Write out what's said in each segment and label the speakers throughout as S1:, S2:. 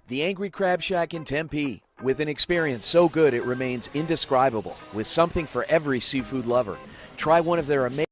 S1: The Angry Crab Shack in Tempe, with an experience so good it remains indescribable, with something for every seafood lover. Try one of their amazing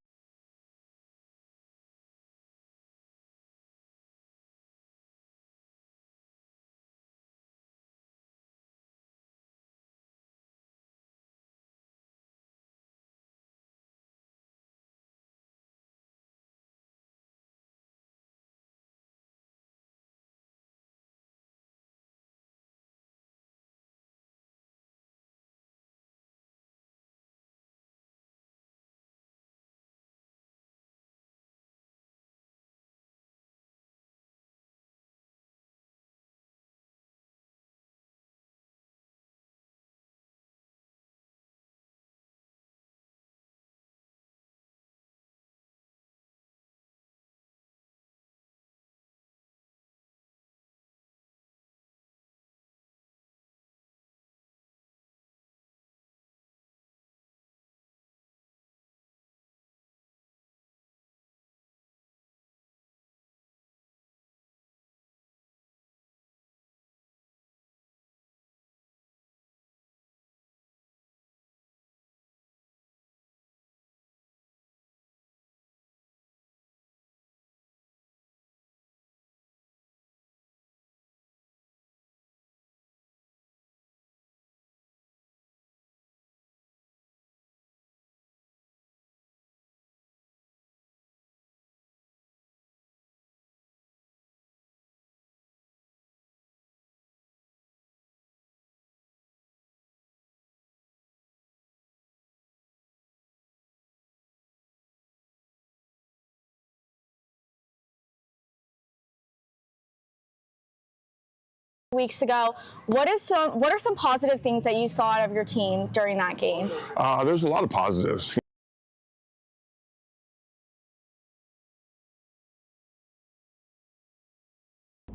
S2: weeks ago. What are some positive things that you saw out of your team during that game?
S3: There's a lot of positives.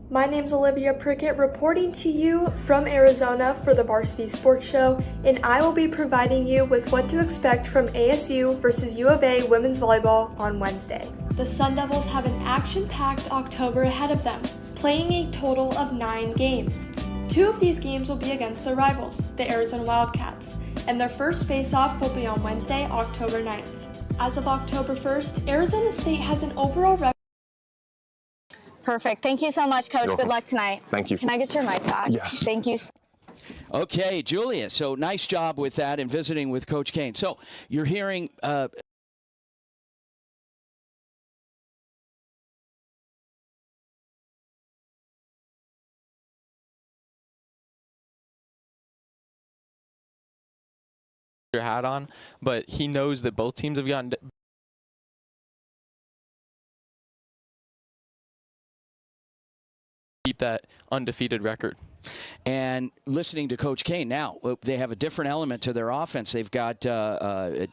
S4: My name's Olivia Prickett reporting to you from Arizona for the Varsity Sports Show, and I will be providing you with what to expect from ASU versus U of A women's volleyball on Wednesday. The Sun Devils have an action-packed October ahead of them, playing a total of 9 games. 2 of these games will be against their rivals, the Arizona Wildcats, and their first face-off will be on Wednesday, October 9th. As of October 1st, Arizona State has an overall record.
S2: Perfect. Thank you so much, Coach. Good luck tonight.
S3: Thank you.
S2: Can I get your mic back?
S3: Yes.
S2: Thank you.
S1: Okay, Julia, so nice job with that and visiting with Coach Kane. So you're hearing
S5: your hat on, but he knows that both teams have gotten keep that undefeated record.
S1: And listening to Coach Kane, now they have a different element to their offense. They've got Jerry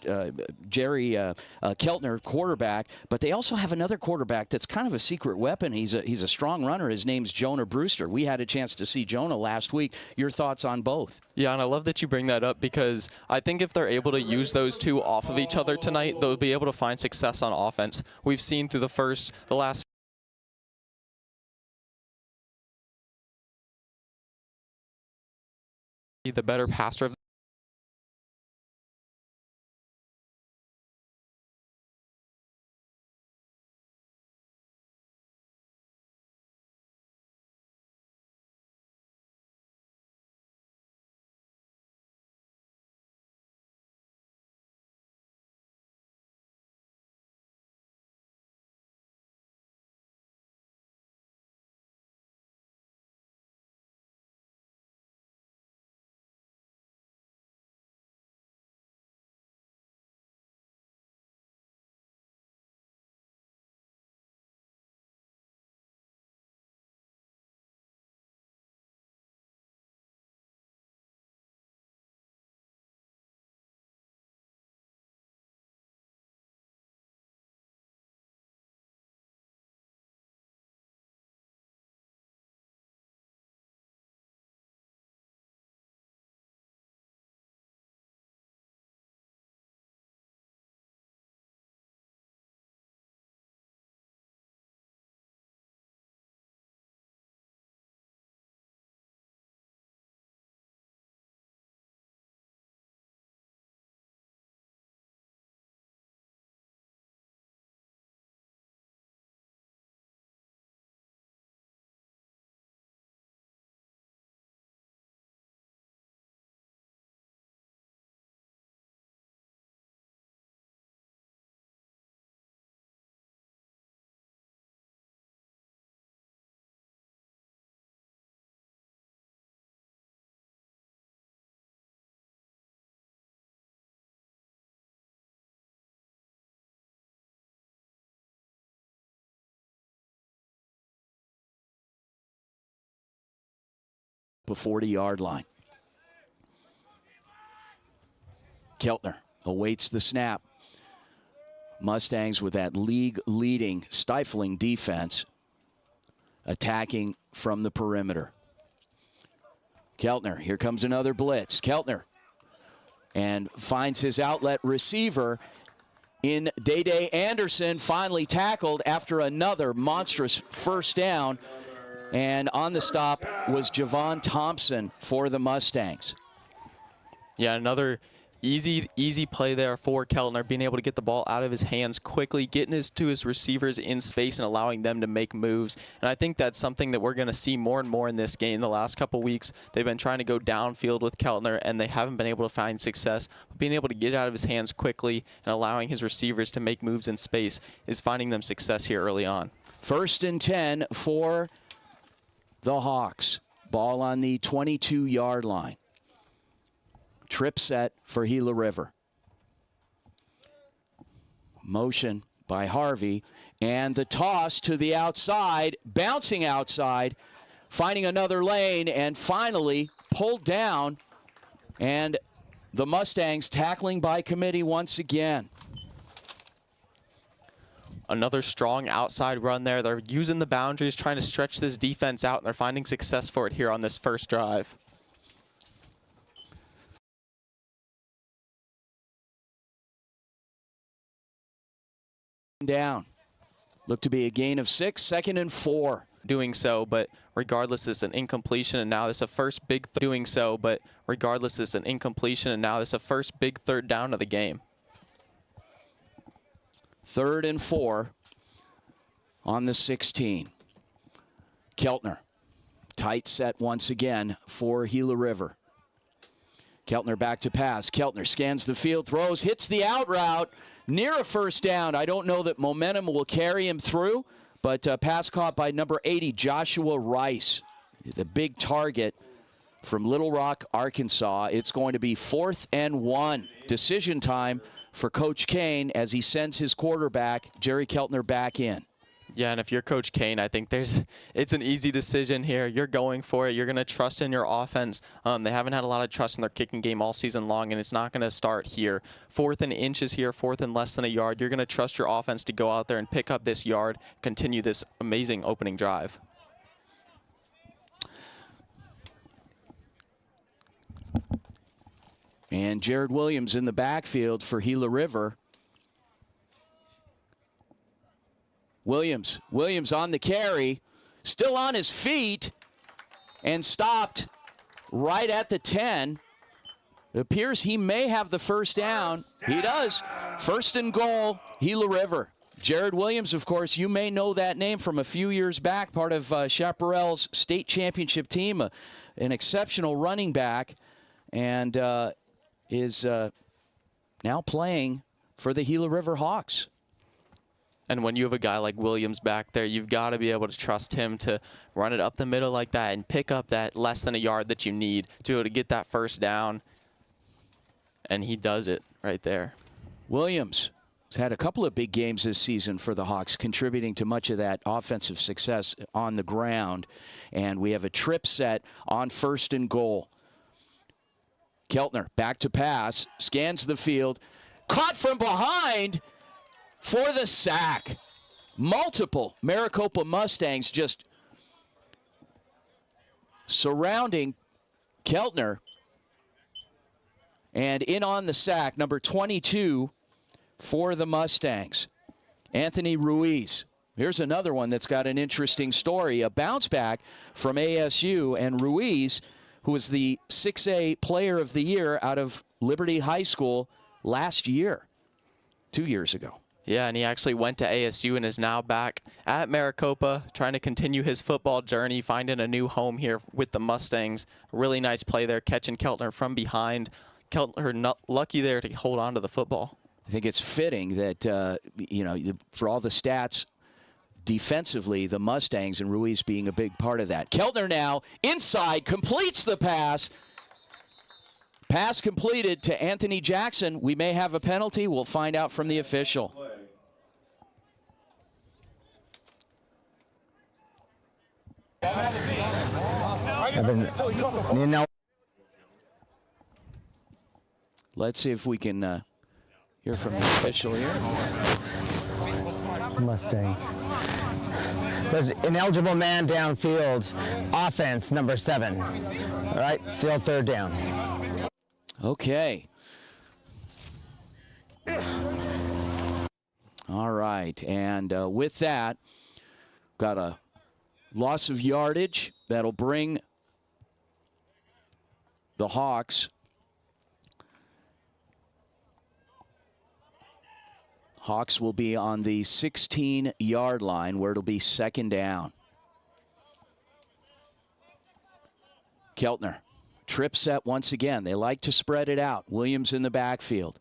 S1: Keltner, quarterback, but they also have another quarterback that's kind of a secret weapon. He's a strong runner. His name's Jonah Brewster. We had a chance to see Jonah last week. Your thoughts on both?
S5: Yeah, and I love that you bring that up because I think if they're able to use those two off of each other tonight, they'll be able to find success on offense. We've seen through the last the better passer of
S1: Maricopa 40-yard line. Keltner awaits the snap. Mustangs with that league-leading, stifling defense, attacking from the perimeter. Keltner, here comes another blitz. Keltner, and finds his outlet receiver in Day Anderson, finally tackled after another monstrous first down. And on the stop was Javon Thompson for the Mustangs.
S5: Yeah, another easy play there for Keltner, being able to get the ball out of his hands quickly, getting to his receivers in space and allowing them to make moves. And I think that's something that we're going to see more and more in this game. The last couple weeks, they've been trying to go downfield with Keltner, and they haven't been able to find success. But being able to get out of his hands quickly and allowing his receivers to make moves in space is finding them success here early on.
S1: 1st and 10 for the Hawks. Ball on the 22-yard line. Trip set for Gila River. Motion by Harvey, and the toss to the outside, bouncing outside, finding another lane, and finally pulled down. And the Mustangs tackling by committee once again.
S5: Another strong outside run there. They're using the boundaries, trying to stretch this defense out, and they're finding success for it here on this first drive.
S1: Down. Look to be a gain of 6, 2nd and 4.
S5: Doing so, but regardless, it's an incompletion, and now it's a first big doing so, but regardless, it's an incompletion, and now it's a first big third down of the game.
S1: 3rd and 4 on the 16. Keltner, tight set once again for Gila River. Keltner back to pass. Keltner scans the field, throws, hits the out route, near a first down. I don't know that momentum will carry him through, but pass caught by number 80, Joshua Rice, the big target from Little Rock, Arkansas. It's going to be 4th and 1. Decision time for Coach Kane as he sends his quarterback, Jerry Keltner, back in.
S5: Yeah, and if you're Coach Kane, I think it's an easy decision here. You're going for it. You're going to trust in your offense. They haven't had a lot of trust in their kicking game all season long, and it's not going to start here. 4th and inches here, 4th and less than a yard. You're going to trust your offense to go out there and pick up this yard, continue this amazing opening drive.
S1: And Jared Williams in the backfield for Gila River. Williams on the carry, still on his feet, and stopped right at the 10. It appears he may have the first down. He does. 1st and goal, Gila River. Jared Williams, of course, you may know that name from a few years back, part of Chaparral's state championship team, an exceptional running back, and is now playing for the Gila River Hawks.
S5: And when you have a guy like Williams back there, you've got to be able to trust him to run it up the middle like that and pick up that less than a yard that you need to be able to get that first down. And he does it right there.
S1: Williams has had a couple of big games this season for the Hawks, contributing to much of that offensive success on the ground. And we have a trip set on 1st and goal. Keltner back to pass, scans the field, caught from behind for the sack. Multiple Maricopa Mustangs just surrounding Keltner. And in on the sack, number 22 for the Mustangs, Anthony Ruiz. Here's another one that's got an interesting story. A bounce back from ASU, and Ruiz, who was the 6A Player of the Year out of Liberty High School last year, 2 years ago.
S5: Yeah, and he actually went to ASU and is now back at Maricopa, trying to continue his football journey, finding a new home here with the Mustangs. Really nice play there, catching Keltner from behind. Keltner lucky there to hold on to the football.
S1: I think it's fitting that, for all the stats defensively, the Mustangs and Ruiz being a big part of that. Keltner now inside, completes the pass. Pass completed to Anthony Jackson. We may have a penalty. We'll find out from the official. Let's see if we can hear from the official here.
S6: Mustangs. There's ineligible man downfield. Offense, number 7. All right, still third down.
S1: Okay. All right, and with that, got a loss of yardage that'll bring the Hawks. Hawks will be on the 16-yard line where it'll be second down. Keltner, trip set once again. They like to spread it out. Williams in the backfield.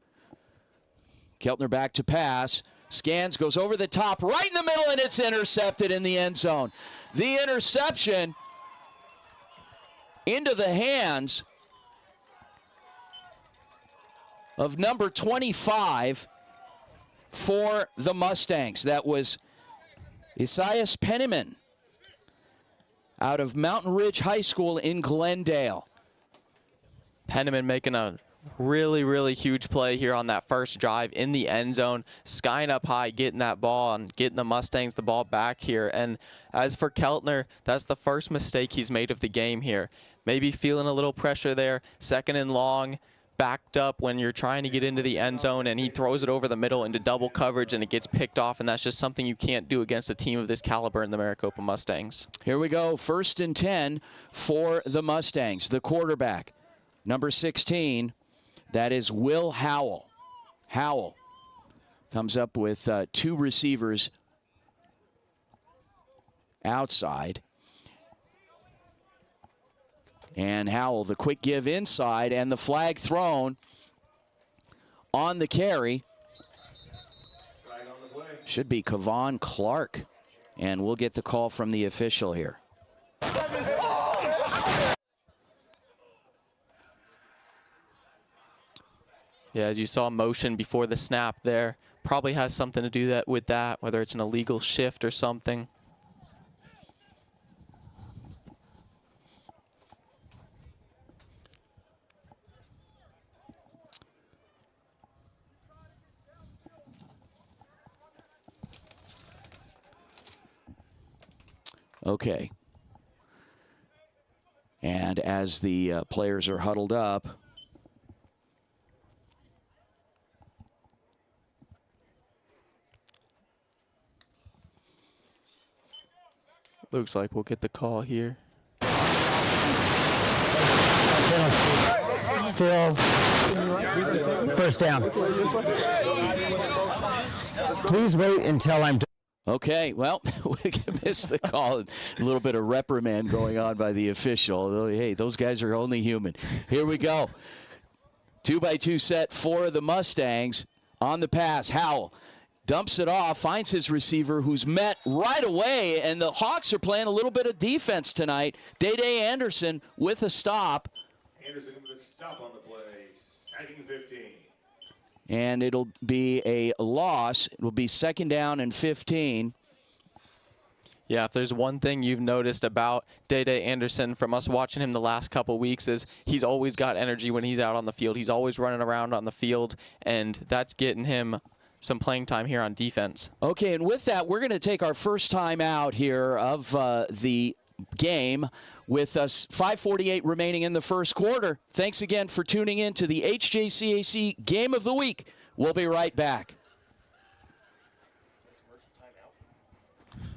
S1: Keltner back to pass. Scans, goes over the top, right in the middle, and it's intercepted in the end zone. The interception into the hands of number 25 for the Mustangs. That was Isaias Penniman out of Mountain Ridge High School in Glendale.
S5: Penniman making a really huge play here on that first drive in the end zone, skying up high, getting that ball and getting the Mustangs the ball back here. And as for Keltner, that's the first mistake he's made of the game here. Maybe feeling a little pressure there, second and long, backed up when you're trying to get into the end zone, and he throws it over the middle into double coverage, and it gets picked off, and that's just something you can't do against a team of this caliber in the Maricopa Mustangs.
S1: Here we go, 1st and 10 for the Mustangs. The quarterback, number 16, that is Will Howell. Howell comes up with 2 receivers outside. And Howell, the quick give inside, and the flag thrown on the carry. Should be Kavon Clark. And we'll get the call from the official here.
S5: Yeah, as you saw motion before the snap there, probably has something to do with that, whether it's an illegal shift or something.
S1: Okay. And as the players are huddled up,
S5: looks like we'll get the call here.
S6: Still first down. Please wait until I'm done.
S1: Okay, well, we missed the call. A little bit of reprimand going on by the official. Hey, those guys are only human. Here we go. 2-by-2 set for the Mustangs. On the pass, Howell dumps it off, finds his receiver who's met right away, and the Hawks are playing a little bit of defense tonight. Day-Day Anderson with a stop.
S7: Anderson with a stop on the play, sagging 15.
S1: And it'll be a loss. It will be second down and 15.
S5: Yeah, if there's one thing you've noticed about Day-Day Anderson from us watching him the last couple weeks is he's always got energy when he's out on the field. He's always running around on the field, and that's getting him some playing time here on defense.
S1: Okay, and with that, we're going to take our first time out here of the game with us 5:48 remaining in the first quarter. Thanks again for tuning in to the HJCAC Game of the Week. We'll be right back.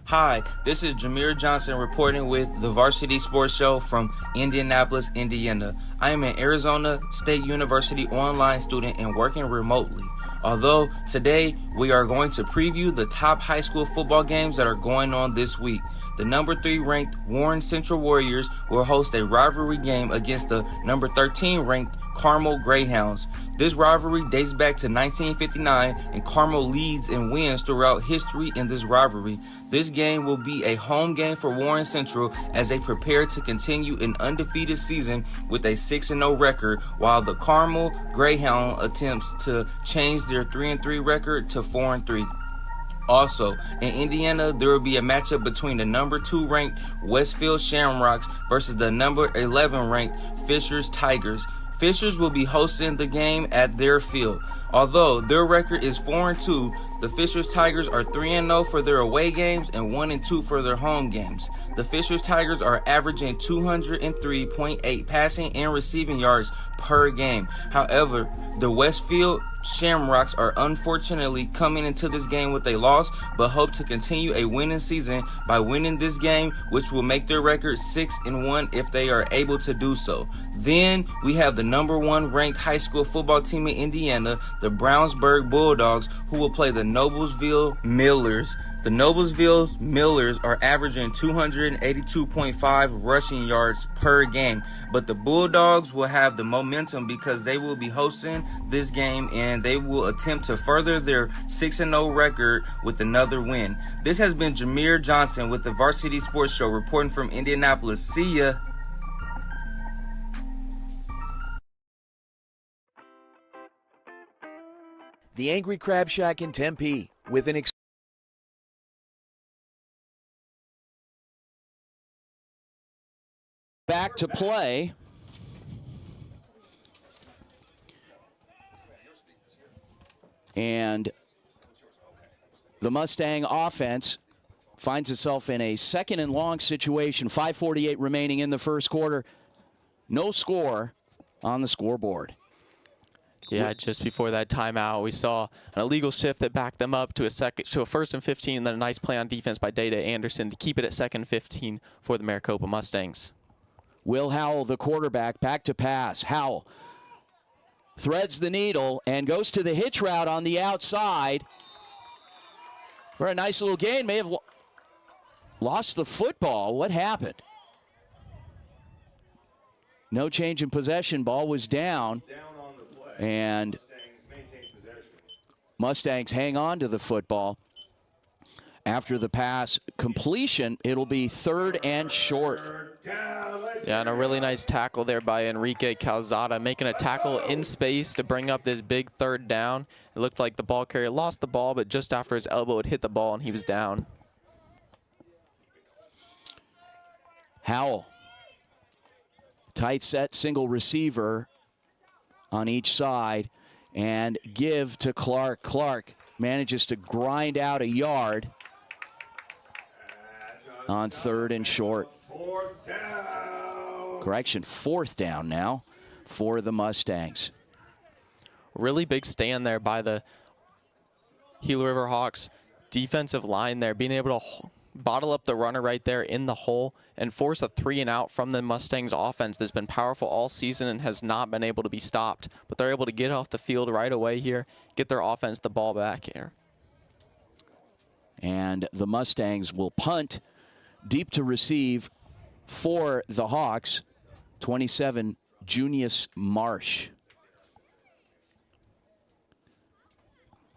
S8: Hi, this is Jameer Johnson reporting with the Varsity Sports Show from Indianapolis, Indiana. I am an Arizona State University online student and working remotely. Although today we are going to preview the top high school football games that are going on this week. The number 3 ranked Warren Central Warriors will host a rivalry game against the number 13 ranked Carmel Greyhounds. This rivalry dates back to 1959, and Carmel leads and wins throughout history in this rivalry. This game will be a home game for Warren Central as they prepare to continue an undefeated season with a 6-0 record, while the Carmel Greyhound attempts to change their 3-3 record to 4-3. Also, in Indiana, there will be a matchup between the number 2 ranked Westfield Shamrocks versus the number 11 ranked Fishers Tigers. Fishers will be hosting the game at their field. Although their record is 4-2, the Fishers Tigers are 3-0 for their away games and 1-2 for their home games. The Fishers Tigers are averaging 203.8 passing and receiving yards per game. However, the Westfield Shamrocks are unfortunately coming into this game with a loss, but hope to continue a winning season by winning this game, which will make their record 6-1 if they are able to do so. Then we have the number 1 ranked high school football team in Indiana, the Brownsburg Bulldogs, who will play the Noblesville Millers. The Noblesville Millers are averaging 282.5 rushing yards per game, but the Bulldogs will have the momentum because they will be hosting this game and they will attempt to further their 6-0 record with another win. This has been Jameer Johnson with the Varsity Sports Show reporting from Indianapolis. See ya.
S1: The Angry Crab Shack in Tempe with an back to play. And the Mustang offense finds itself in a 2nd and long situation. 5:48 remaining in the first quarter. No score on the scoreboard.
S5: Yeah, just before that timeout, we saw an illegal shift that backed them up to a 1st and 15, and then a nice play on defense by Data Anderson to keep it at 2nd and 15 for the Maricopa Mustangs.
S1: Will Howell, the quarterback, back to pass. Howell threads the needle and goes to the hitch route on the outside for a nice little gain. May have lost the football. What happened? No change in possession. Ball was down. And Mustangs hang on to the football. After the pass completion, it'll be 3rd and short.
S5: Yeah, and a really nice tackle there by Enrique Calzada, making a tackle in space to bring up this big 3rd down. It looked like the ball carrier lost the ball, but just after his elbow, it hit the ball and he was down.
S1: Howell, tight set, single receiver on each side, and give to Clark. Clark manages to grind out a yard on 3rd and short. Correction, 4th down now for the Mustangs.
S5: Really big stand there by the Gila River Hawks defensive line there, being able to bottle up the runner right there in the hole and force a 3-and-out from the Mustangs offense that's been powerful all season and has not been able to be stopped. But they're able to get off the field right away here, get their offense the ball back here.
S1: And the Mustangs will punt deep to receive for the Hawks. 27, Junius Marsh.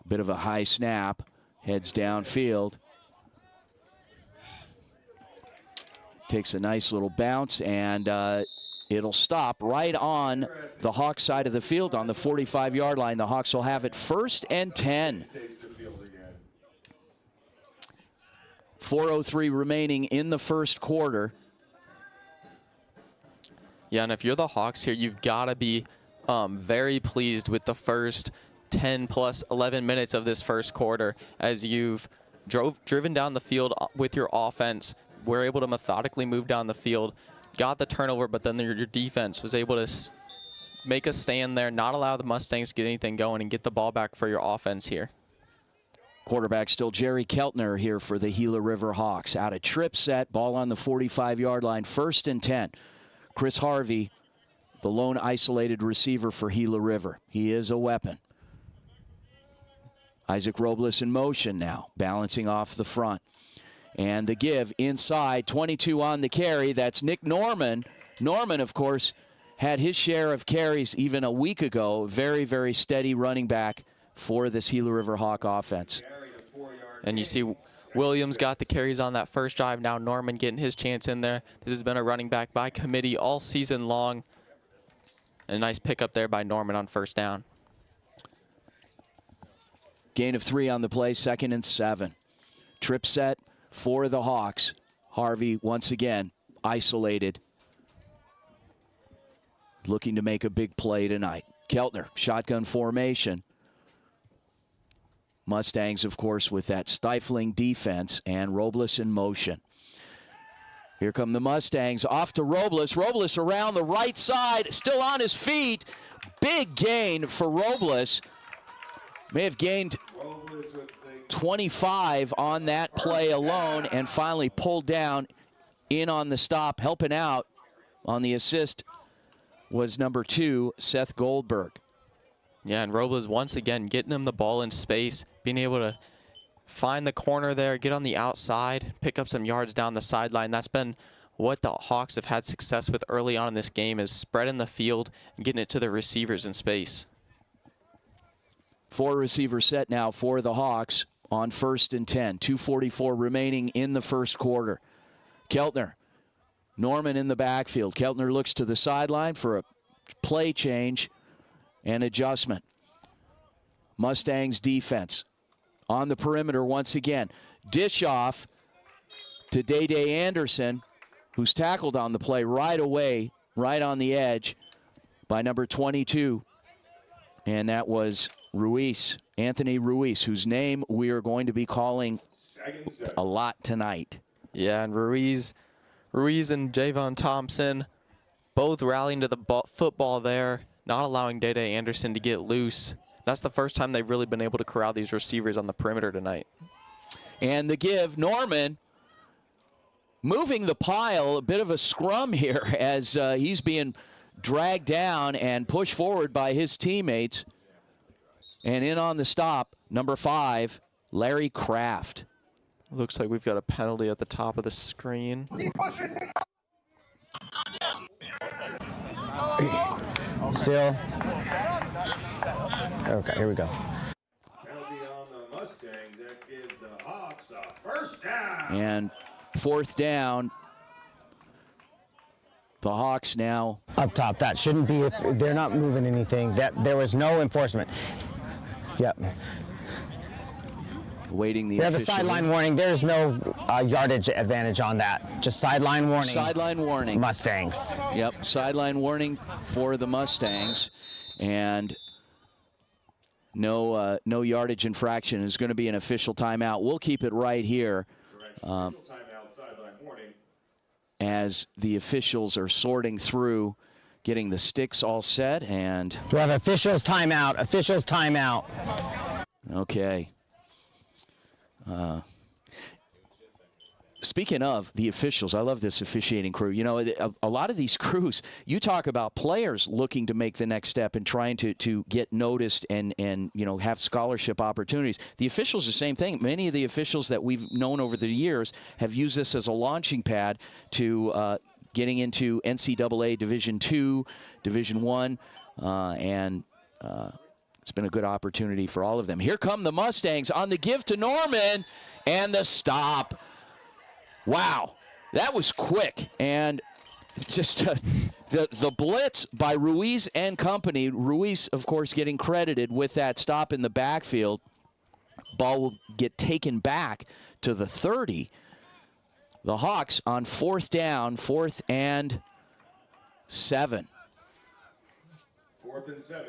S1: Bit of a high snap, heads downfield. Takes a nice little bounce, and it'll stop right on the Hawks side of the field on the 45-yard line. The Hawks will have it 1st and 10. 4:03 remaining in the first quarter.
S5: Yeah, and if you're the Hawks here, you've got to be very pleased with the first 10 plus 11 minutes of this first quarter, as you've driven down the field with your offense. We're able to methodically move down the field, got the turnover, but then your defense was able to make a stand there, not allow the Mustangs to get anything going, and get the ball back for your offense here.
S1: Quarterback still Jerry Keltner here for the Gila River Hawks. Out of trip set, ball on the 45-yard line, 1st and 10. Chris Harvey, the lone isolated receiver for Gila River. He is a weapon. Isaac Robles in motion now, balancing off the front. And the give inside, 22 on the carry. That's Nick Norman. Norman, of course, had his share of carries even a week ago. Very, very steady running back for this Gila River Hawk offense.
S5: And you see Williams got the carries on that first drive. Now Norman getting his chance in there. This has been a running back by committee all season long. And a nice pickup there by Norman on 1st down.
S1: Gain of 3 on the play, 2nd and 7. Trip set for the Hawks. Harvey once again isolated, looking to make a big play tonight. Keltner, shotgun formation. Mustangs, of course, with that stifling defense, and Robles in motion. Here come the Mustangs, off to Robles. Robles around the right side, still on his feet. Big gain for Robles. May have gained 25 on that play alone, and finally pulled down in on the stop. Helping out on the assist was number 2, Seth Goldberg.
S5: Yeah, and Robles once again getting him the ball in space, being able to find the corner there, get on the outside, pick up some yards down the sideline. That's been what the Hawks have had success with early on in this game, is spreading the field and getting it to their receivers in space.
S1: 4 receiver set now for the Hawks on 1st and 10. 2:44 remaining in the first quarter. Keltner, Norman in the backfield. Keltner looks to the sideline for a play change and adjustment. Mustangs defense on the perimeter once again. Dish off to Day Anderson, who's tackled on the play right away, right on the edge by number 22. And that was Ruiz, Anthony Ruiz, whose name we are going to be calling a lot tonight.
S5: Yeah, and Ruiz and Javon Thompson both rallying to the football there, not allowing Day Anderson to get loose. That's the first time they've really been able to corral these receivers on the perimeter tonight.
S1: And the give, Norman moving the pile, a bit of a scrum here as he's being dragged down and pushed forward by his teammates. And in on the stop, number 5, Larry Kraft.
S5: Looks like we've got a penalty at the top of the screen.
S6: Still. Okay, here we go.
S7: Penalty on the Mustangs. That gives the Hawks a first down.
S1: And 4th down. The Hawks now
S6: Up top, that shouldn't be, if they're not moving anything. That there was no enforcement. Yep.
S1: waiting the
S6: We have a
S1: official.
S6: sideline warning. There's no yardage advantage on that. Just sideline warning.
S1: Sideline warning.
S6: Mustangs.
S1: Yep, sideline warning for the Mustangs. And no yardage infraction is going to be an official timeout. We'll keep it right here
S7: Timeout, sideline warning.
S1: as the officials are sorting through, getting the sticks all set. And
S6: We have officials timeout. Officials timeout.
S1: okay. Speaking of the officials, I love this officiating crew. You know, a lot of these crews, you talk about players looking to make the next step and trying to get noticed and you know, have scholarship opportunities. The officials, the same thing. Many of the officials that we've known over the years have used this as a launching pad to getting into NCAA Division II, Division I, and it's been a good opportunity for all of them. Here come the Mustangs on the give to Norman, and the stop. Wow, that was quick. And just the blitz by Ruiz and company. Ruiz, of course, getting credited with that stop in the backfield. Ball will get taken back to the 30. The Hawks on 4th down, 4th and 7.
S7: 4th and 7.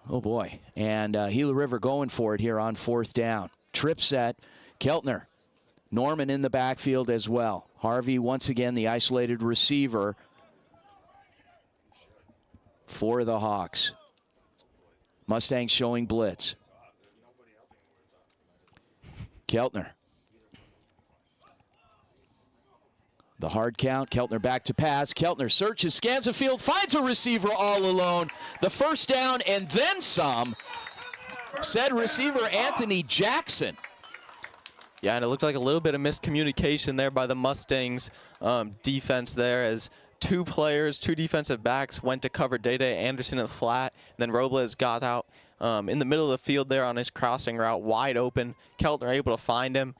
S1: Oh, boy. And Gila River going for it here on 4th down. Trip set. Keltner. Norman in the backfield as well. Harvey, once again, the isolated receiver for the Hawks. Mustangs showing blitz. Keltner. The hard count. Keltner back to pass. Keltner searches, scans the field, finds a receiver all alone. The first down and then some. Said receiver Anthony Jackson.
S5: Yeah, and it looked like a little bit of miscommunication there by the Mustangs defense there, as two defensive backs went to cover Day Anderson in the flat. Then Robles got out in the middle of the field there on his crossing route, wide open. Keltner able to find him,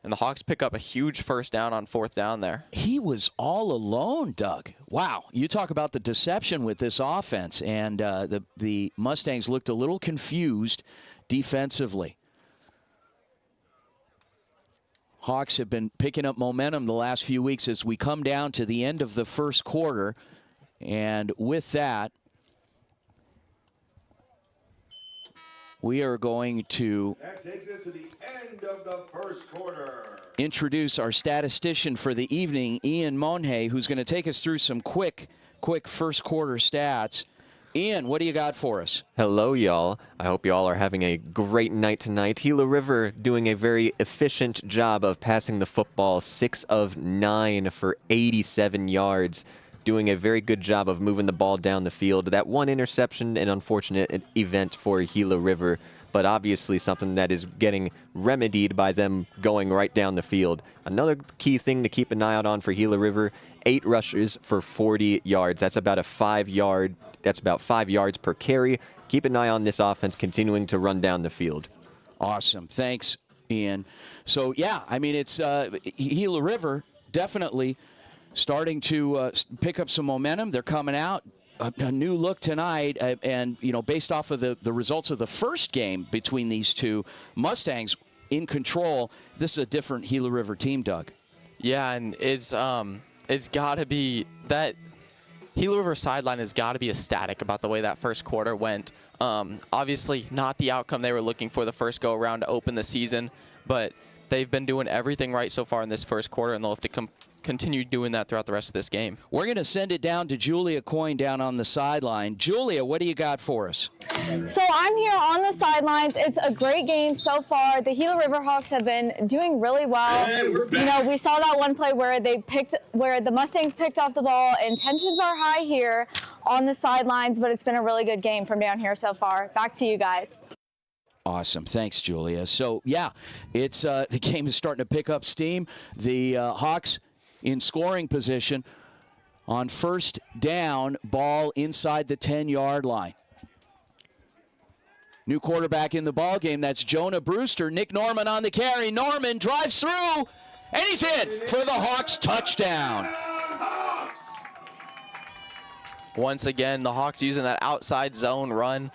S5: and the Hawks pick up a huge first down on 4th down there.
S1: He was all alone, Doug. Wow, you talk about the deception with this offense, and the Mustangs looked a little confused defensively. Hawks have been picking up momentum the last few weeks as we come down to the end of the first quarter. And with that, we are going to
S7: That takes us to the end of the first quarter.
S1: introduce our statistician for the evening, Ian Monhay, who's going to take us through some quick first quarter stats. Ian, what do you got for us?
S9: Hello, y'all. I hope y'all are having a great night tonight. Gila River doing a very efficient job of passing the football, 6 of 9 for 87 yards. Doing a very good job of moving the ball down the field. That one interception, an unfortunate event for Gila River, but obviously something that is getting remedied by them going right down the field. Another key thing to keep an eye out on for Gila River, 8 rushes for 40 yards. That's about 5 yards per carry. Keep an eye on this offense continuing to run down the field.
S1: Awesome. Thanks, Ian. So, yeah, I mean, it's Gila River definitely starting to pick up some momentum. They're coming out. A new look tonight, and, you know, based off of the results of the first game between these two Mustangs in control, this is a different Gila River team, Doug.
S5: Yeah, and it's got to be that Gila River sideline has got to be ecstatic about the way that first quarter went. Obviously, not the outcome they were looking for the first go-around to open the season, but they've been doing everything right so far in this first quarter, and they'll have to continue doing that throughout the rest of this game.
S1: We're going to send it down to Julia Coyne down on the sideline. Julia, what do you got for us?
S2: So I'm here on the sidelines. It's a great game so far. The Gila River Hawks have been doing really well. You know, we saw that one play where the Mustangs picked off the ball, and tensions are high here on the sidelines, but it's been a really good game from down here so far. Back to you guys.
S1: Awesome. Thanks, Julia. So, yeah, it's the game is starting to pick up steam. The Hawks in scoring position on first down, ball inside the 10-yard line. New quarterback in the ball game. That's Jonah Brewster. Nick Norman on the carry. Norman drives through, and he's in for the Hawks touchdown.
S5: Once again, the Hawks using that outside zone run.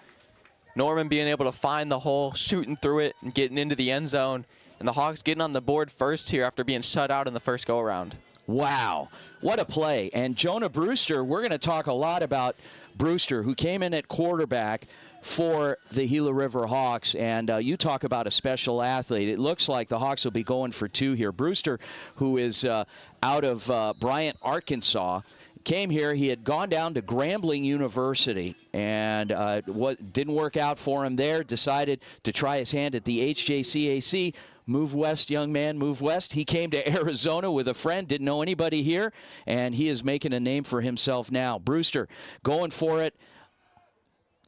S5: Norman being able to find the hole, shooting through it, and getting into the end zone. And the Hawks getting on the board first here after being shut out in the first go-around.
S1: Wow, what a play. And Jonah Brewster, we're going to talk a lot about Brewster, who came in at quarterback for the Gila River Hawks. And you talk about a special athlete. It looks like the Hawks will be going for 2 here. Brewster, who is out of Bryant, Arkansas, came here. He had gone down to Grambling University, and what didn't work out for him there. Decided to try his hand at the HJCAC. Move west, young man, move west. He came to Arizona with a friend, didn't know anybody here, and he is making a name for himself now. Brewster going for it.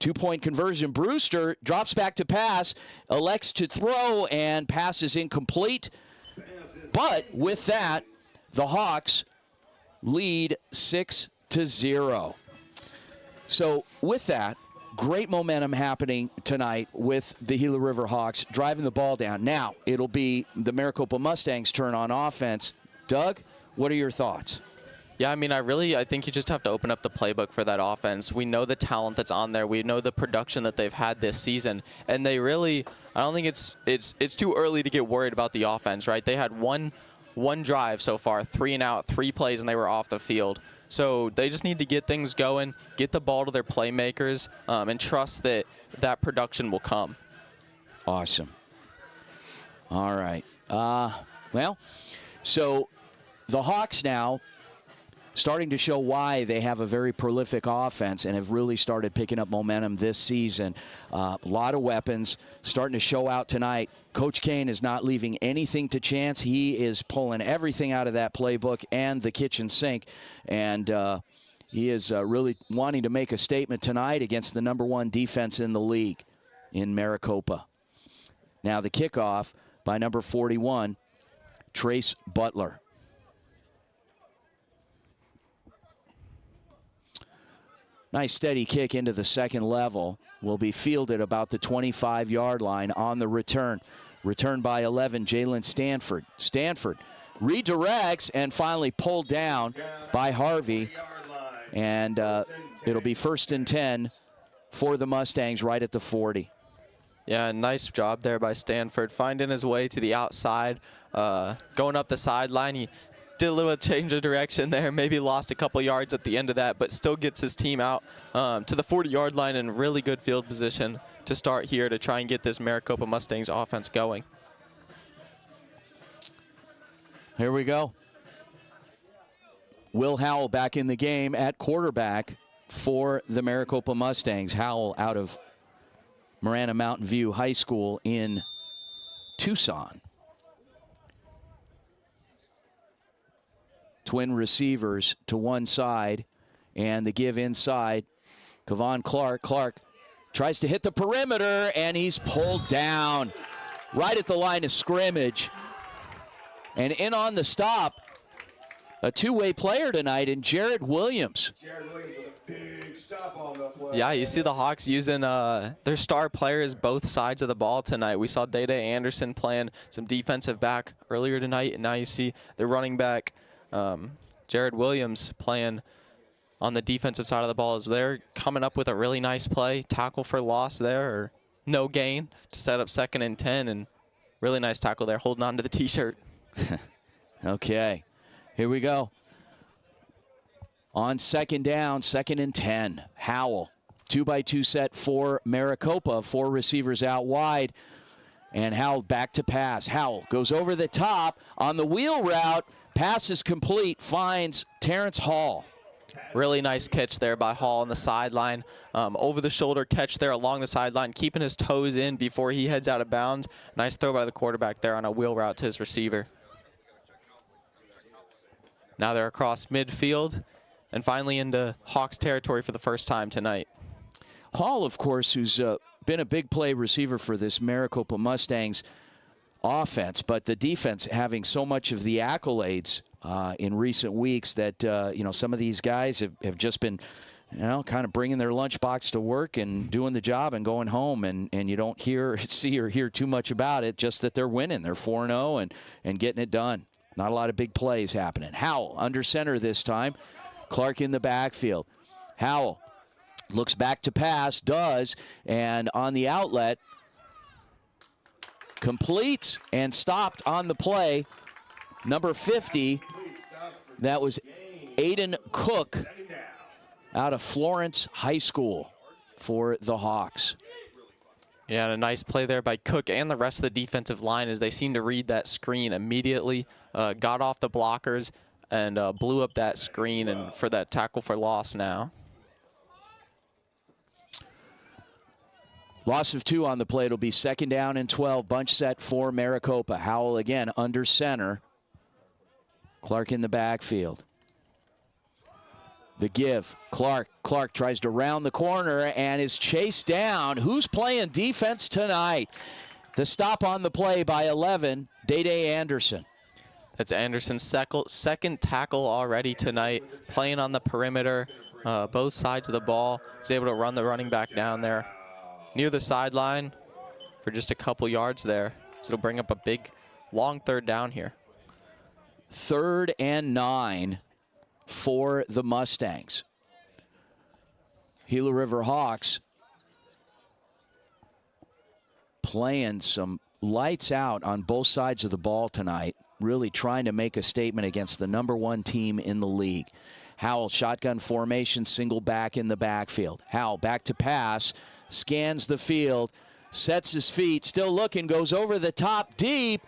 S1: 2-point conversion. Brewster drops back to pass, elects to throw, and pass is incomplete. But with that, the Hawks lead 6-0. So with that, great momentum happening tonight with the Gila River Hawks driving the ball down. Now it'll be the Maricopa Mustangs' turn on offense. Doug, what are your thoughts?
S5: Yeah, I mean, I think you just have to open up the playbook for that offense. We know the talent that's on there. We know the production that they've had this season, and they really, I don't think it's too early to get worried about the offense, right? They had one drive so far, 3 and out, 3 plays, and they were off the field. So they just need to get things going, get the ball to their playmakers, and trust that that production will come.
S1: Awesome. All right. Well, so the Hawks now starting to show why they have a very prolific offense and have really started picking up momentum this season. A lot of weapons starting to show out tonight. Coach Kane is not leaving anything to chance. He is pulling everything out of that playbook and the kitchen sink. And he is really wanting to make a statement tonight against the #1 defense in the league in Maricopa. Now the kickoff by number 41, Trace Butler. Nice steady kick into the second level. Will be fielded about the 25-yard line on the return. Returned by 11, Jalen Stanford. Stanford redirects and finally pulled down by Harvey. And it'll be 1st and 10 for the Mustangs right at the 40.
S5: Yeah, nice job there by Stanford, finding his way to the outside, going up the sideline. He did a little change of direction there, maybe lost a couple yards at the end of that, but still gets his team out to the 40-yard line in really good field position to start here to try and get this Maricopa Mustangs offense going.
S1: Here we go. Will Howell back in the game at quarterback for the Maricopa Mustangs. Howell out of Marana Mountain View High School in Tucson. Twin receivers to one side, and the give inside. Kevon Clark. Clark tries to hit the perimeter, and he's pulled down right at the line of scrimmage. And in on the stop, a two-way player tonight in Jared Williams.
S7: Jared Williams with a big stop on the play.
S5: Yeah, you see the Hawks using their star players both sides of the ball tonight. We saw Day-Day Anderson playing some defensive back earlier tonight, and now you see the running back Jared Williams playing on the defensive side of the ball as they're coming up with a really nice play. Tackle for loss there, or no gain to set up 2nd and 10, and really nice tackle there, holding on to the T-shirt.
S1: Okay, here we go. On 2nd down, 2nd and 10. Howell, 2-by-2 set for Maricopa. 4 receivers out wide. And Howell back to pass. Howell goes over the top on the wheel route. Pass is complete. Finds Terrence Hall.
S5: Really nice catch there by Hall on the sideline. Over the shoulder catch there along the sideline, keeping his toes in before he heads out of bounds. Nice throw by the quarterback there on a wheel route to his receiver. Now they're across midfield and finally into Hawks territory for the first time tonight.
S1: Hall, of course, who's been a big play receiver for this Maricopa Mustangs offense, but the defense having so much of the accolades in recent weeks that, you know, some of these guys have just been, you know, kind of bringing their lunchbox to work and doing the job and going home, and you don't see or hear too much about it, just that they're winning. They're 4-0 and getting it done. Not a lot of big plays happening. Howell under center this time. Clark in the backfield. Howell looks back to pass, does, and on the outlet, completes and stopped on the play. Number 50, that was Aiden Cook out of Florence High School for the Hawks.
S5: Yeah, and a nice play there by Cook and the rest of the defensive line as they seemed to read that screen immediately, got off the blockers, and blew up that screen and for that tackle for loss now.
S1: Loss of 2 on the play. It'll be 2nd down and 12. Bunch set for Maricopa. Howell again under center. Clark in the backfield. The give. Clark tries to round the corner and is chased down. Who's playing defense tonight? The stop on the play by 11, Day-Day Anderson.
S5: That's Anderson's second tackle already tonight, playing on the perimeter, both sides of the ball. He's able to run the running back down there near the sideline for just a couple yards there. So it'll bring up a big, long 3rd down here.
S1: 3rd and 9 for the Mustangs. Gila River Hawks playing some lights out on both sides of the ball tonight, really trying to make a statement against the #1 team in the league. Howell, shotgun formation, single back in the backfield. Howell back to pass, scans the field, sets his feet, still looking, goes over the top deep,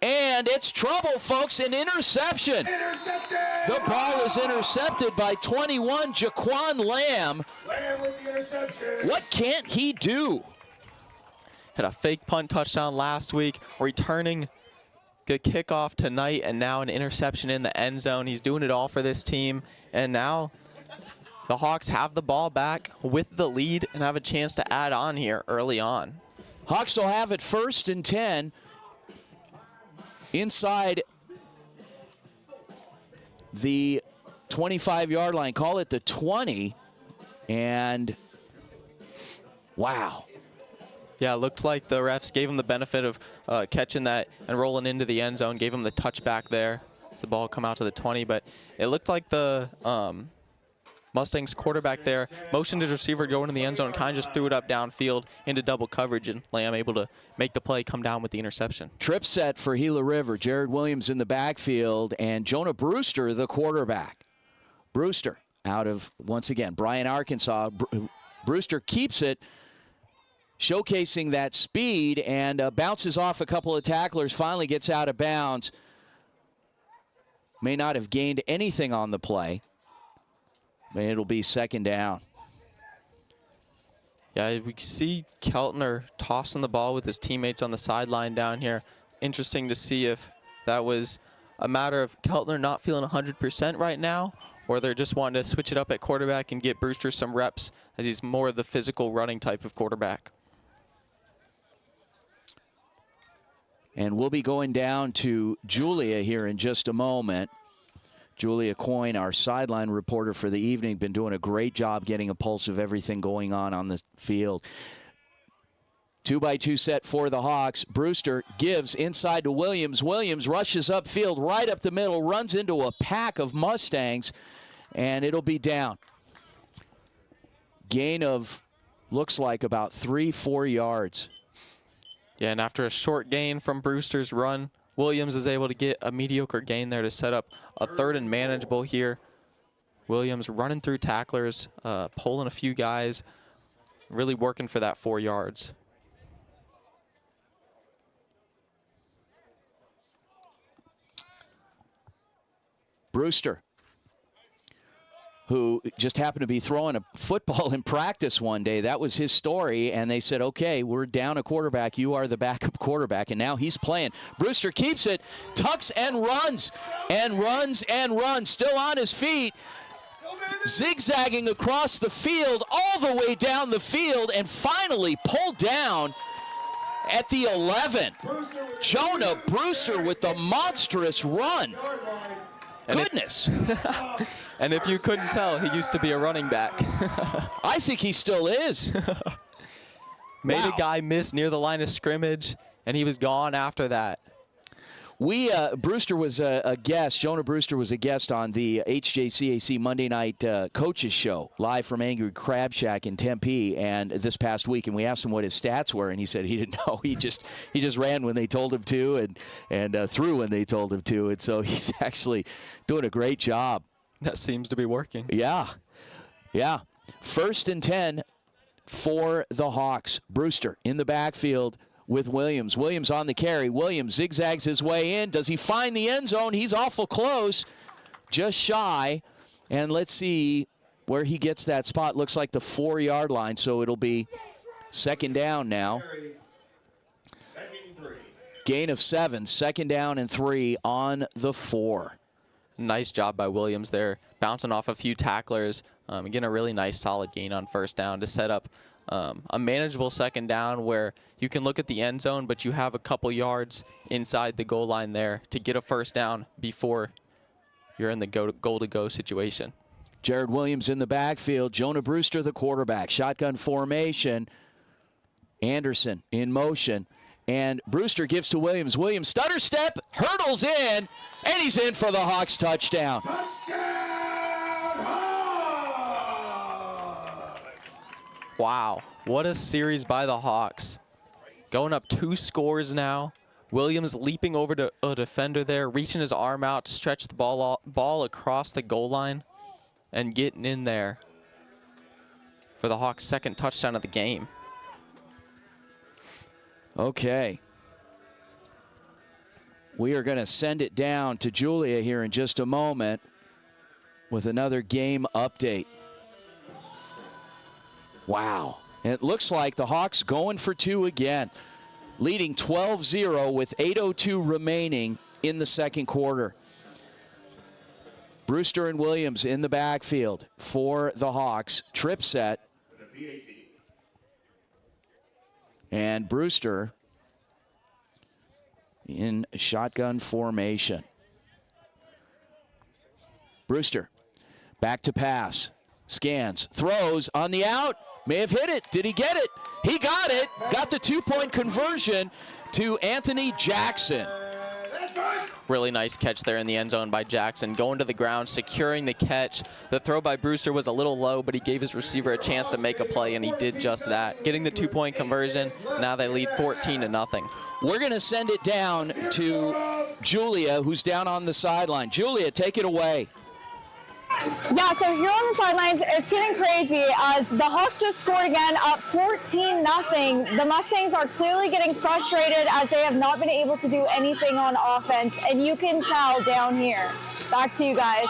S1: and it's trouble, folks, an interception.
S7: Intercepted!
S1: The ball is intercepted by 21, Jaquan Lamb.
S7: Lamb with the interception.
S1: What can't he do?
S5: Had a fake punt touchdown last week, returning the kickoff tonight, and now an interception in the end zone. He's doing it all for this team, and now the Hawks have the ball back with the lead and have a chance to add on here early on.
S1: Hawks will have it 1st and 10 inside the 25-yard line. Call it the 20, and wow.
S5: Yeah, it looked like the refs gave him the benefit of catching that and rolling into the end zone, gave him the touchback there as the ball come out to the 20, but it looked like the Mustangs quarterback there motioned his receiver to go into the end zone, kind of just threw it up downfield into double coverage, and Lamb able to make the play, come down with the interception.
S1: Trip set for Gila River. Jared Williams in the backfield and Jonah Brewster, the quarterback. Brewster out of, once again, Bryan, Arkansas. Brewster keeps it, showcasing that speed, and bounces off a couple of tacklers, finally gets out of bounds. May not have gained anything on the play, but it'll be second down.
S5: Yeah, we see Keltner tossing the ball with his teammates on the sideline down here. Interesting to see if that was a matter of Keltner not feeling 100% right now, or they're just wanting to switch it up at quarterback and get Brewster some reps, as he's more of the physical running type of quarterback.
S1: And we'll be going down to Julia here in just a moment. Julia Coyne, our sideline reporter for the evening, been doing a great job getting a pulse of everything going on the field. 2-by-2 set for the Hawks. Brewster gives inside to Williams. Williams rushes upfield right up the middle, runs into a pack of Mustangs, and it'll be down. Gain of, looks like about 3-4 yards.
S5: Yeah, and after a short gain from Brewster's run, Williams is able to get a mediocre gain there to set up a third and manageable here. Williams running through tacklers, pulling a few guys, really working for that 4 yards.
S1: Brewster, who just happened to be throwing a football in practice one day. That was his story, and they said, okay, we're down a quarterback. You are the backup quarterback, and now he's playing. Brewster keeps it, tucks and runs, and runs and runs, still on his feet, zigzagging across the field, all the way down the field, and finally pulled down at the 11. Jonah Brewster with the monstrous run. Goodness.
S5: And if you couldn't tell, he used to be a running back.
S1: I think he still is.
S5: Made a guy miss near the line of scrimmage, and he was gone after that.
S1: Brewster was a guest. Jonah Brewster was a guest on the HJCAC Monday Night Coaches Show, live from Angry Crab Shack in Tempe, and this past week. And we asked him what his stats were, and he said he didn't know. He just ran when they told him to, and threw when they told him to. And so he's actually doing a great job.
S5: That seems to be working.
S1: Yeah. 1st and 10 for the Hawks. Brewster in the backfield with Williams. Williams on the carry. Williams zigzags his way in. Does he find the end zone? He's awful close, just shy. And let's see where he gets that spot. Looks like the 4-yard line, so it'll be second down now. Gain of 7, second down and 3 on the 4.
S5: Nice job by Williams there, bouncing off a few tacklers, getting a really nice solid gain on first down to set up a manageable second down where you can look at the end zone, but you have a couple yards inside the goal line there to get a first down before you're in the goal-to-go situation.
S1: Jared Williams in the backfield. Jonah Brewster, the quarterback. Shotgun formation. Anderson in motion. And Brewster gives to Williams. Williams stutter step, hurdles in, and he's in for the Hawks touchdown.
S5: Wow, what a series by the Hawks. Going up 2 scores now. Williams leaping over to a defender there, reaching his arm out to stretch the ball across the goal line and getting in there for the Hawks' second touchdown of the game.
S1: Okay. We are going to send it down to Julia here in just a moment with another game update. Wow. It looks like the Hawks going for 2 again, leading 12-0 with 8:02 remaining in the second quarter. Brewster and Williams in the backfield for the Hawks. Trip set. And Brewster in shotgun formation. Brewster back to pass. Scans, throws on the out. May have hit it. Did he get it? He got it. Got the 2-point conversion to Anthony Jackson.
S5: Really nice catch there in the end zone by Jackson. Going to the ground, securing the catch. The throw by Brewster was a little low, but he gave his receiver a chance to make a play, and he did just that. Getting the 2-point conversion. Now they lead 14-0.
S1: We're going to send it down to Julia, who's down on the sideline. Julia, take it away.
S2: Yeah, so here on the sidelines, it's getting crazy as the Hawks just scored again, up 14-0. The Mustangs are clearly getting frustrated as they have not been able to do anything on offense, and you can tell down here. Back to you guys.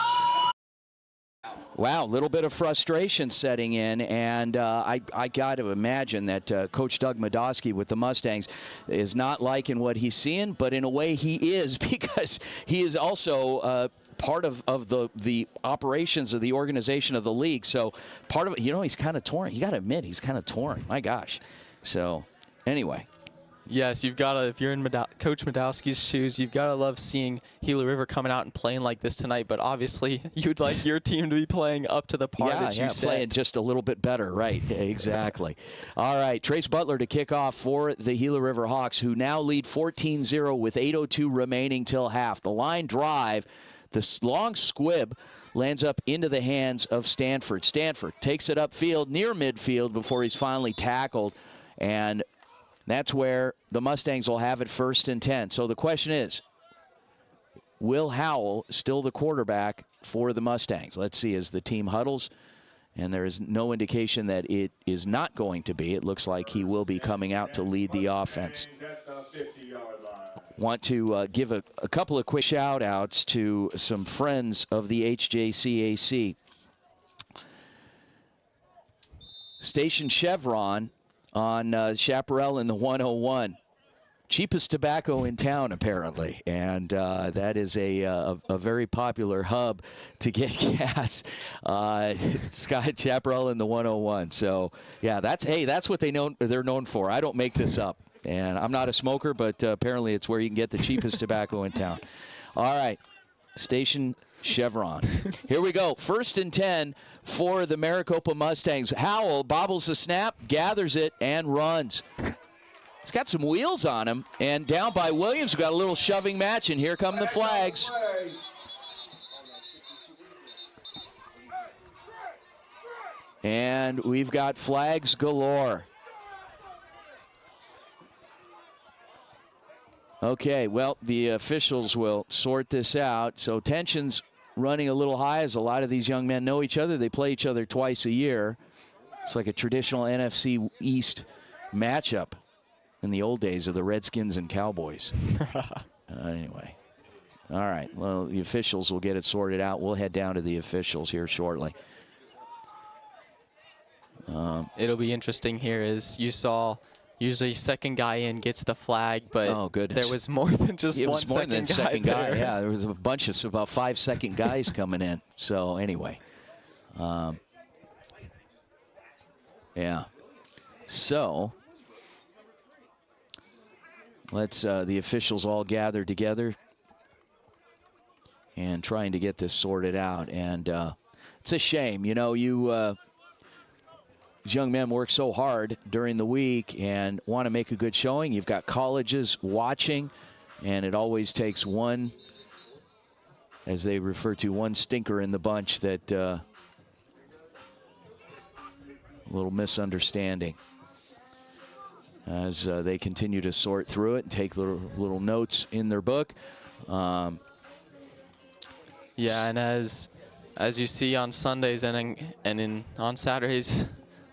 S1: Wow, a little bit of frustration setting in, and I got to imagine that Coach Doug Madosky with the Mustangs is not liking what he's seeing, but in a way he is, because he is also part of the operations of the organization of the league. So part of it, you know, he's kind of torn. You got to admit, he's kind of torn. My gosh. So anyway.
S5: Yes, you've got to, if you're in Coach Madowski's shoes, you've got to love seeing Gila River coming out and playing like this tonight. But obviously, you'd like your team to be playing up to the par that you set.
S1: Playing just a little bit better, right? Exactly. All right, Trace Butler to kick off for the Gila River Hawks, who now lead 14-0 with 8:02 remaining till half. The line drive, the long squib, lands up into the hands of Stanford. Stanford takes it upfield, near midfield, before he's finally tackled, and that's where the Mustangs will have it 1st and 10. So the question is, Will Howell still the quarterback for the Mustangs? Let's see as the team huddles, and there is no indication that it is not going to be. It looks like he will be coming out to lead the offense. Want to give a couple of quick shout-outs to some friends of the HJCAC. Station Chevron on Chaparral in the 101. Cheapest tobacco in town, apparently, and that is a very popular hub to get gas. Scott Chaparral in the 101. So yeah, that's what they're known for. I don't make this up, and I'm not a smoker, but apparently it's where you can get the cheapest tobacco in town. All right, Station Chevron. Here we go. 1st and 10 for the Maricopa Mustangs. Howell bobbles the snap, gathers it, and runs. He's got some wheels on him, and down by Williams. We've got a little shoving match, and here come the flags. And we've got flags galore. Okay, well, the officials will sort this out. So tensions running a little high as a lot of these young men know each other. They play each other twice a year. It's like a traditional NFC East matchup in the old days of the Redskins and Cowboys. Anyway. All right, well, the officials will get it sorted out. We'll head down to the officials here shortly.
S5: It'll be interesting here, as you saw. Usually second guy in gets the flag, but
S1: oh, goodness.
S5: There was more than just
S1: it
S5: one
S1: was more than second guy.
S5: there.
S1: Yeah, there was a bunch of about 5 second guys coming in. So anyway, yeah. So let's the officials all gather together and trying to get this sorted out. And it's a shame, you know, these young men work so hard during the week and want to make a good showing. You've got colleges watching, and it always takes one, as they refer to, one stinker in the bunch that a little misunderstanding as they continue to sort through it and take little notes in their book.
S5: Yeah, and as you see on Sundays and on Saturdays,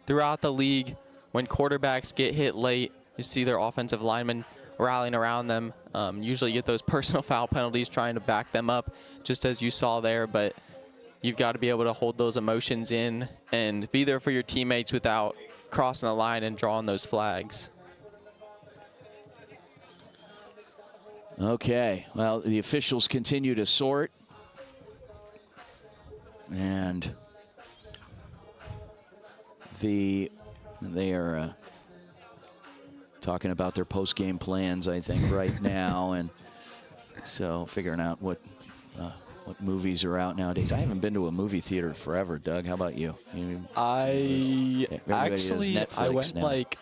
S5: throughout the league, when quarterbacks get hit late, you see their offensive linemen rallying around them. Usually get those personal foul penalties trying to back them up, just as you saw there. But you've got to be able to hold those emotions in and be there for your teammates without crossing the line and drawing those flags.
S1: Okay, well, the officials continue to sort. And they are talking about their post-game plans, I think, right now, and so figuring out what movies are out nowadays. I haven't been to a movie theater forever, Doug. How about you?
S5: I
S1: went
S5: like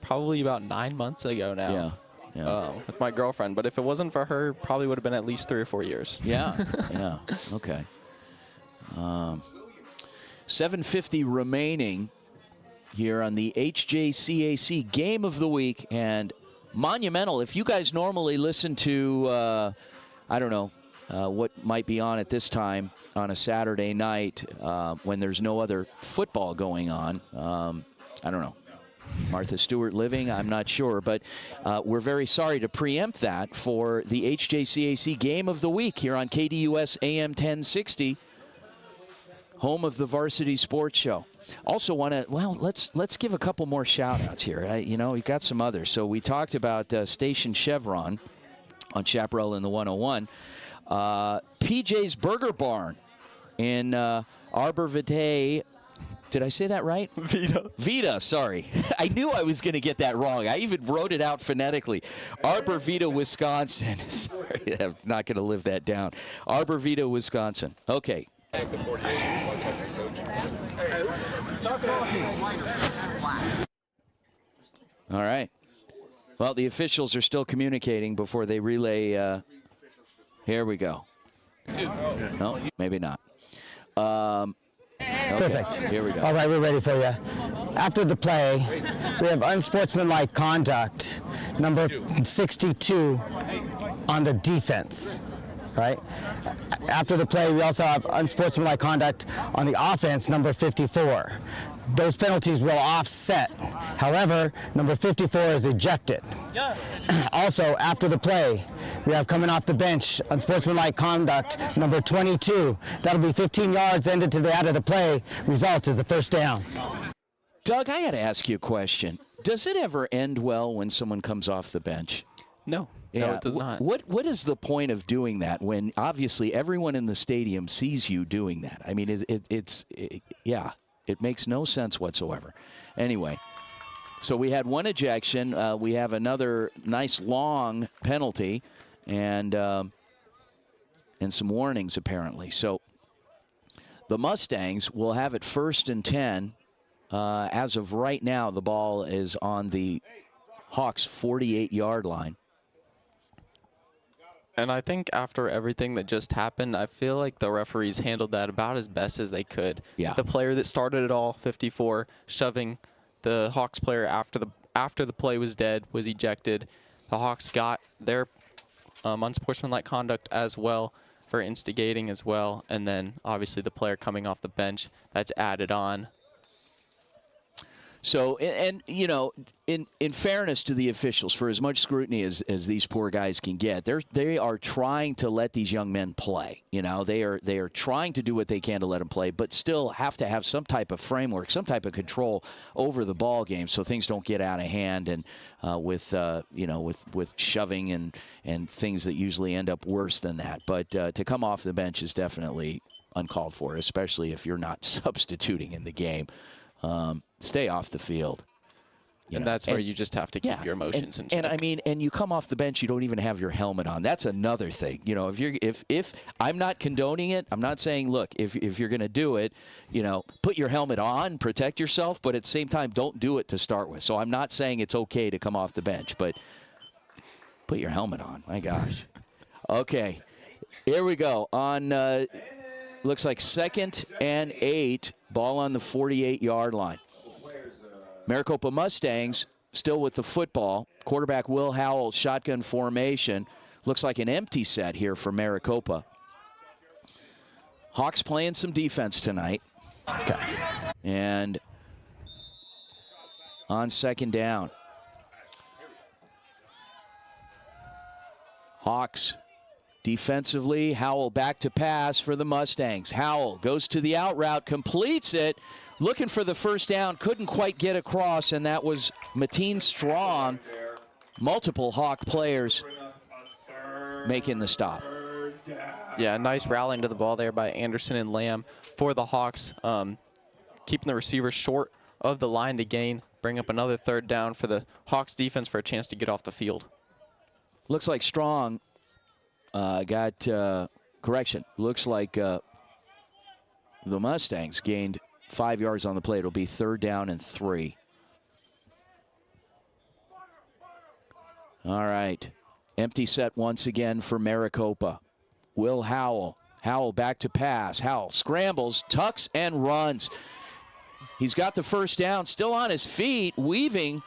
S5: probably about 9 months ago now. with my girlfriend. But if it wasn't for her, probably would have been at least 3 or 4 years.
S1: Yeah, yeah, okay. 7:50 remaining here on the HJCAC Game of the Week, and monumental. If you guys normally listen to, I don't know, what might be on at this time on a Saturday night when there's no other football going on, I don't know. Martha Stewart living, I'm not sure, but we're very sorry to preempt that for the HJCAC Game of the Week here on KDUS AM 1060, home of the Varsity Sports Show. Also want to, well, let's give a couple more shout-outs here. You know, we've got some others. So we talked about Station Chevron on Chaparral in the 101. PJ's Burger Barn in Arbor Vitae. Did I say that right? Vita, sorry. I knew I was going to get that wrong. I even wrote it out phonetically. Arbor Vita, Wisconsin. Sorry, I'm not going to live that down. Arbor Vita, Wisconsin. Okay. All right. Well, the officials are still communicating before they relay. Here we go. No, maybe not. Okay,
S6: Perfect.
S1: here we go.
S6: All right, we're ready for you. After the play, we have unsportsmanlike conduct, number 62 on the defense. Right? After the play, we also have unsportsmanlike conduct on the offense, number 54. Those penalties will offset. However, number 54 is ejected. Also, after the play, we have coming off the bench, unsportsmanlike conduct, number 22. That'll be 15 yards ended to the out of the play. Result is a first down.
S1: Doug, I got to ask you a question. Does it ever end well when someone comes off the bench?
S5: No.
S1: Yeah.
S5: No, it does not.
S1: What is the point of doing that when obviously everyone in the stadium sees you doing that? I mean, it makes no sense whatsoever. Anyway, so we had one ejection. We have another nice long penalty and some warnings apparently. So the Mustangs will have it 1st and 10. As of right now, the ball is on the Hawks' 48-yard line.
S5: And I think after everything that just happened, I feel like the referees handled that about as best as they could.
S1: Yeah.
S5: The player that started it all, 54, shoving the Hawks player after the play was dead, was ejected. The Hawks got their unsportsmanlike conduct as well for instigating as well. And then obviously the player coming off the bench, that's added on.
S1: So, and you know, in fairness to the officials, for as much scrutiny as these poor guys can get, they are trying to let these young men play. You know, they are trying to do what they can to let them play, but still have to have some type of framework, some type of control over the ball game, so things don't get out of hand and with shoving and things that usually end up worse than that. But to come off the bench is definitely uncalled for, especially if you're not substituting in the game. Stay off the field.
S5: And that's where you just have to keep your emotions in check.
S1: And I mean, and you come off the bench, you don't even have your helmet on. That's another thing. You know, if I'm not condoning it, I'm not saying, look, if you're going to do it, you know, put your helmet on, protect yourself, but at the same time, don't do it to start with. So I'm not saying it's okay to come off the bench, but put your helmet on. My gosh. Okay, here we go on. Looks like 2nd and 8, ball on the 48-yard line. Maricopa Mustangs still with the football. Quarterback Will Howell, shotgun formation. Looks like an empty set here for Maricopa. Hawks playing some defense tonight.
S6: Okay.
S1: And on 2nd down. Hawks defensively, Howell back to pass for the Mustangs. Howell goes to the out route, completes it. Looking for the first down, couldn't quite get across, and that was Mateen Strong. Multiple Hawk players making the stop.
S5: Yeah, nice rallying to the ball there by Anderson and Lamb for the Hawks, keeping the receivers short of the line to gain, bring up another 3rd down for the Hawks defense for a chance to get off the field.
S1: Looks like Strong got correction. Looks like the Mustangs gained 5 yards on the play. It'll be 3rd down and 3. All right. Empty set once again for Maricopa. Will Howell. Howell back to pass. Howell scrambles, tucks, and runs. He's got the first down, still on his feet, weaving,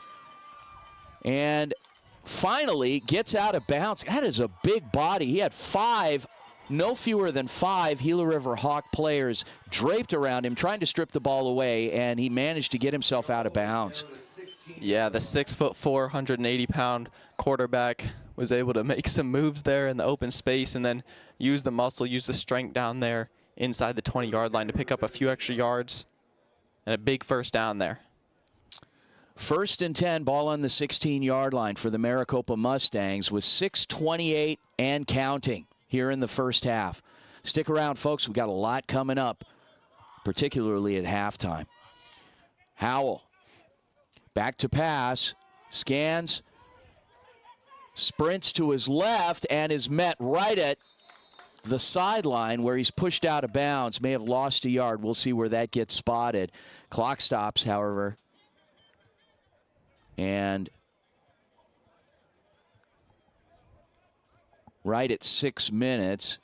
S1: and finally gets out of bounds. That is a big body. He had no fewer than five Gila River Hawk players draped around him, trying to strip the ball away, and he managed to get himself out of bounds.
S5: Yeah, the 6'4", 180-pound quarterback was able to make some moves there in the open space and then use the muscle, use the strength down there inside the 20-yard line to pick up a few extra yards and a big first down there.
S1: 1st and 10, ball on the 16-yard line for the Maricopa Mustangs with 6:28 and counting here in the first half. Stick around, folks. We've got a lot coming up, particularly at halftime. Howell, back to pass, scans, sprints to his left, and is met right at the sideline where he's pushed out of bounds. May have lost a yard. We'll see where that gets spotted. Clock stops, however. And right at 6 minutes,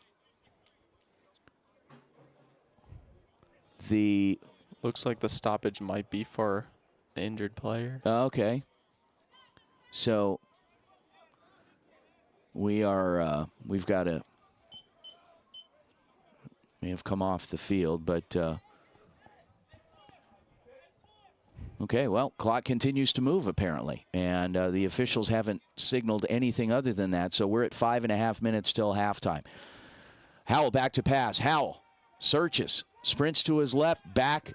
S5: looks like the stoppage might be for an injured player.
S1: Okay. So we've got may have come off the field, but okay, well, clock continues to move apparently, and the officials haven't signaled anything other than that, so we're at 5.5 minutes till halftime. Howell back to pass. Howell searches, sprints to his left, back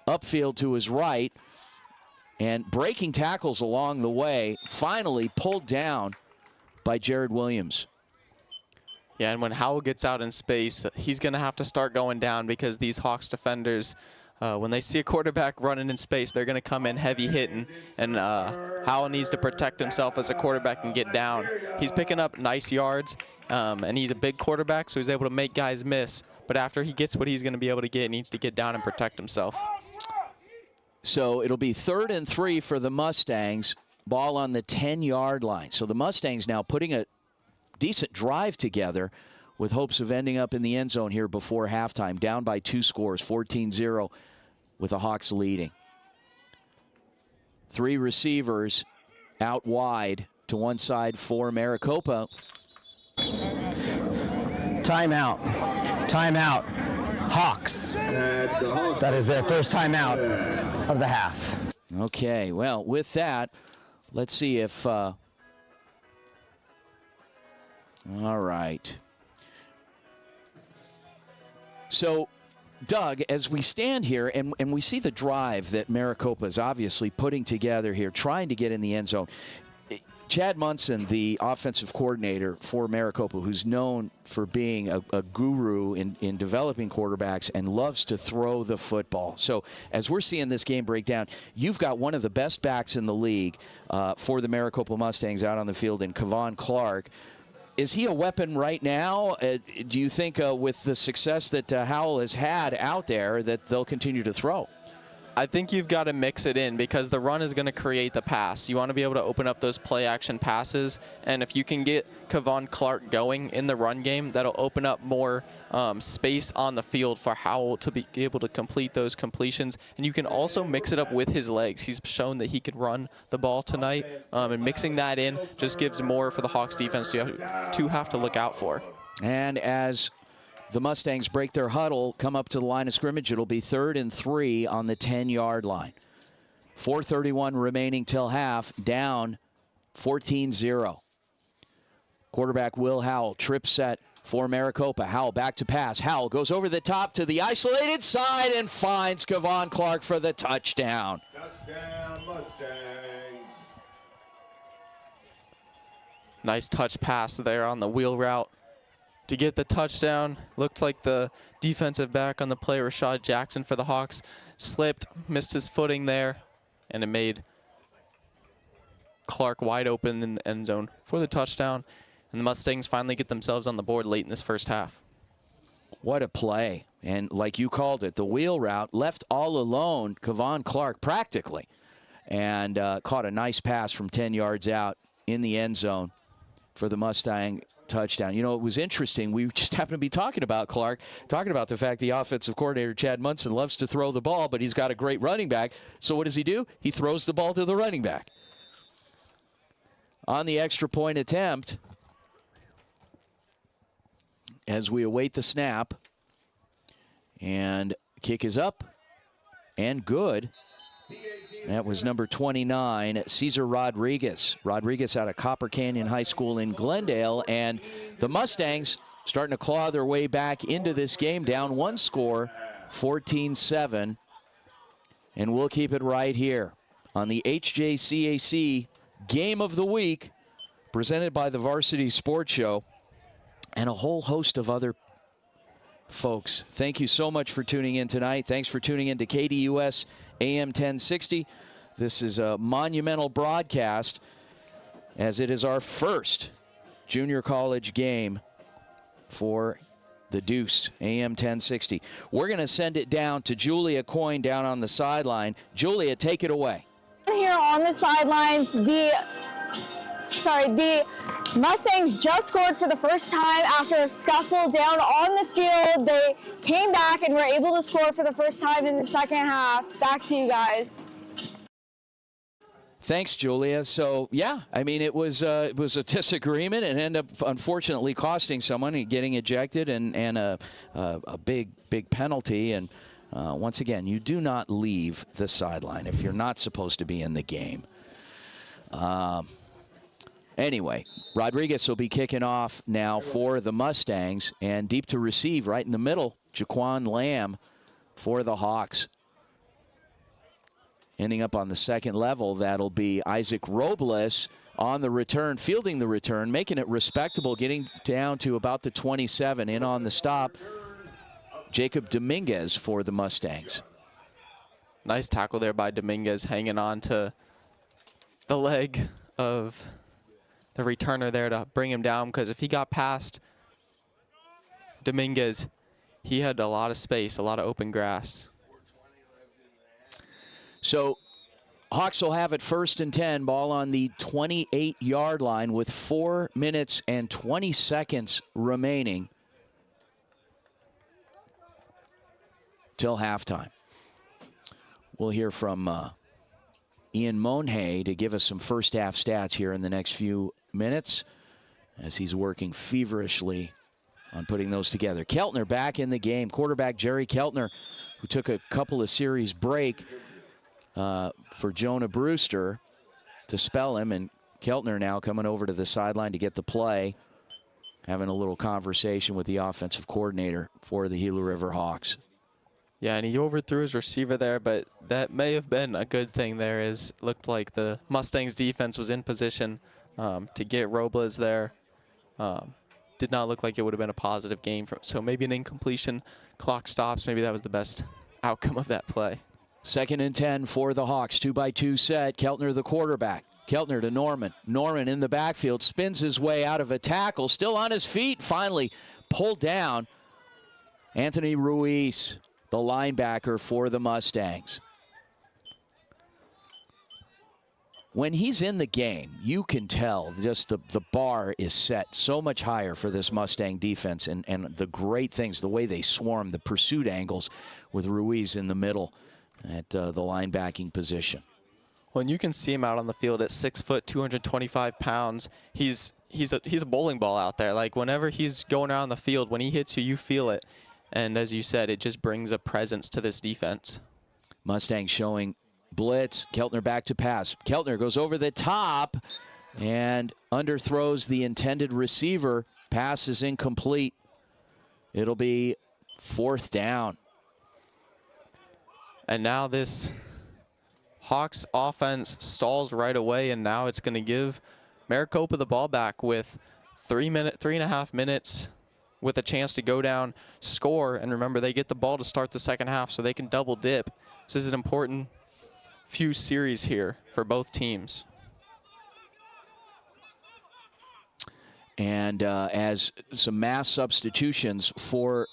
S1: upfield to his right, and breaking tackles along the way, finally pulled down by Jared Williams.
S5: Yeah, and when Howell gets out in space, he's going to have to start going down because these Hawks defenders, when they see a quarterback running in space, they're going to come in heavy hitting, and Howell needs to protect himself as a quarterback and get down. He's picking up nice yards, and he's a big quarterback, so he's able to make guys miss. But after he gets what he's going to be able to get, he needs to get down and protect himself.
S1: So it'll be 3rd and 3 for the Mustangs, ball on the 10-yard line. So the Mustangs now putting a decent drive together with hopes of ending up in the end zone here before halftime, down by 2 scores, 14-0 with the Hawks leading. 3 receivers out wide to one side for Maricopa.
S6: Timeout. Timeout. Hawks. That is their first timeout of the half.
S1: Okay, well, with that, let's see if... all right. So, Doug, as we stand here and we see the drive that Maricopa is obviously putting together here, trying to get in the end zone, Chad Munson, the offensive coordinator for Maricopa, who's known for being a guru in developing quarterbacks and loves to throw the football. So as we're seeing this game break down, you've got one of the best backs in the league for the Maricopa Mustangs out on the field in Kevon Clark. Is he a weapon right now? Do you think with the success that Howell has had out there that they'll continue to throw?
S5: I think you've got to mix it in because the run is going to create the pass. You want to be able to open up those play-action passes, and if you can get Kevon Clark going in the run game, that'll open up more space on the field for Howell to be able to complete those completions. And you can also mix it up with his legs. He's shown that he can run the ball tonight, and mixing that in just gives more for the Hawks defense to have to look out for.
S1: And as the Mustangs break their huddle, come up to the line of scrimmage, it'll be 3rd and 3 on the 10-yard line. 4:31 remaining till half, down 14-0. Quarterback Will Howell, trip set for Maricopa. Howell back to pass. Howell goes over the top to the isolated side and finds Kevon Clark for the touchdown.
S7: Touchdown, Mustangs.
S5: Nice touch pass there on the wheel route to get the touchdown. Looked like the defensive back on the play, Rashad Jackson for the Hawks, slipped, missed his footing there, and it made Clark wide open in the end zone for the touchdown. And the Mustangs finally get themselves on the board late in this first half.
S1: What a play. And like you called it, the wheel route left all alone Kevon Clark practically, and caught a nice pass from 10 yards out in the end zone for the Mustang touchdown. You know, it was interesting. We just happened to be talking about, Clark, talking about the fact the offensive coordinator, Chad Munson, loves to throw the ball, but he's got a great running back. So what does he do? He throws the ball to the running back. On the extra point attempt, as we await the snap, and kick is up and good. That was number 29, Cesar Rodriguez. Rodriguez out of Copper Canyon High School in Glendale. And the Mustangs starting to claw their way back into this game, down one score, 14-7. And we'll keep it right here on the HJCAC Game of the Week, presented by the Varsity Sports Show and a whole host of other folks. Thank you so much for tuning in tonight. Thanks for tuning in to KDUS AM 1060. This is a monumental broadcast, as it is our first junior college game for the Deuce, AM 1060. We're going to send it down to Julia Coyne down on the sideline. Julia, take it away.
S2: Here on the sidelines, the Mustangs just scored for the first time after a scuffle down on the field. They came back and were able to score for the first time in the second half. Back to you guys.
S1: Thanks, Julia. So, yeah, I mean, it was a disagreement and ended up, unfortunately, costing someone and getting ejected and a big penalty. And once again, you do not leave the sideline if you're not supposed to be in the game. Anyway, Rodriguez will be kicking off now for the Mustangs, and deep to receive right in the middle, Jaquan Lamb for the Hawks. Ending up on the second level, that'll be Isaac Robles on the return, fielding the return, making it respectable, getting down to about the 27. In on the stop, Jacob Dominguez for the Mustangs.
S5: Nice tackle there by Dominguez, hanging on to the leg of the returner there to bring him down, because if he got past Dominguez, he had a lot of space, a lot of open grass.
S1: So Hawks will have it 1st and 10, ball on the 28-yard line with 4 minutes and 20 seconds remaining till halftime. We'll hear from Ian Monhay to give us some first half stats here in the next few minutes as he's working feverishly on putting those together. Keltner back in the game. Quarterback Jerry Keltner, who took a couple of series break for Jonah Brewster to spell him, and Keltner now coming over to the sideline to get the play, having a little conversation with the offensive coordinator for the Gila River Hawks.
S5: Yeah, and he overthrew his receiver there, but that may have been a good thing there, as it looked like the Mustangs defense was in position to get Robles there. Did not look like it would have been a positive game. So maybe an incompletion, clock stops. Maybe that was the best outcome of that play.
S1: 2nd and 10 for the Hawks. 2-by-2 set. Keltner the quarterback. Keltner to Norman. Norman in the backfield, spins his way out of a tackle, still on his feet, finally pulled down. Anthony Ruiz, the linebacker for the Mustangs. When he's in the game, you can tell just the bar is set so much higher for this Mustang defense, and the great things, the way they swarm, the pursuit angles with Ruiz in the middle at the linebacking position.
S5: Well, and you can see him out on the field at 6 foot, 225 pounds. He's a bowling ball out there. Like, whenever he's going around the field, when he hits you, you feel it. And as you said, it just brings a presence to this defense.
S1: Mustangs showing blitz. Keltner back to pass. Keltner goes over the top and underthrows the intended receiver. Pass is incomplete. It'll be 4th down.
S5: And now this Hawks offense stalls right away, and now it's going to give Maricopa the ball back with 3.5 minutes with a chance to go down, score, and remember, they get the ball to start the second half so they can double dip. So this is an important few series here for both teams.
S1: And as some mass substitutions for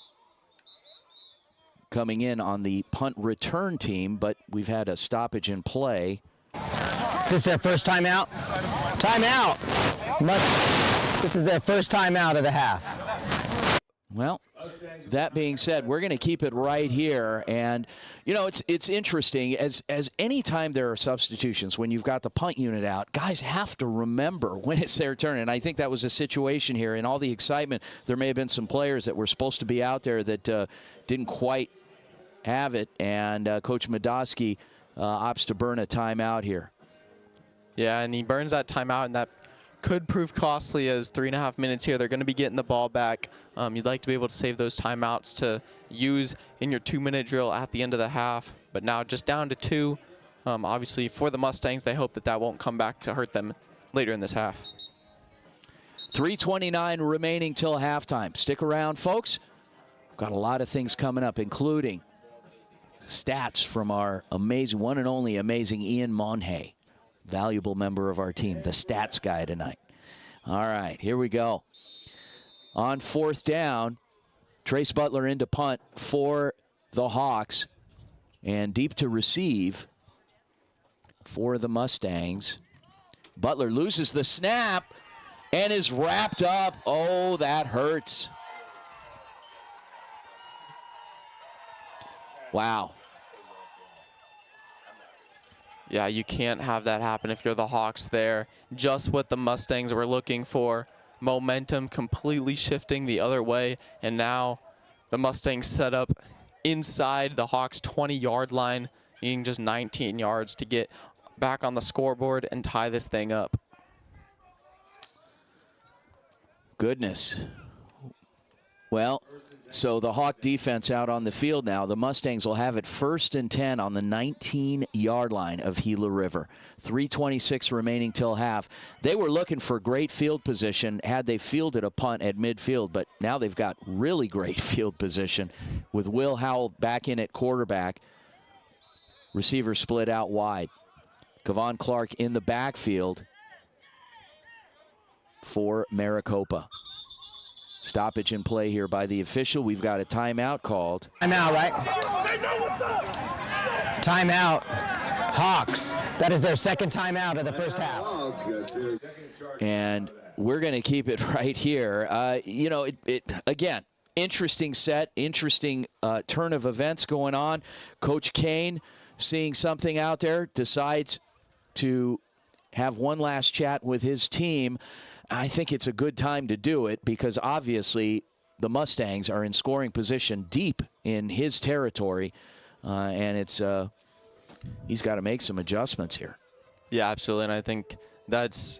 S1: coming in on the punt return team, but we've had a stoppage in play.
S6: Is this their first time out? Timeout. This is their first timeout of the half.
S1: Well, that being said, we're going to keep it right here. And, you know, it's interesting. As any time there are substitutions, when you've got the punt unit out, guys have to remember when it's their turn. And I think that was a situation here. In all the excitement, there may have been some players that were supposed to be out there that didn't quite have it. And Coach Medoski opts to burn a timeout here.
S5: Yeah, and he burns that timeout, and that could prove costly as 3.5 minutes here. They're going to be getting the ball back. You'd like to be able to save those timeouts to use in your 2-minute drill at the end of the half. But now just down to 2. Obviously, for the Mustangs, they hope that that won't come back to hurt them later in this half.
S1: 3:29 remaining till halftime. Stick around, folks. Got a lot of things coming up, including stats from our amazing, one and only amazing Ian Monhay, valuable member of our team, the stats guy tonight. All right, here we go. On 4th down, Trace Butler into punt for the Hawks, and deep to receive for the Mustangs. Butler loses the snap and is wrapped up. Oh, that hurts. Wow.
S5: Yeah, you can't have that happen if you're the Hawks there. Just what the Mustangs were looking for. Momentum completely shifting the other way, and now the Mustangs set up inside the Hawks' 20-yard line, needing just 19 yards to get back on the scoreboard and tie this thing up.
S1: Goodness. Well, so the Hawk defense out on the field now. The Mustangs will have it 1st and 10 on the 19-yard line of Gila River. 3:26 remaining till half. They were looking for great field position had they fielded a punt at midfield, but now they've got really great field position with Will Howell back in at quarterback. Receiver split out wide. Kevon Clark in the backfield for Maricopa. Stoppage in play here by the official. We've got a timeout called.
S6: Timeout, right? Timeout. Hawks. That is their second timeout of the first half.
S1: And we're going to keep it right here. You know, it again, interesting set, interesting turn of events going on. Coach Kane, seeing something out there, decides to have one last chat with his team. I think it's a good time to do it because obviously the Mustangs are in scoring position deep in his territory, and it's he's got to make some adjustments here.
S5: Yeah, absolutely, and I think that's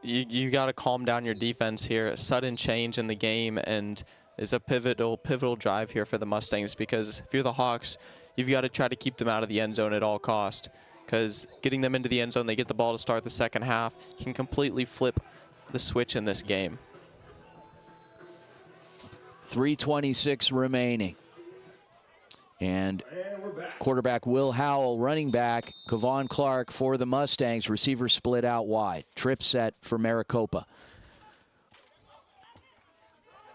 S5: you got to calm down your defense here. A sudden change in the game and is a pivotal drive here for the Mustangs because if you're the Hawks, you've got to try to keep them out of the end zone at all cost because getting them into the end zone, they get the ball to start the second half, can completely flip the switch in this game.
S1: 3:26 remaining. And quarterback Will Howell, running back Kevon Clark for the Mustangs. Receiver split out wide. Trip set for Maricopa.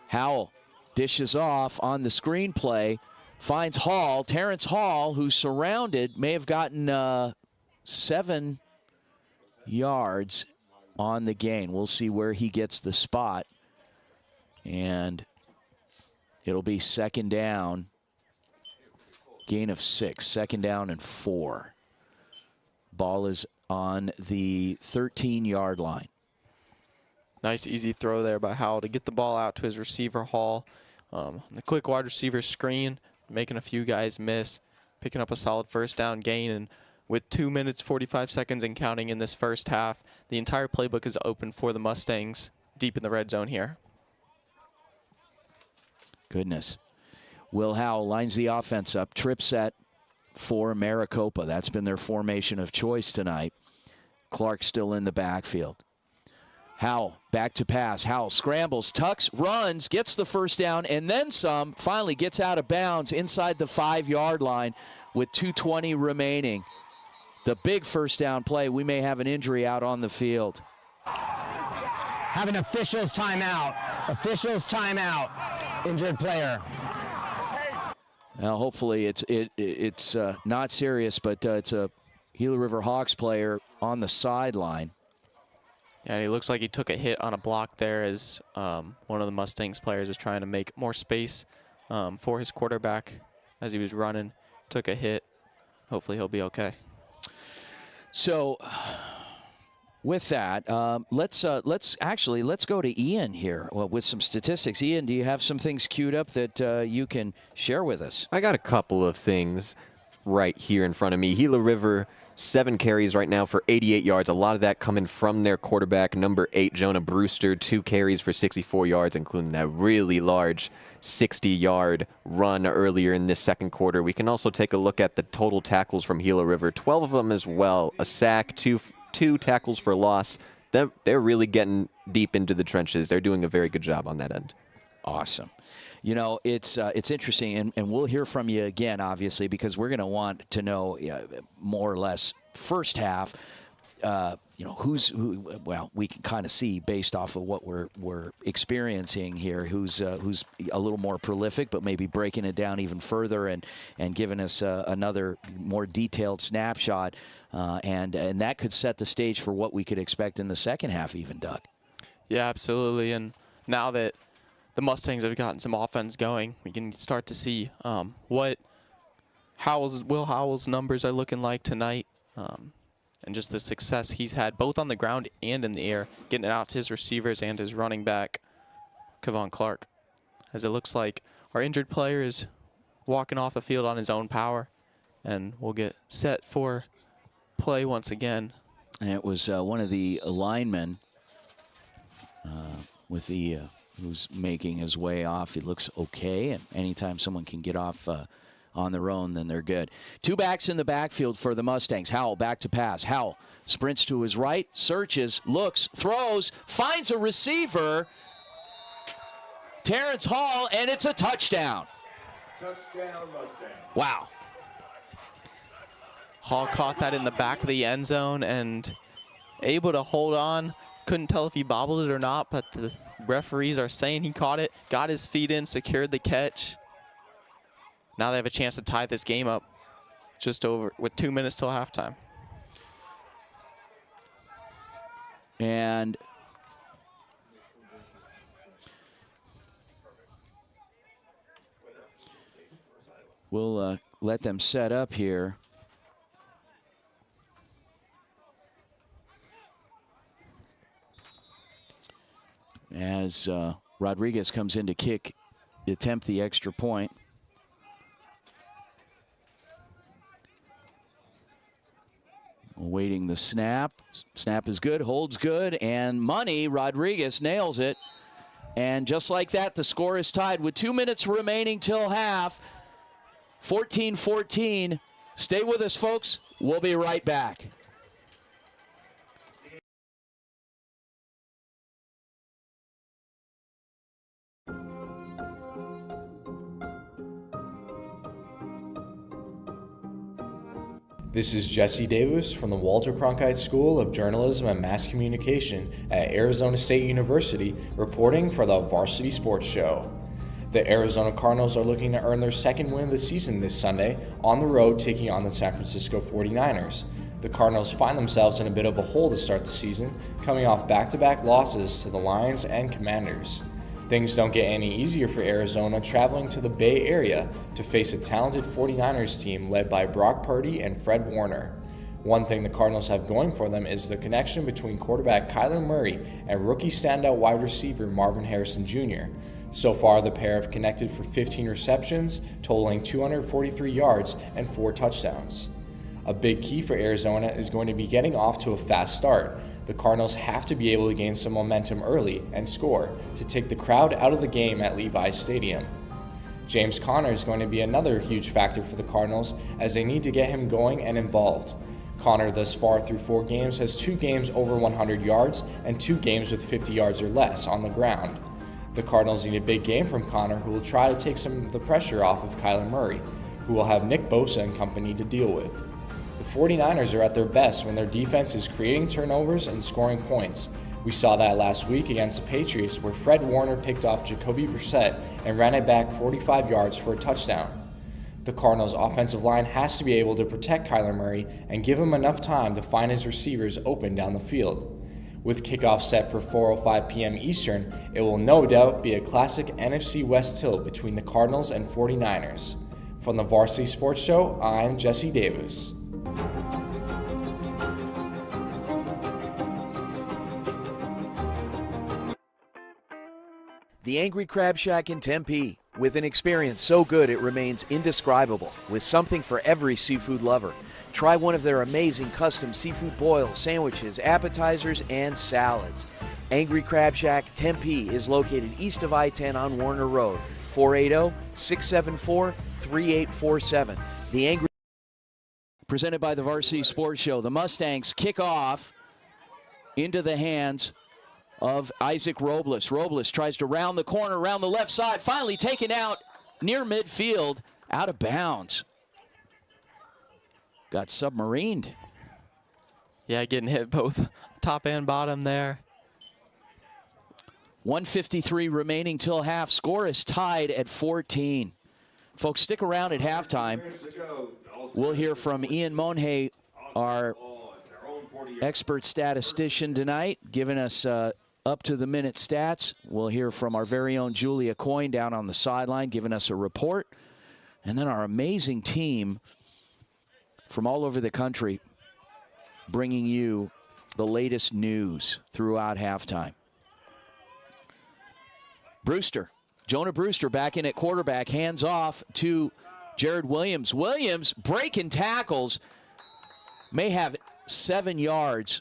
S1: Howell dishes off on the screen play. Finds Hall. Terrence Hall, who's surrounded, may have gotten 7 yards on the gain. We'll see where he gets the spot. And it'll be 2nd down. Gain of 6. 2nd down and 4. Ball is on the 13-yard line.
S5: Nice easy throw there by Howell to get the ball out to his receiver Hall. The quick wide receiver screen, making a few guys miss, picking up a solid 1st down gain, and with 2 minutes, 45 seconds and counting in this first half, the entire playbook is open for the Mustangs deep in the red zone here.
S1: Goodness. Will Howell lines the offense up. Trip set for Maricopa. That's been their formation of choice tonight. Clark still in the backfield. Howell back to pass. Howell scrambles, tucks, runs, gets the 1st down, and then some. Finally gets out of bounds inside the 5-yard line with 2:20 remaining. The big 1st down play. We may have an injury out on the field.
S6: Have an official's timeout. Official's timeout. Injured player.
S1: Well, hopefully it's not serious, but it's a Gila River Hawks player on the sideline.
S5: Yeah, he looks like he took a hit on a block there as one of the Mustangs players was trying to make more space for his quarterback as he was running. Took a hit. Hopefully he'll be okay.
S1: So with that, let's go to Ian here with some statistics. Ian, do you have some things queued up that you can share with us?
S9: I got a couple of things right here in front of me. Gila River, 7 carries right now for 88 yards. A lot of that coming from their quarterback, number 8, Jonah Brewster. 2 carries for 64 yards, including that really large 60-yard run earlier in this second quarter. We can also take a look at the total tackles from Gila River. 12 of them as well. A sack, two tackles for loss. They're really getting deep into the trenches. They're doing a very good job on that end.
S1: Awesome. You know, it's interesting, and we'll hear from you again, obviously, because we're going to want to know more or less first half, you know, who. Well, we can kind of see based off of what we're experiencing here, who's a little more prolific, but maybe breaking it down even further and giving us another more detailed snapshot, and that could set the stage for what we could expect in the second half, even, Doug.
S5: Yeah, absolutely. And now that the Mustangs have gotten some offense going, we can start to see what Will Howell's numbers are looking like tonight, and just the success he's had both on the ground and in the air, getting it out to his receivers and his running back, Kevon Clark. As it looks like our injured player is walking off the field on his own power, and we'll get set for play once again.
S1: And it was one of the linemen with the who's making his way off. He looks okay, and anytime someone can get off on their own, then they're good. 2 backs in the backfield for the Mustangs. Howell back to pass. Howell sprints to his right, searches, looks, throws, finds a receiver, Terrence Hall, and it's a touchdown.
S7: Touchdown, Mustang.
S1: Wow.
S5: Hall caught that in the back of the end zone and able to hold on. Couldn't tell if he bobbled it or not, but the referees are saying he caught it, got his feet in, secured the catch. Now they have a chance to tie this game up just over with 2 minutes till halftime.
S1: And we'll let them set up here. As Rodriguez comes in to attempt the extra point. Awaiting the snap. Snap is good, holds good, and money. Rodriguez nails it. And just like that, the score is tied with 2 minutes remaining till half. 14-14. Stay with us, folks. We'll be right back.
S10: This is Jesse Davis from the Walter Cronkite School of Journalism and Mass Communication at Arizona State University, reporting for the Varsity Sports Show. The Arizona Cardinals are looking to earn their second win of the season this Sunday on the road, taking on the San Francisco 49ers. The Cardinals find themselves in a bit of a hole to start the season, coming off back-to-back losses to the Lions and Commanders. Things don't get any easier for Arizona traveling to the Bay Area to face a talented 49ers team led by Brock Purdy and Fred Warner. One thing the Cardinals have going for them is the connection between quarterback Kyler Murray and rookie standout wide receiver Marvin Harrison Jr. So far, the pair have connected for 15 receptions, totaling 243 yards and 4 touchdowns. A big key for Arizona is going to be getting off to a fast start. The Cardinals have to be able to gain some momentum early and score to take the crowd out of the game at Levi's Stadium. James Conner is going to be another huge factor for the Cardinals as they need to get him going and involved. Conner thus far through 4 games has 2 games over 100 yards and 2 games with 50 yards or less on the ground. The Cardinals need a big game from Conner, who will try to take some of the pressure off of Kyler Murray, who will have Nick Bosa and company to deal with. The 49ers are at their best when their defense is creating turnovers and scoring points. We saw that last week against the Patriots, where Fred Warner picked off Jacoby Brissett and ran it back 45 yards for a touchdown. The Cardinals' offensive line has to be able to protect Kyler Murray and give him enough time to find his receivers open down the field. With kickoff set for 4:05 p.m. Eastern, it will no doubt be a classic NFC West tilt between the Cardinals and 49ers. From the Varsity Sports Show, I'm Jesse Davis.
S1: The Angry Crab Shack in Tempe, with an experience so good it remains indescribable, with something for every seafood lover. Try one of their amazing custom seafood boils, sandwiches, appetizers, and salads. Angry Crab Shack Tempe is located east of I-10 on Warner Road, 480-674-3847. The Angry presented by the Varsity Sports Show. The Mustangs kick off into the hands of Isaac Robles. Robles tries to round the corner, around the left side, finally taken out near midfield, out of bounds. Got submarined.
S5: Yeah, getting hit both top and bottom there.
S1: 1:53 remaining till half. Score is tied at 14. Folks, stick around at halftime. We'll hear from Ian Monhay, our expert statistician tonight, giving us up-to-the-minute stats. We'll hear from our very own Julia Coyne down on the sideline, giving us a report. And then our amazing team from all over the country bringing you the latest news throughout halftime. Brewster, Jonah Brewster back in at quarterback, hands off to Jared Williams. Williams breaking tackles, may have 7 yards,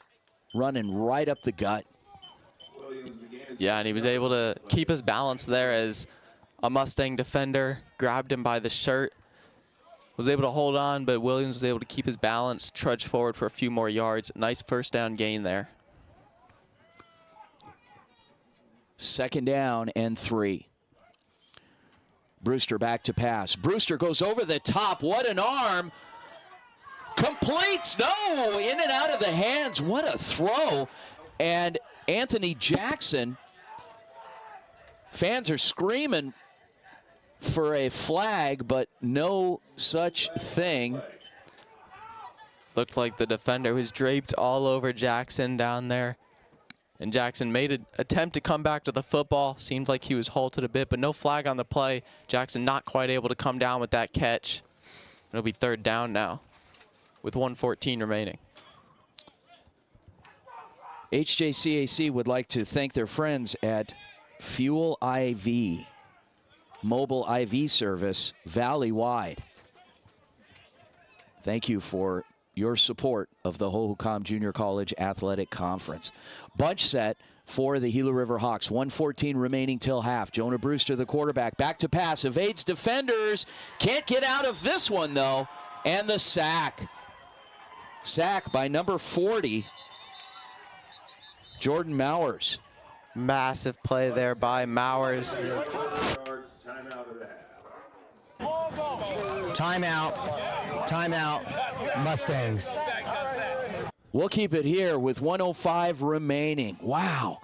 S1: running right up the gut.
S5: Yeah, and he was able to keep his balance there as a Mustang defender grabbed him by the shirt. Was able to hold on, but Williams was able to keep his balance, trudge forward for a few more yards. Nice first down gain there.
S1: 2nd down and 3. Brewster back to pass. Brewster goes over the top. What an arm. Completes. No, in and out of the hands. What a throw. And Anthony Jackson, fans are screaming for a flag, but no such thing.
S5: Looked like the defender was draped all over Jackson down there. And Jackson made an attempt to come back to the football. Seemed like he was halted a bit, but no flag on the play. Jackson not quite able to come down with that catch. It'll be 3rd down now with 1:14 remaining.
S1: HJCAC would like to thank their friends at Fuel IV, mobile IV service, valley-wide. Thank you for your support of the Hohokam Junior College Athletic Conference. Bunch set for the Gila River Hawks. 1:14 remaining till half. Jonah Brewster, the quarterback, back to pass, evades defenders. Can't get out of this one, though. And the sack. Sack by number 40, Jordan Mowers.
S5: Massive play there by Mowers.
S6: Timeout. Timeout. Mustangs.
S1: We'll keep it here with 1:05 remaining. Wow.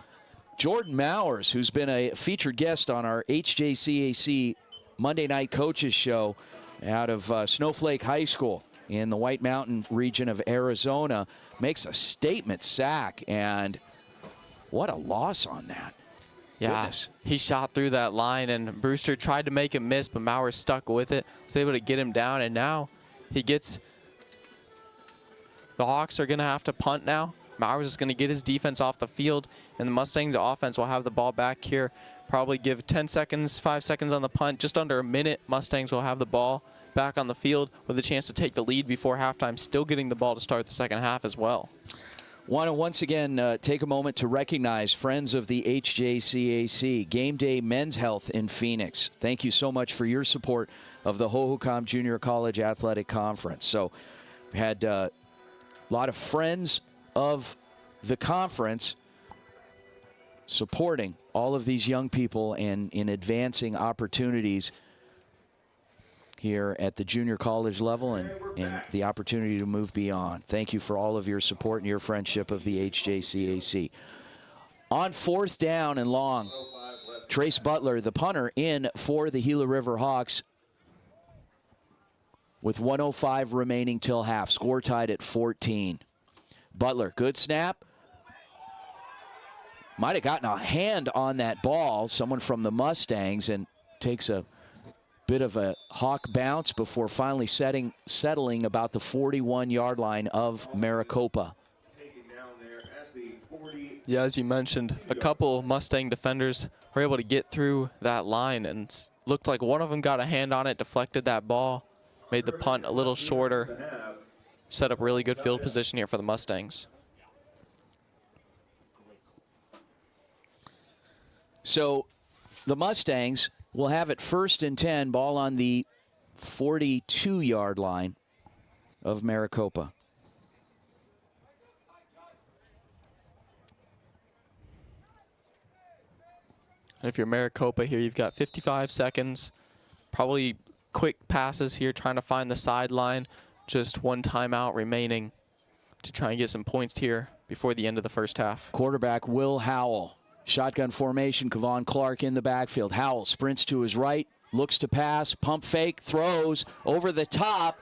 S1: Jordan Mowers, who's been a featured guest on our HJCAC Monday Night Coaches Show out of Snowflake High School in the White Mountain region of Arizona, makes a statement sack, and what a loss on that.
S5: Yeah,
S1: Goodness.
S5: He shot through that line, and Brewster tried to make him miss, but Mowers stuck with it, was able to get him down, and now he gets... The Hawks are going to have to punt now. Mowers is going to get his defense off the field, and the Mustangs offense will have the ball back here. Probably give 10 seconds, 5 seconds on the punt, just under a minute. Mustangs will have the ball back on the field with a chance to take the lead before halftime, still getting the ball to start the second half as well.
S1: Want to once again take a moment to recognize friends of the HJCAC, Game Day Men's Health in Phoenix. Thank you so much for your support of the Hohokam Junior College Athletic Conference. So we had a lot of friends of the conference supporting all of these young people and in advancing opportunities here at the junior college level and the opportunity to move beyond. Thank you for all of your support and your friendship of the HJCAC. On 4th down and long, Trace Butler, the punter, in for the Gila River Hawks with 1:05 remaining till half. Score tied at 14. Butler, good snap. might have gotten a hand on that ball, someone from the Mustangs, and takes a bit of a hawk bounce before finally settling about the 41-yard line of Maricopa.
S5: Yeah, as you mentioned, a couple Mustang defenders were able to get through that line, and looked like one of them got a hand on it, deflected that ball, made the punt a little shorter, set up really good field position here for the Mustangs.
S1: So the Mustangs will have it 1st and 10, ball on the 42-yard line of Maricopa.
S5: And if you're Maricopa here, you've got 55 seconds, probably quick passes here, trying to find the sideline. Just one timeout remaining to try and get some points here before the end of the first half.
S1: Quarterback Will Howell. Shotgun formation, Kevon Clark in the backfield. Howell sprints to his right, looks to pass, pump fake, throws over the top,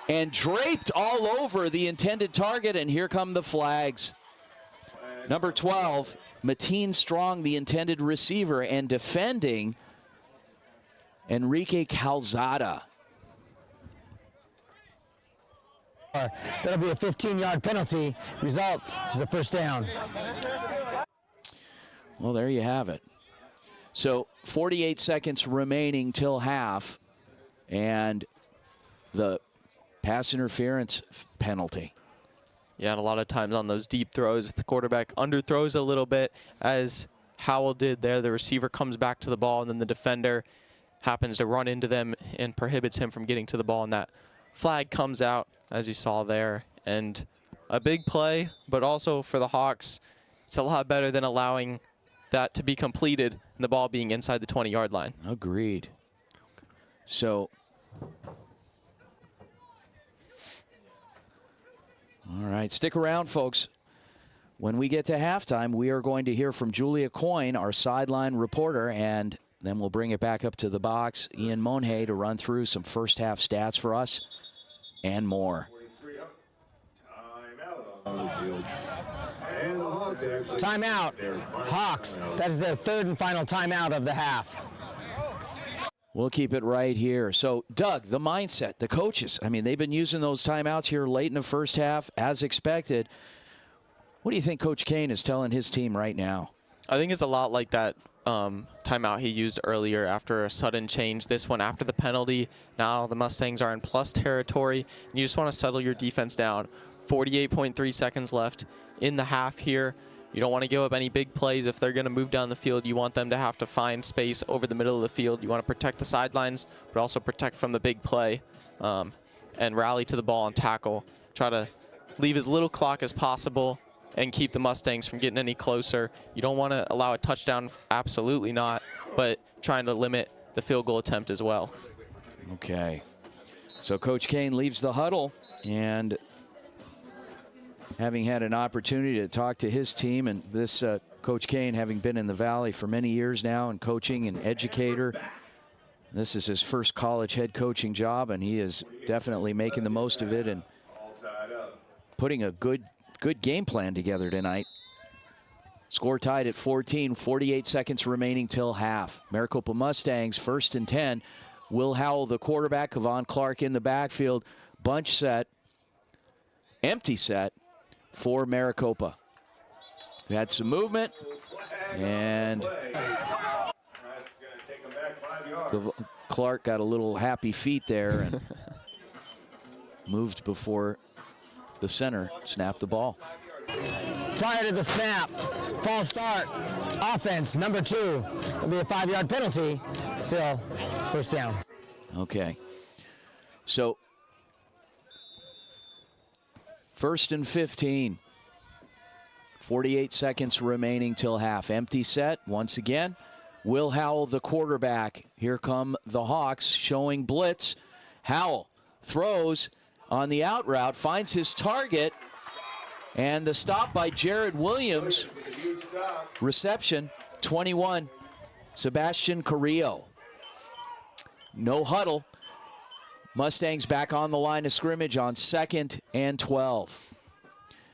S1: and draped all over the intended target, and here come the flags. Number 12, Mateen Strong, the intended receiver, and defending Enrique Calzada.
S6: That'll be a 15-yard penalty. Result is a first down.
S1: Well, there you have it. So 48 seconds remaining till half, and the pass interference penalty.
S5: Yeah, and a lot of times on those deep throws, the quarterback underthrows a little bit, as Howell did there. The receiver comes back to the ball, and then the defender happens to run into them and prohibits him from getting to the ball, and that flag comes out, as you saw there. And a big play, but also for the Hawks, it's a lot better than allowing that to be completed and the ball being inside the 20-yard line.
S1: Agreed. So, all right, stick around, folks. When we get to halftime, we are going to hear from Julia Coyne, our sideline reporter, and then we'll bring it back up to the box. Ian Monhay to run through some first half stats for us and more.
S6: Timeout. Hawks. That is their 3rd and final timeout of the half.
S1: We'll keep it right here. So, Doug, the mindset, the coaches, I mean, they've been using those timeouts here late in the first half, as expected. What do you think Coach Kane is telling his team right now?
S5: I think it's a lot like that timeout he used earlier after a sudden change. This one after the penalty. Now the Mustangs are in plus territory, and you just want to settle your defense down. 48.3 seconds left in the half here. You don't want to give up any big plays. If they're going to move down the field, you want them to have to find space over the middle of the field. You want to protect the sidelines, but also protect from the big play, and rally to the ball and tackle. Try to leave as little clock as possible and keep the Mustangs from getting any closer. You don't want to allow a touchdown, absolutely not, but trying to limit the field goal attempt as well.
S1: Okay. So Coach Kane leaves the huddle, and having had an opportunity to talk to his team, and this Coach Kane having been in the Valley for many years now and coaching and educator. This is his first college head coaching job, and he is definitely making the most of it and putting a good game plan together tonight. Score tied at 14, 48 seconds remaining till half. Maricopa Mustangs 1st and 10. Will Howell, the quarterback, Kevon Clark in the backfield. Bunch set, empty set for Maricopa. We had some movement, and Clark got a little happy feet there and moved before the center snapped the ball.
S6: Prior to the snap, false start, offense, number 2. It'll be a 5-yard penalty. Still, first down.
S1: Okay. So, 1st and 15. 48 seconds remaining till half. Empty set once again. Will Howell, the quarterback. Here come the Hawks showing blitz. Howell throws on the out route, finds his target, and the stop by Jared Williams. Reception, 21, Sebastian Carrillo. No huddle. Mustangs back on the line of scrimmage on 2nd and 12.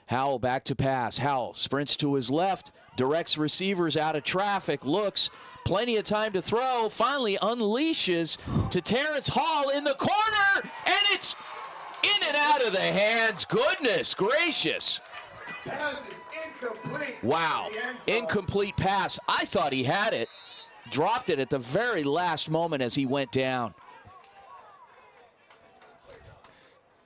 S1: Howell back to pass. Howell sprints to his left, directs receivers out of traffic, looks, plenty of time to throw, finally unleashes to Terrence Hall in the corner, and it's in and out of the hands. Goodness gracious.
S7: Pass is incomplete.
S1: Wow, incomplete pass. I thought he had it. Dropped it at the very last moment as he went down.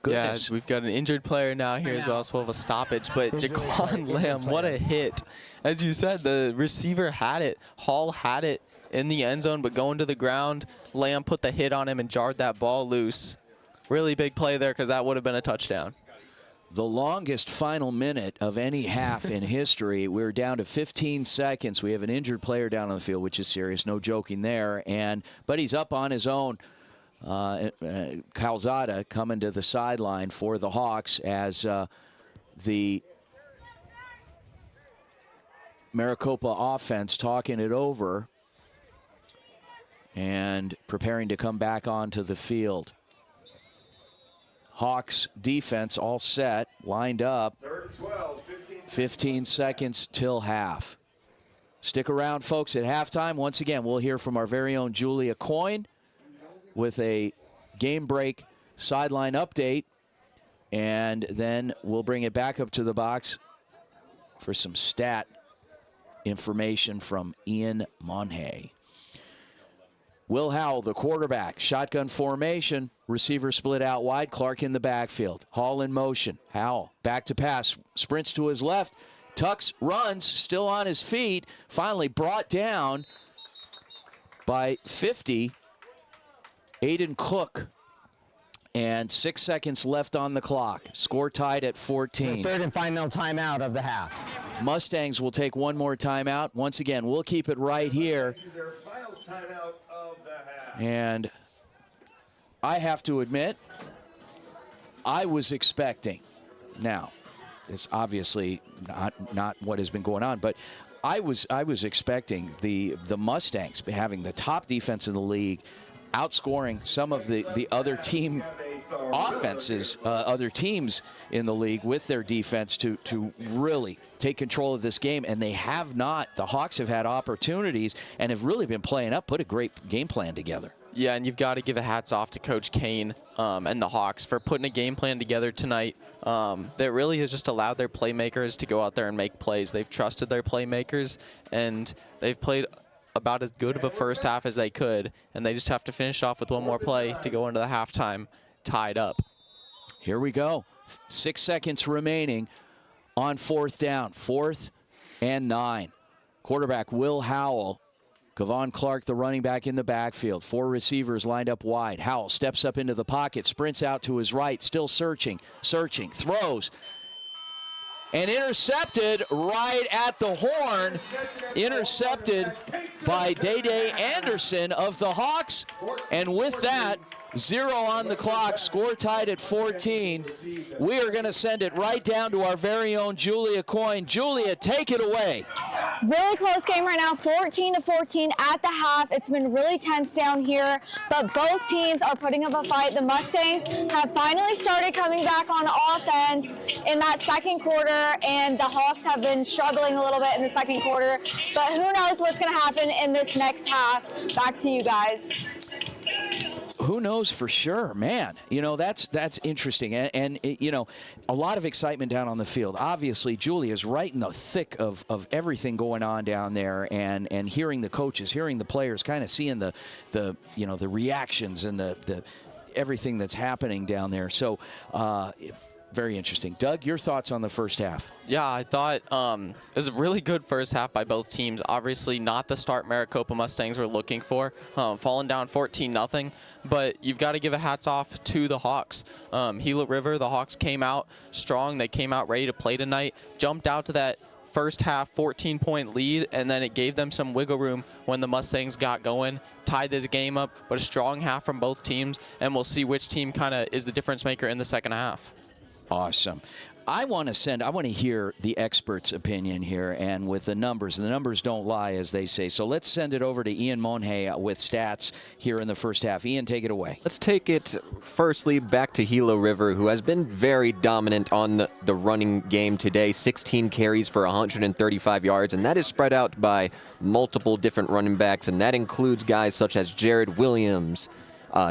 S1: Goodness.
S5: Yeah, we've got an injured player now here as well as well as a stoppage, but Jaquan Lamb, what a hit. As you said, the receiver had it. Hall had it in the end zone, but going to the ground, Lamb put the hit on him and jarred that ball loose. Really big play there because that would have been a touchdown.
S1: The longest final minute of any half in history. We're down to 15 seconds. We have an injured player down on the field, which is serious. No joking there. But he's up on his own. Calzada coming to the sideline for the Hawks as the Maricopa offense talking it over and preparing to come back onto the field. Hawks defense all set, lined up. 15 seconds till half. Stick around, folks, at halftime. Once again, we'll hear from our very own Julia Coyne with a game break sideline update, and then we'll bring it back up to the box for some stat information from Ian Monhay. Will Howell, the quarterback, shotgun formation, receiver split out wide, Clark in the backfield. Hall in motion, Howell back to pass, sprints to his left, tucks, runs, still on his feet, finally brought down by 50. Aiden Cook, and 6 seconds left on the clock. Score tied at 14.
S6: Third and final timeout of the half.
S1: Mustangs will take one more timeout. Once again, we'll keep it right here.
S7: Their final timeout of the half.
S1: And I have to admit, I was expecting. Now, it's obviously not what has been going on, but I was expecting the Mustangs having the top defense in the league, outscoring some of the other team offenses, other teams in the league with their defense to really take control of this game, and they have not. The Hawks have had opportunities and have really been playing up, put a great game plan together.
S5: Yeah, and you've got to give a hats off to Coach Kane and the Hawks for putting a game plan together tonight that really has just allowed their playmakers to go out there and make plays. They've trusted their playmakers, and they've played about as good of a first half as they could, and they just have to finish off with one more play to go into the halftime tied up.
S1: Here we go. 6 seconds remaining on fourth down. 4th and 9. Quarterback Will Howell. Kavon Clark, the running back, in the backfield. 4 receivers lined up wide. Howell steps up into the pocket, sprints out to his right, still searching, throws. And intercepted right at the horn. Intercepted by Day Anderson of the Hawks. And with that, 0 on the clock, score tied at 14. We are going to send it right down to our very own Julia Coyne. Julia, take it away.
S2: Really close game right now, 14-14 at the half. It's been really tense down here, but both teams are putting up a fight. The Mustangs have finally started coming back on offense in that second quarter, and the Hawks have been struggling a little bit in the second quarter. But who knows what's going to happen in this next half. Back to you guys.
S1: Who knows for sure, man. You know, that's interesting. And you know, a lot of excitement down on the field. Obviously, Julia's right in the thick of everything going on down there, and hearing the coaches, hearing the players, kind of seeing the you know, the reactions and the everything that's happening down there. So very interesting. Doug, your thoughts on the first half?
S5: Yeah, I thought it was a really good first half by both teams. Obviously not the start Maricopa Mustangs were looking for, falling down 14-0, but you've got to give a hats off to the Hawks. Gila River, the Hawks came out strong. They came out ready to play tonight, jumped out to that first half 14-point lead, and then it gave them some wiggle room when the Mustangs got going, tied this game up, but a strong half from both teams, and we'll see which team kind of is the difference maker in the second half.
S1: Awesome. I want to hear the expert's opinion here, and with the numbers don't lie, as they say. So let's send it over to Ian Monhay with stats here in the first half. Ian, take it away.
S9: Let's take it firstly back to Gila River, who has been very dominant on the running game today. 16 carries for 135 yards, and that is spread out by multiple different running backs, and that includes guys such as Jared Williams,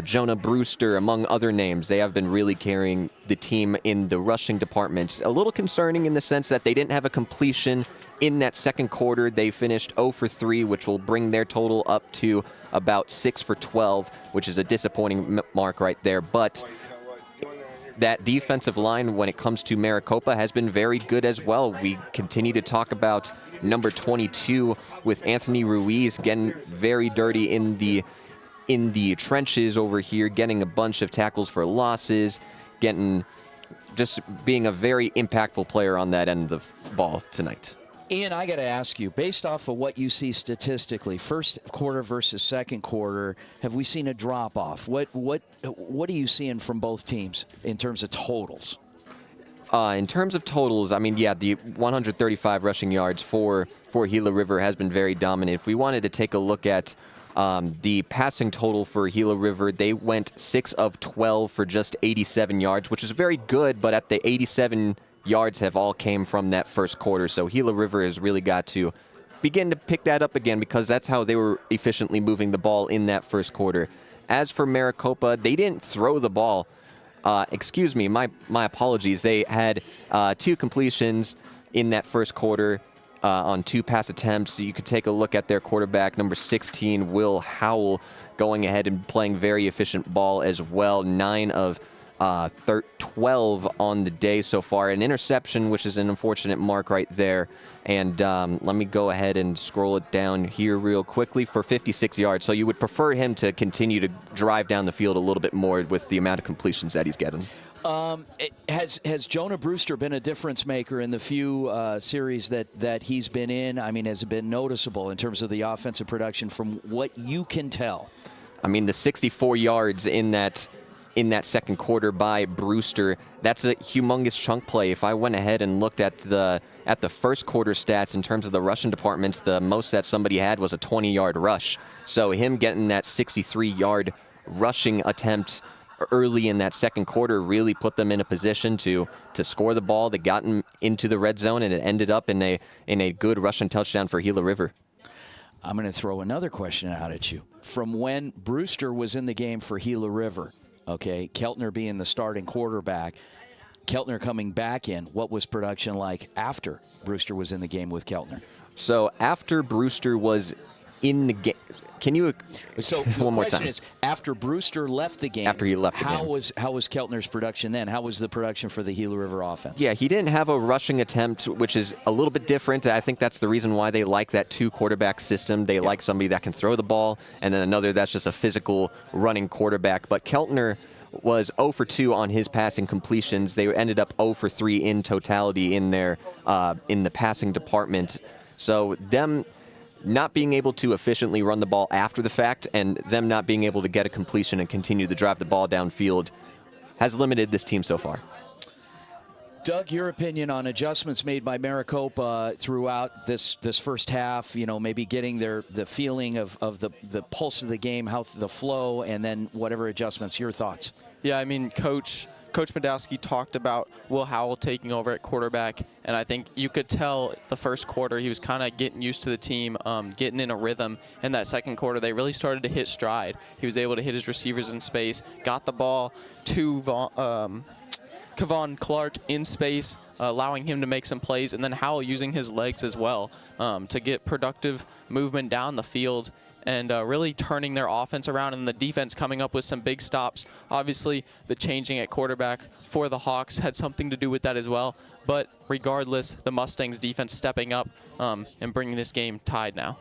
S9: Jonah Brewster, among other names. They have been really carrying the team in the rushing department. A little concerning in the sense that they didn't have a completion in that second quarter. They finished 0 for 3, which will bring their total up to about 6 for 12, which is a disappointing mark right there. But that defensive line, when it comes to Maricopa, has been very good as well. We continue to talk about number 22 with Anthony Ruiz getting very dirty in the trenches over here, getting a bunch of tackles for losses, just being a very impactful player on that end of the ball tonight.
S1: Ian, I got to ask you, based off of what you see statistically, first quarter versus second quarter, have we seen a drop-off? What are you seeing from both teams in terms of totals?
S9: In terms of totals, I mean, yeah, the 135 rushing yards for Gila River has been very dominant. If we wanted to take a look at the passing total for Gila River, they went 6 of 12 for just 87 yards, which is very good, but at the 87 yards have all came from that first quarter. So Gila River has really got to begin to pick that up again, because that's how they were efficiently moving the ball in that first quarter. As for Maricopa, they didn't throw the ball. Excuse me, my apologies. They had 2 completions in that first quarter on 2 pass attempts. You could take a look at their quarterback, number 16, Will Howell, going ahead and playing very efficient ball as well. 9 of 12 on the day so far. An interception, which is an unfortunate mark right there. And let me go ahead and scroll it down here real quickly for 56 yards. So you would prefer him to continue to drive down the field a little bit more with the amount of completions that he's getting.
S1: Has Jonah Brewster been a difference maker in the few series that he's been in? I mean, has it been noticeable in terms of the offensive production from what you can tell?
S9: I mean, the 64 yards in that second quarter by Brewster, that's a humongous chunk play. If I went ahead and looked at the first quarter stats in terms of the rushing departments, the most that somebody had was a 20-yard rush. So him getting that 63-yard rushing attempt early in that second quarter really put them in a position to score the ball. They got into the red zone, and it ended up in a good rushing touchdown for Gila River.
S1: I'm going to throw another question out at you. From when Brewster was in the game for Gila River, okay, Keltner being the starting quarterback, Keltner coming back in, what was production like after Brewster was in the game with Keltner?
S9: So after Brewster was in the game, can you one more time?
S1: The question is, after Brewster left the game,
S9: after he left the game,
S1: how was Keltner's production then? How was the production for the Gila River offense?
S9: Yeah, he didn't have a rushing attempt, which is a little bit different. I think that's the reason why they like that 2-quarterback system. They like somebody that can throw the ball, and then another that's just a physical running quarterback. But Keltner was 0 for 2 on his passing completions. They ended up 0 for 3 in totality in the passing department. So them not being able to efficiently run the ball after the fact, and them not being able to get a completion and continue to drive the ball downfield, has limited this team so far.
S1: Doug, your opinion on adjustments made by Maricopa throughout this first half, maybe getting the feeling of the pulse of the game, how the flow, and then whatever adjustments, your thoughts?
S5: Yeah, I mean, Coach Madowski talked about Will Howell taking over at quarterback, and I think you could tell the first quarter he was kind of getting used to the team, getting in a rhythm. In that second quarter, they really started to hit stride. He was able to hit his receivers in space, got the ball to Kevon Clark in space, allowing him to make some plays, and then Howell using his legs as well to get productive movement down the field and really turning their offense around, and the defense coming up with some big stops. Obviously, the changing at quarterback for the Hawks had something to do with that as well. But regardless, the Mustangs defense stepping up and bringing this game tied now.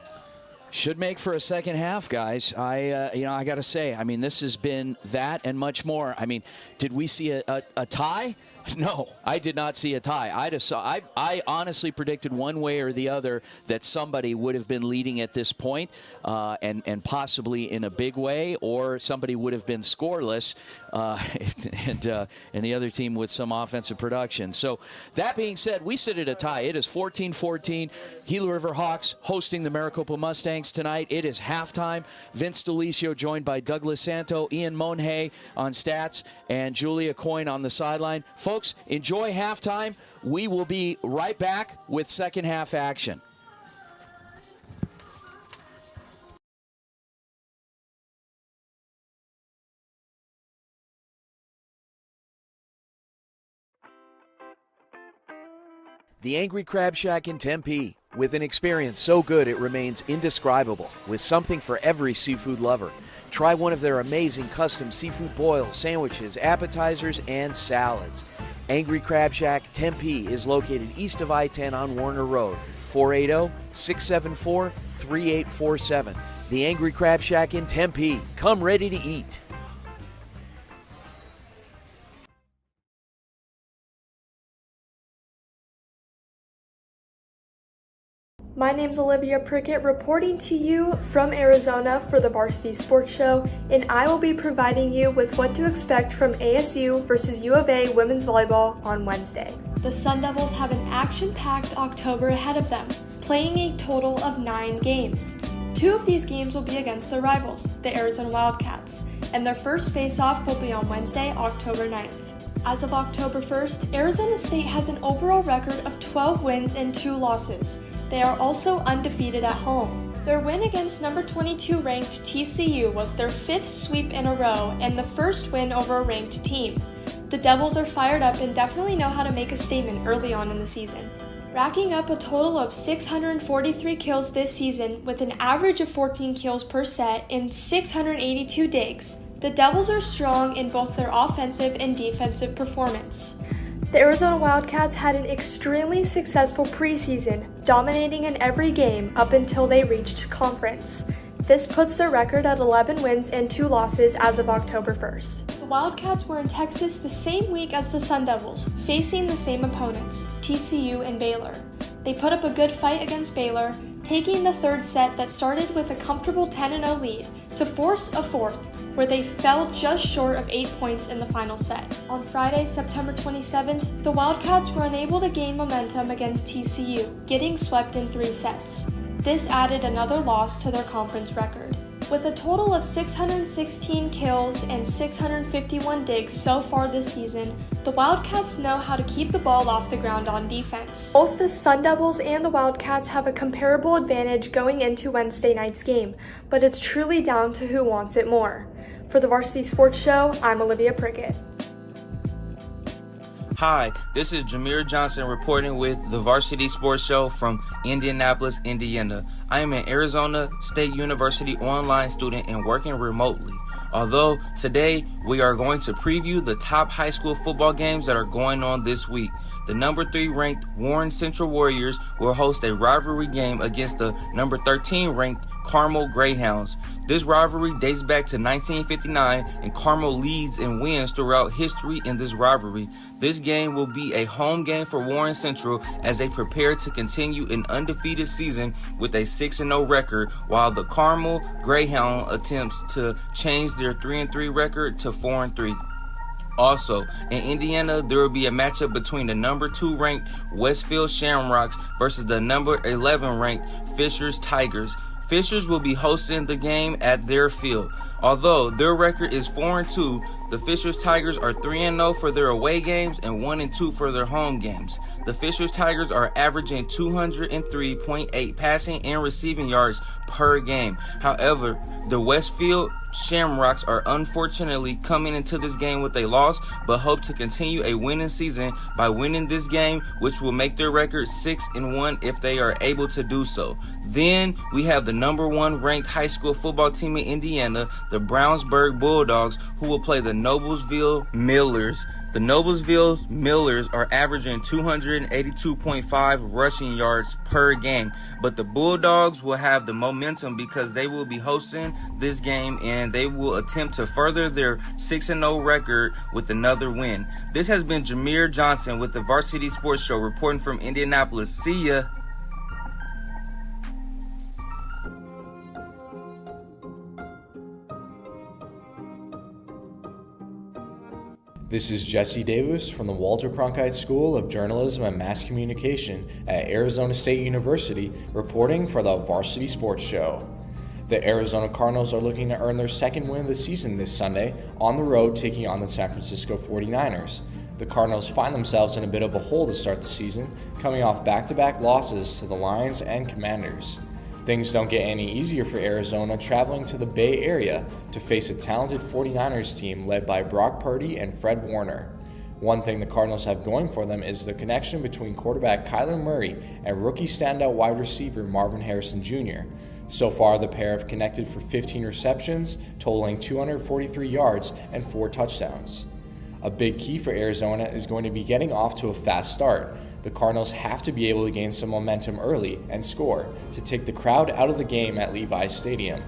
S1: Should make for a second half, guys. I got to say, I mean, this has been that and much more. I mean, did we see a tie? No, I did not see a tie. I honestly predicted one way or the other that somebody would have been leading at this point, and possibly in a big way, or somebody would have been scoreless, and the other team with some offensive production. So that being said, we sit at a tie. It is 14-14. Gila River Hawks hosting the Maricopa Mustangs tonight. It is halftime. Vince DeLisio joined by Douglas Santo, Ian Monhay on stats, and Julia Coyne on the sideline. Folks, enjoy halftime. We will be right back with second half action.
S11: The Angry Crab Shack in Tempe, with an experience so good it remains indescribable, with something for every seafood lover. Try one of their amazing custom seafood boils, sandwiches, appetizers, and salads. Angry Crab Shack Tempe is located east of I-10 on Warner Road, 480-674-3847. The Angry Crab Shack in Tempe. Come ready to eat.
S4: My name's Olivia Prickett, reporting to you from Arizona for the Varsity Sports Show, and I will be providing you with what to expect from ASU versus U of A women's volleyball on Wednesday. The Sun Devils have an action-packed October ahead of them, playing a total of 9 games. 2 of these games will be against their rivals, the Arizona Wildcats, and their first face-off will be on Wednesday, October 9th. As of October 1st, Arizona State has an overall record of 12 wins and 2 losses. They are also undefeated at home. Their win against number 22 ranked TCU was their 5th sweep in a row and the first win over a ranked team. The Devils are fired up and definitely know how to make a statement early on in the season. Racking up a total of 643 kills this season with an average of 14 kills per set and 682 digs, the Devils are strong in both their offensive and defensive performance. The Arizona Wildcats had an extremely successful preseason, dominating in every game up until they reached conference. This puts their record at 11 wins and 2 losses as of October 1st. The Wildcats were in Texas the same week as the Sun Devils, facing the same opponents, TCU and Baylor. They put up a good fight against Baylor, taking the third set that started with a comfortable 10-0 lead to force a fourth, where they fell just short of 8 points in the final set. On Friday, September 27th, the Wildcats were unable to gain momentum against TCU, getting swept in 3 sets. This added another loss to their conference record. With a total of 616 kills and 651 digs so far this season, the Wildcats know how to keep the ball off the ground on defense. Both the Sun Devils and the Wildcats have a comparable advantage going into Wednesday night's game, but it's truly down to who wants it more. For the Varsity Sports Show, I'm Olivia Prickett.
S8: Hi, this is Jameer Johnson reporting with the Varsity Sports Show from Indianapolis, Indiana. I am an Arizona State University online student and working remotely. Although today we are going to preview the top high school football games that are going on this week. The number 3 ranked Warren Central Warriors will host a rivalry game against the number 13 ranked Carmel Greyhounds. This rivalry dates back to 1959, and Carmel leads and wins throughout history in this rivalry. This game will be a home game for Warren Central as they prepare to continue an undefeated season with a 6-0 record, while the Carmel Greyhound attempts to change their 3-3 record to 4-3. Also, in Indiana, there will be a matchup between the number 2 ranked Westfield Shamrocks versus the number 11 ranked Fishers Tigers. Fishers will be hosting the game at their field. Although their record is 4-2, the Fishers Tigers are 3-0 for their away games and 1-2 for their home games. The Fishers Tigers are averaging 203.8 passing and receiving yards per game. However, the Westfield Shamrocks are unfortunately coming into this game with a loss, but hope to continue a winning season by winning this game, which will make their record 6-1 if they are able to do so. Then we have the number 1 ranked high school football team in Indiana, the Brownsburg Bulldogs, who will play the Noblesville Millers. The Noblesville Millers are averaging 282.5 rushing yards per game, but the Bulldogs will have the momentum because they will be hosting this game and they will attempt to further their 6-0 record with another win. This has been Jameer Johnson with the Varsity Sports Show reporting from Indianapolis. See ya.
S10: This is Jesse Davis from the Walter Cronkite School of Journalism and Mass Communication at Arizona State University, reporting for the Varsity Sports Show. The Arizona Cardinals are looking to earn their second win of the season this Sunday on the road, taking on the San Francisco 49ers. The Cardinals find themselves in a bit of a hole to start the season, coming off back-to-back losses to the Lions and Commanders. Things don't get any easier for Arizona traveling to the Bay Area to face a talented 49ers team led by Brock Purdy and Fred Warner. One thing the Cardinals have going for them is the connection between quarterback Kyler Murray and rookie standout wide receiver Marvin Harrison Jr. So far, the pair have connected for 15 receptions, totaling 243 yards and 4 touchdowns. A big key for Arizona is going to be getting off to a fast start. The Cardinals have to be able to gain some momentum early and score to take the crowd out of the game at Levi's Stadium.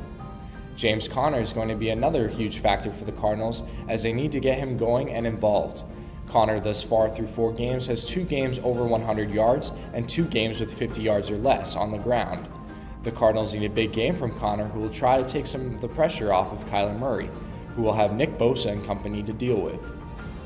S10: James Conner is going to be another huge factor for the Cardinals as they need to get him going and involved. Conner thus far through 4 games has 2 games over 100 yards and 2 games with 50 yards or less on the ground. The Cardinals need a big game from Conner, who will try to take some of the pressure off of Kyler Murray, who will have Nick Bosa and company to deal with.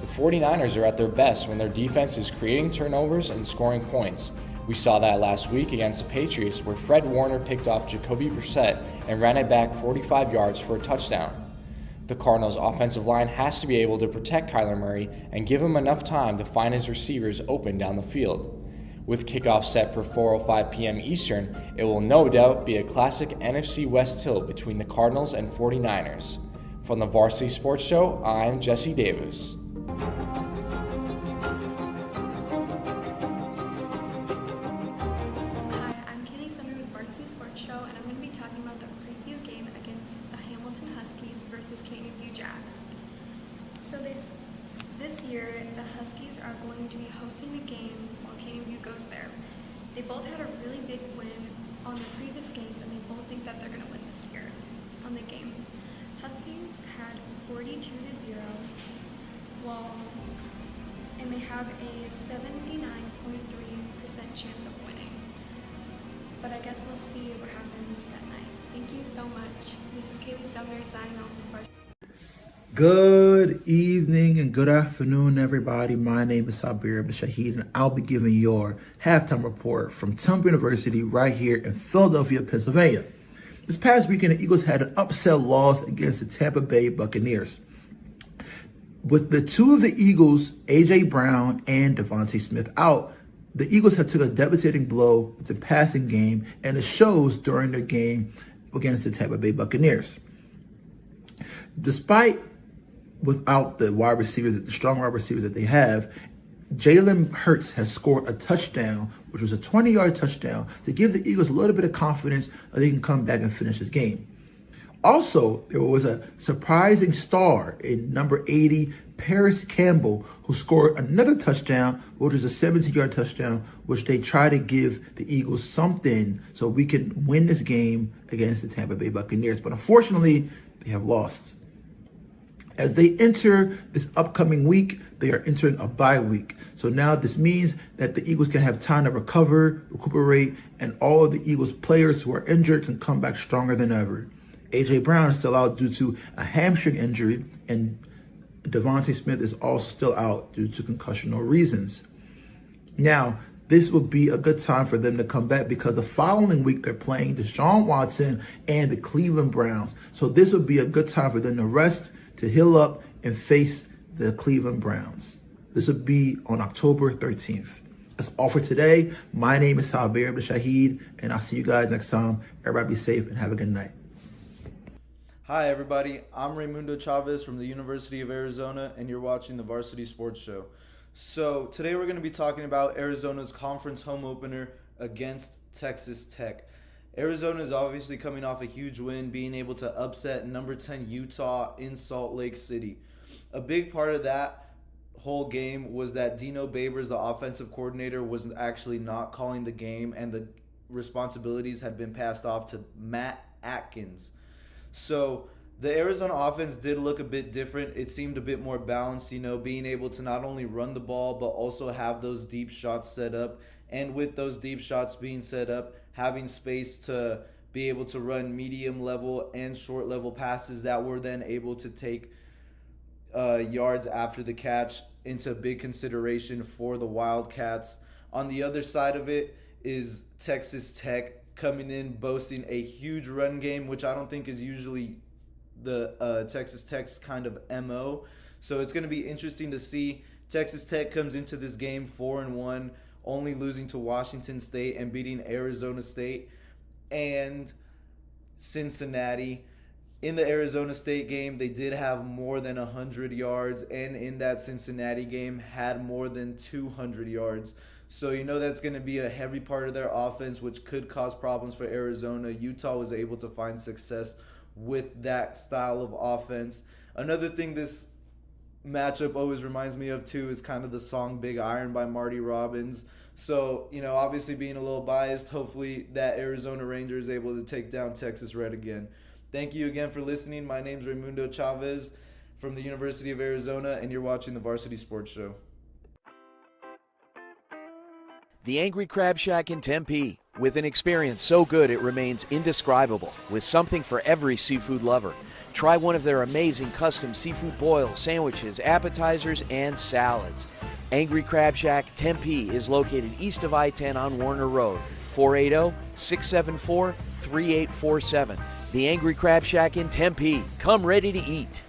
S10: The 49ers are at their best when their defense is creating turnovers and scoring points. We saw that last week against the Patriots, where Fred Warner picked off Jacoby Brissett and ran it back 45 yards for a touchdown. The Cardinals' offensive line has to be able to protect Kyler Murray and give him enough time to find his receivers open down the field. With kickoff set for 4:05 p.m. Eastern, it will no doubt be a classic NFC West tilt between the Cardinals and 49ers. From the Varsity Sports Show, I'm Jesse Davis.
S4: So this year, the Huskies are going to be hosting the game while Canyon View goes there. They both had a really big win on the previous games, and they both think that they're going to win this year on the game. Huskies had 42-0, and they have a 79.3% chance of winning. But I guess we'll see what happens that night. Thank you so much. This is Kaylee Sumner signing off with Varsity.
S12: Good evening and good afternoon, everybody. My name is Sabir Abdul-Shahid, and I'll be giving your halftime report from Temple University right here in Philadelphia, Pennsylvania. This past weekend, the Eagles had an upset loss against the Tampa Bay Buccaneers. With the 2 of the Eagles, A.J. Brown and Devontae Smith out, the Eagles had took a devastating blow with the passing game, and it shows during the game against the Tampa Bay Buccaneers. Despite without the wide receivers, the strong wide receivers that they have, Jalen Hurts has scored a touchdown, which was a 20-yard touchdown, to give the Eagles a little bit of confidence that they can come back and finish this game. Also, there was a surprising star in number 80, Paris Campbell, who scored another touchdown, which was a 17-yard touchdown, which they try to give the Eagles something so we can win this game against the Tampa Bay Buccaneers. But unfortunately, they have lost. As they enter this upcoming week, they are entering a bye week. So now this means that the Eagles can have time to recuperate, and all of the Eagles players who are injured can come back stronger than ever. A.J. Brown is still out due to a hamstring injury, and Devontae Smith is also still out due to concussional reasons. Now, this will be a good time for them to come back because the following week they're playing Deshaun Watson and the Cleveland Browns. So this will be a good time for them to rest, to heal up, and face the Cleveland Browns. This will be on October 13th. That's all for today. My name is Sabir Abdul-Shahid, and I'll see you guys next time. Everybody be safe and have a good night.
S13: Hi everybody, I'm Raymundo Chavez from the University of Arizona, and you're watching the Varsity Sports Show. So today we're going to be talking about Arizona's conference home opener against Texas Tech. Arizona is obviously coming off a huge win, being able to upset number 10 Utah in Salt Lake City. A big part of that whole game was that Dino Babers, the offensive coordinator, was actually not calling the game, and the responsibilities had been passed off to Matt Atkins. So the Arizona offense did look a bit different. It seemed a bit more balanced, being able to not only run the ball but also have those deep shots set up. And with those deep shots being set up, having space to be able to run medium level and short level passes that were then able to take yards after the catch into big consideration for the Wildcats. On the other side of it is Texas Tech coming in, boasting a huge run game, which I don't think is usually the Texas Tech's kind of MO. So it's going to be interesting to see. Texas Tech comes into this game 4-1, only losing to Washington State and beating Arizona State and Cincinnati. In the Arizona State game, they did have more than 100 yards, and in that Cincinnati game had more than 200 yards. So that's going to be a heavy part of their offense, which could cause problems for Arizona. Utah was able to find success with that style of offense. Another thing this matchup always reminds me of too is kind of the song Big Iron by Marty Robbins. So, obviously being a little biased, hopefully that Arizona Ranger is able to take down Texas Red again. Thank you again for listening. My name's Raimundo Chavez from the University of Arizona, and you're watching the Varsity Sports Show.
S11: The Angry Crab Shack in Tempe, with an experience so good it remains indescribable, with something for every seafood lover. Try one of their amazing custom seafood boils, sandwiches, appetizers, and salads. Angry Crab Shack Tempe is located east of I-10 on Warner Road, 480-674-3847. The Angry Crab Shack in Tempe. Come ready to eat.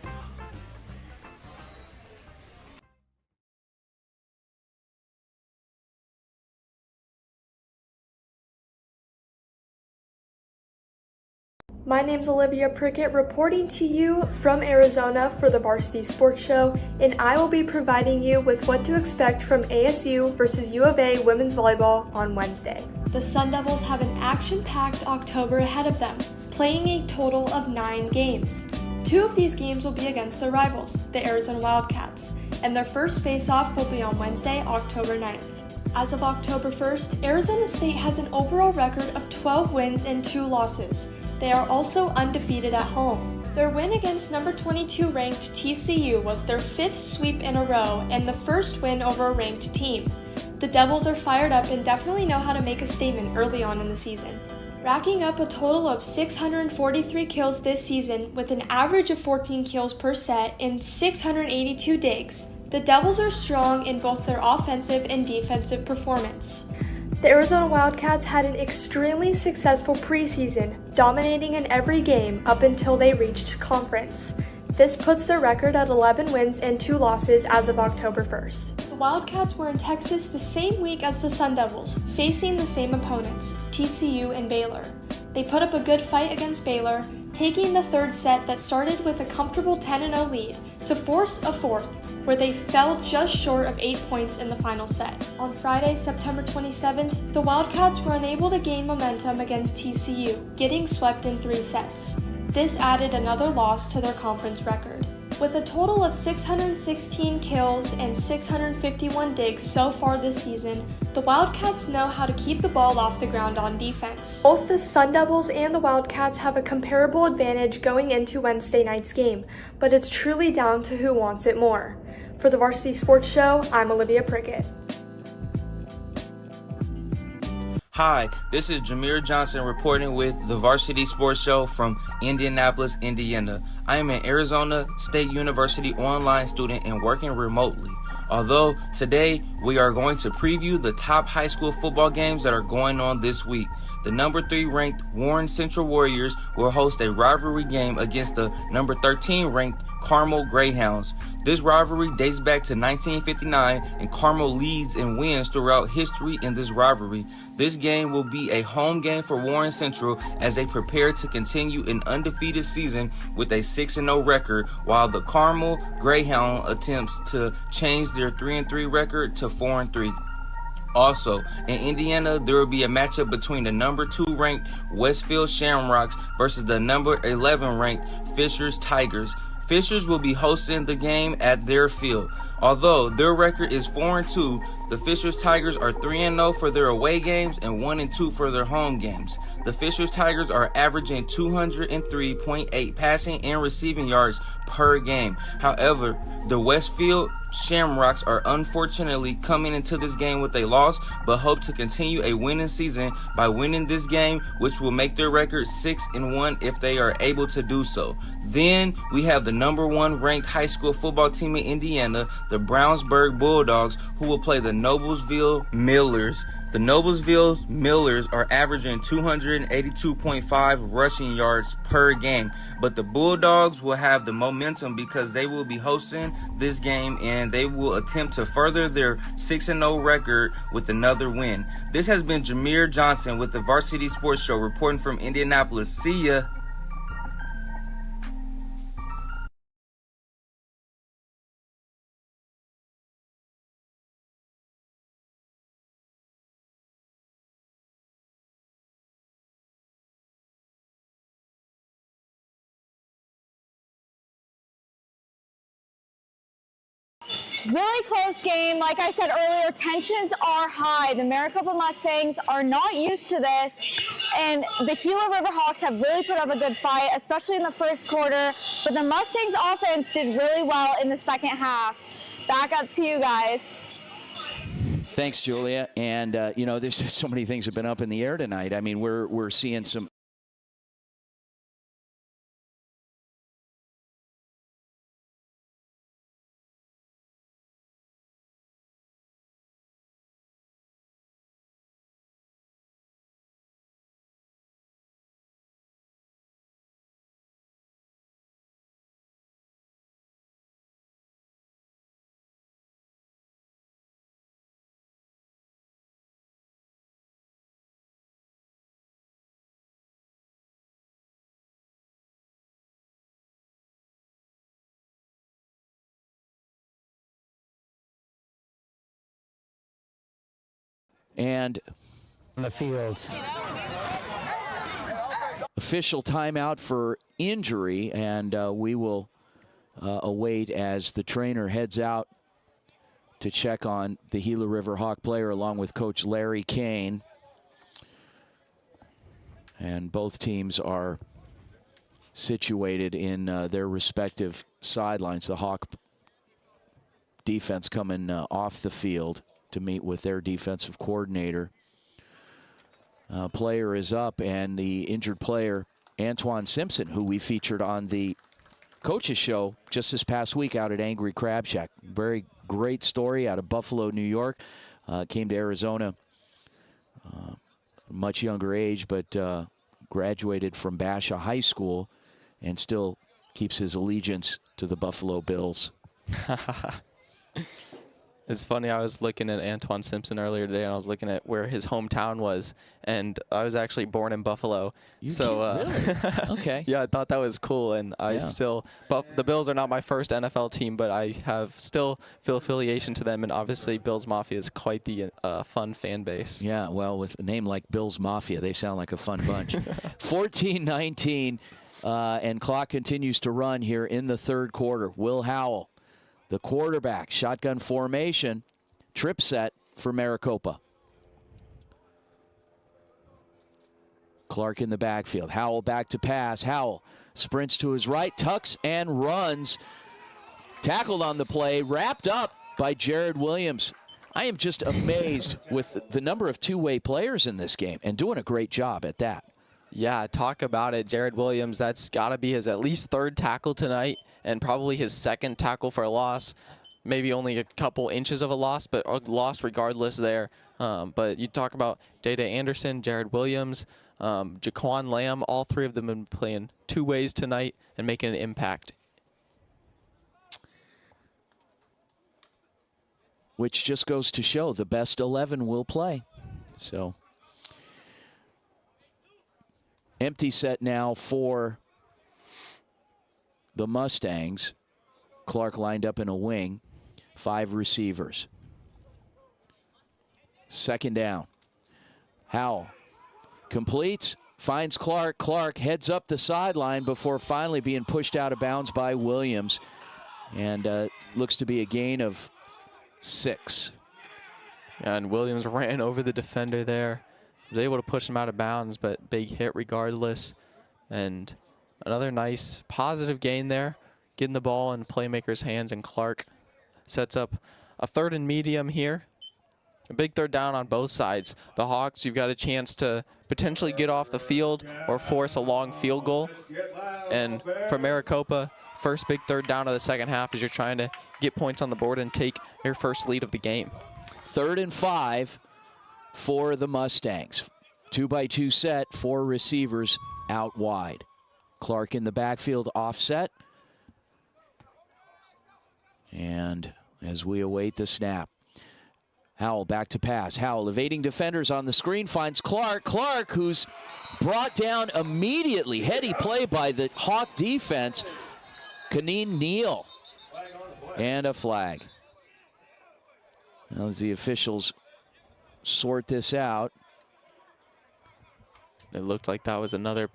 S4: My name's Olivia Prickett, reporting to you from Arizona for the Varsity Sports Show, and I will be providing you with what to expect from ASU versus U of A women's volleyball on Wednesday. The Sun Devils have an action-packed October ahead of them, playing a total of 9 games. 2 of these games will be against their rivals, the Arizona Wildcats, and their first face-off will be on Wednesday, October 9th. As of October 1st, Arizona State has an overall record of 12 wins and 2 losses. They are also undefeated at home. Their win against number 22 ranked TCU was their 5th sweep in a row and the first win over a ranked team. The Devils are fired up and definitely know how to make a statement early on in the season. Racking up a total of 643 kills this season with an average of 14 kills per set and 682 digs, the Devils are strong in both their offensive and defensive performance. The Arizona Wildcats had an extremely successful preseason, dominating in every game up until they reached conference. This puts their record at 11 wins and 2 losses as of October 1st. The Wildcats were in Texas the same week as the Sun Devils, facing the same opponents, TCU and Baylor. They put up a good fight against Baylor, taking the third set that started with a comfortable 10-0 lead to force a fourth, where they fell just short of 8 points in the final set. On Friday, September 27th, the Wildcats were unable to gain momentum against TCU, getting swept in 3 sets. This added another loss to their conference record. With a total of 616 kills and 651 digs so far this season, the Wildcats know how to keep the ball off the ground on defense. Both the Sun Devils and the Wildcats have a comparable advantage going into Wednesday night's game, but it's truly down to who wants it more. For the Varsity Sports Show, I'm Olivia Prickett.
S8: Hi, this is Jameer Johnson reporting with the Varsity Sports Show from Indianapolis, Indiana. I am an Arizona State University online student and working remotely. Although today we are going to preview the top high school football games that are going on this week. The number 3 ranked Warren Central Warriors will host a rivalry game against the number 13 ranked Carmel Greyhounds. This rivalry dates back to 1959, and Carmel leads and wins throughout history in this rivalry. This game will be a home game for Warren Central as they prepare to continue an undefeated season with a 6-0 record, while the Carmel Greyhound attempts to change their 3-3 record to 4-3. Also, in Indiana, there will be a matchup between the number 2 ranked Westfield Shamrocks versus the number 11 ranked Fishers Tigers. Fishers will be hosting the game at their field. Although their record is 4-2, the Fishers Tigers are 3-0 for their away games and 1-2 for their home games. The Fishers Tigers are averaging 203.8 passing and receiving yards per game. However, the Westfield Shamrocks are unfortunately coming into this game with a loss, but hope to continue a winning season by winning this game, which will make their record 6-1 if they are able to do so. Then we have the #1 ranked high school football team in Indiana, the Brownsburg Bulldogs, who will play the Noblesville Millers. The Noblesville Millers are averaging 282.5 rushing yards per game, but the Bulldogs will have the momentum because they will be hosting this game and they will attempt to further their 6-0 record with another win. This has been Jameer Johnson with the Varsity Sports Show reporting from Indianapolis. See ya.
S2: Really close game. Like I said earlier, tensions are high. The Maricopa Mustangs are not used to this, and the Gila River Hawks have really put up a good fight, especially in the first quarter, but the Mustangs offense did really well in the second half. Back up to you guys.
S1: Thanks, Julia. And, you know, there's just so many things have been up in the air tonight. I mean, we're seeing some and
S6: on the field.
S1: Official timeout for injury, and we will await as the trainer heads out to check on the Gila River Hawk player along with Coach Larry Kane. And both teams are situated in their respective sidelines. The Hawk defense coming off the field to meet with their defensive coordinator. Player is up, and the injured player, Antoine Simpson, who we featured on the coaches show just this past week out at Angry Crab Shack. Very great story out of Buffalo, New York. Came to Arizona much younger age, but graduated from Basha High School and still keeps his allegiance to the Buffalo Bills.
S5: It's funny, I was looking at Antoine Simpson earlier today, and I was looking at where his hometown was, and I was actually born in Buffalo.
S1: Really? Okay.
S5: Yeah, I thought that was cool, and I still, the Bills are not my first NFL team, but I have still feel affiliation to them, and obviously Bills Mafia is quite the fun fan base.
S1: Yeah, well, with a name like Bills Mafia, they sound like a fun bunch. 14-19, and clock continues to run here in the third quarter. Will Howell, the quarterback, shotgun formation, trip set for Maricopa. Clark in the backfield. Howell back to pass. Howell sprints to his right, tucks and runs. Tackled on the play, wrapped up by Jared Williams. I am just amazed with the number of two-way players in this game and doing a great job at that.
S5: Yeah, talk about it. Jared Williams, that's got to be his at least third tackle tonight and probably his second tackle for a loss. Maybe only a couple inches of a loss, but a loss regardless there. But you talk about Data Anderson, Jared Williams, Jaquan Lamb, all three of them have been playing two ways tonight and making an impact.
S1: Which just goes to show the best 11 will play. So empty set now for the Mustangs. Clark lined up in a wing. 5 receivers. Second down. Howell completes, finds Clark. Clark heads up the sideline before finally being pushed out of bounds by Williams. And looks to be a gain of 6.
S5: And Williams ran over the defender there. Was able to push him out of bounds, but big hit regardless. And another nice positive gain there, getting the ball in playmaker's hands, and Clark sets up a 3rd and medium here. A big 3rd down on both sides. The Hawks, you've got a chance to potentially get off the field or force a long field goal. And for Maricopa, first big 3rd down of the second half as you're trying to get points on the board and take your first lead of the game.
S1: 3rd and 5 for the Mustangs. 2-by-2 set, 4 receivers out wide. Clark in the backfield offset. And as we await the snap, Howell back to pass. Howell evading defenders on the screen, finds Clark. Clark, who's brought down immediately. Heady play by the Hawk defense. Kaneen Neal. And a flag. Now as the officials sort this out.
S5: It looked like that was another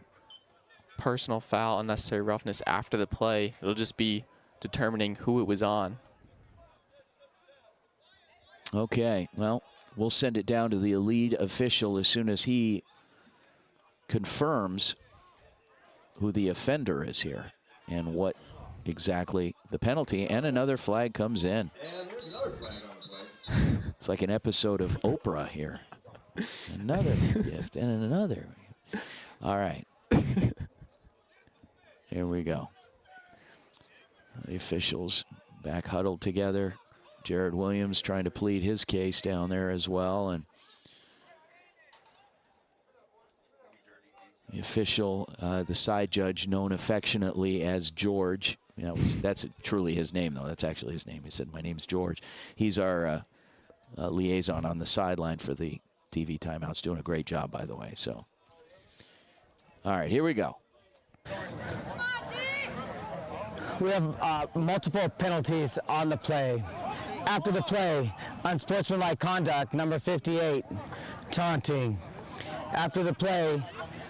S5: personal foul, unnecessary roughness after the play. It'll just be determining who it was on.
S1: Okay, well, we'll send it down to the lead official as soon as he confirms who the offender is here and what exactly the penalty. And another flag comes in.
S7: And there's another flag on the play.
S1: It's like an episode of Oprah here. Another gift and another. All right. Here we go. The officials back huddled together. Jared Williams trying to plead his case down there as well. And the official, the side judge known affectionately as George. That's truly his name, though. That's actually his name. He said, "My name's George." He's our liaison on the sideline for the TV timeouts. Doing a great job, by the way. So, all right, here we go.
S6: We have multiple penalties on the play. After the play, unsportsmanlike conduct, number 58, taunting. After the play,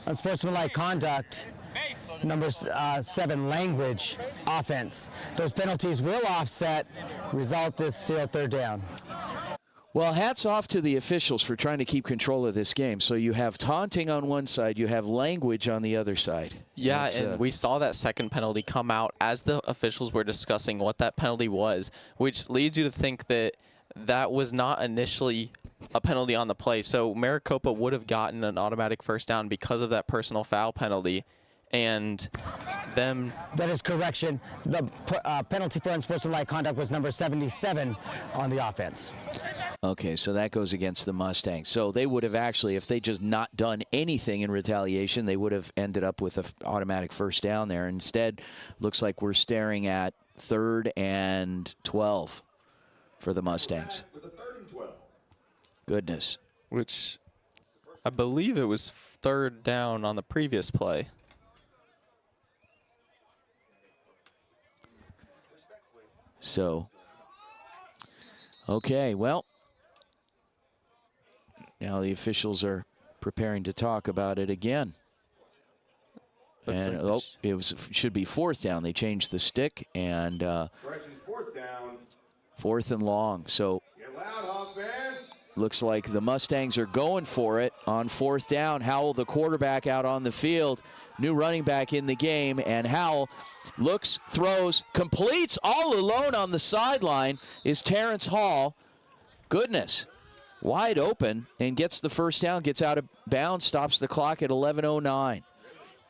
S6: unsportsmanlike conduct, number 7, language, offense. Those penalties will offset. Result is still 3rd down.
S1: Well, hats off to the officials for trying to keep control of this game. So you have taunting on one side, you have language on the other side.
S5: Yeah, and we saw that second penalty come out as the officials were discussing what that penalty was, which leads you to think that that was not initially a penalty on the play. So Maricopa would have gotten an automatic 1st down because of that personal foul penalty. And them...
S6: That is correction. The penalty for unsportsmanlike conduct was number 77 on the offense.
S1: Okay, so that goes against the Mustangs. So they would have actually, if they just not done anything in retaliation, they would have ended up with an automatic 1st down there. Instead, looks like we're staring at 3rd and 12 for the Mustangs.
S7: With a 3rd and 12.
S1: Goodness.
S5: Which I believe it was 3rd down on the previous play.
S1: So, okay, well, now the officials are preparing to talk about it again. And it should be 4th down. They changed the stick, and
S7: Correction, 4th down.
S1: 4th and long. So
S7: Get loud, offense.
S1: looks like the Mustangs are going for it on 4th down. Howell, the quarterback, out on the field. New running back in the game, and Howell looks, throws, completes all alone on the sideline is Terrence Hall. Goodness. Wide open and gets the 1st down, gets out of bounds, stops the clock at 11:09.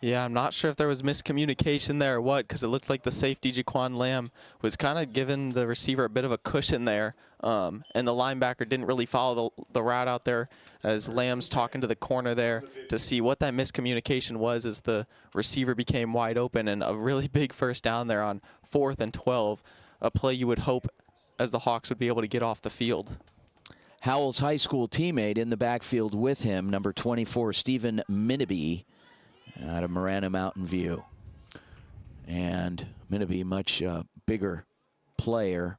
S5: Yeah, I'm not sure if there was miscommunication there or what, because it looked like the safety, Jaquan Lamb, was kind of giving the receiver a bit of a cushion there, and the linebacker didn't really follow the route out there as Lamb's talking to the corner there to see what that miscommunication was as the receiver became wide open, and a really big 1st down there on 4th and 12, a play you would hope as the Hawks would be able to get off the field.
S1: Howell's high school teammate in the backfield with him, number 24, Stephen Minabe, out of Marana Mountain View. And Minabe, much bigger player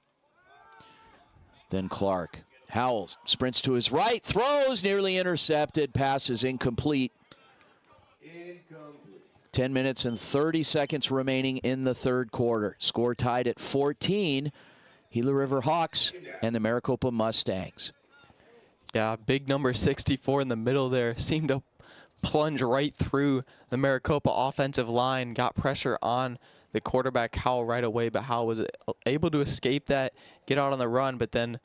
S1: than Clark. Howell sprints to his right, throws, nearly intercepted, pass is incomplete.
S7: Incomplete.
S1: 10 minutes and 30 seconds remaining in the third quarter. Score tied at 14. Gila River Hawks and the Maricopa Mustangs.
S5: Yeah, big number 64 in the middle there. Seemed to plunge right through the Maricopa offensive line. Got pressure on the quarterback, Howell, right away. But Howell was able to escape that, get out on the run, but then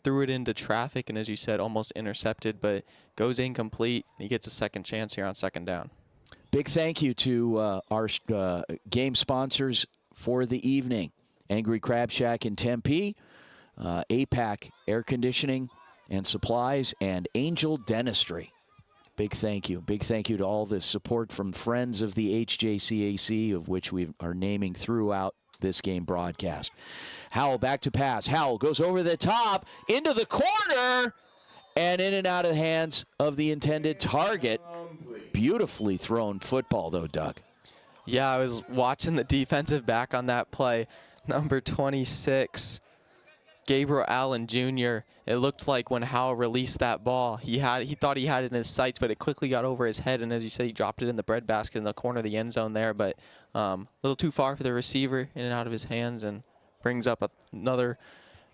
S5: threw it into traffic. And as you said, almost intercepted, but goes incomplete. He gets a second chance here on second down.
S1: Big thank you to our game sponsors for the evening. Angry Crab Shack in Tempe, HJCAC Air Conditioning and Supplies, and Angel Dentistry. Big thank you. Big thank you to all the support from friends of the HJCAC, of which we are naming throughout this game broadcast. Howell back to pass. Howell goes over the top, into the corner, and in and out of the hands of the intended target. Beautifully thrown football, though, Doug.
S5: Yeah, I was watching the defensive back on that play. Number 26, Gabriel Allen Jr. It looked like when Howell released that ball, he thought he had it in his sights, but it quickly got over his head. And as you said, he dropped it in the breadbasket in the corner of the end zone there. But a little too far for the receiver, in and out of his hands, and brings up another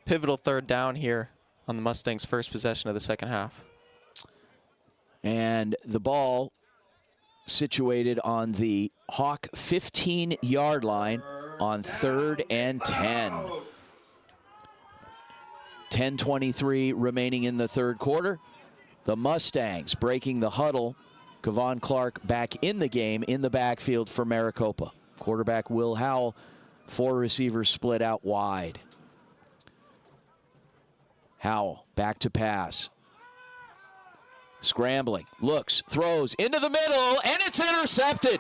S5: pivotal third down here on the Mustangs' first possession of the second half.
S1: And the ball situated on the Hawk 15-yard line on 3rd and 10. 10:23 remaining in the third quarter. The Mustangs breaking the huddle. Kevon Clark back in the game in the backfield for Maricopa. Quarterback Will Howell, 4 receivers split out wide. Howell back to pass. Scrambling, looks, throws into the middle, and it's intercepted.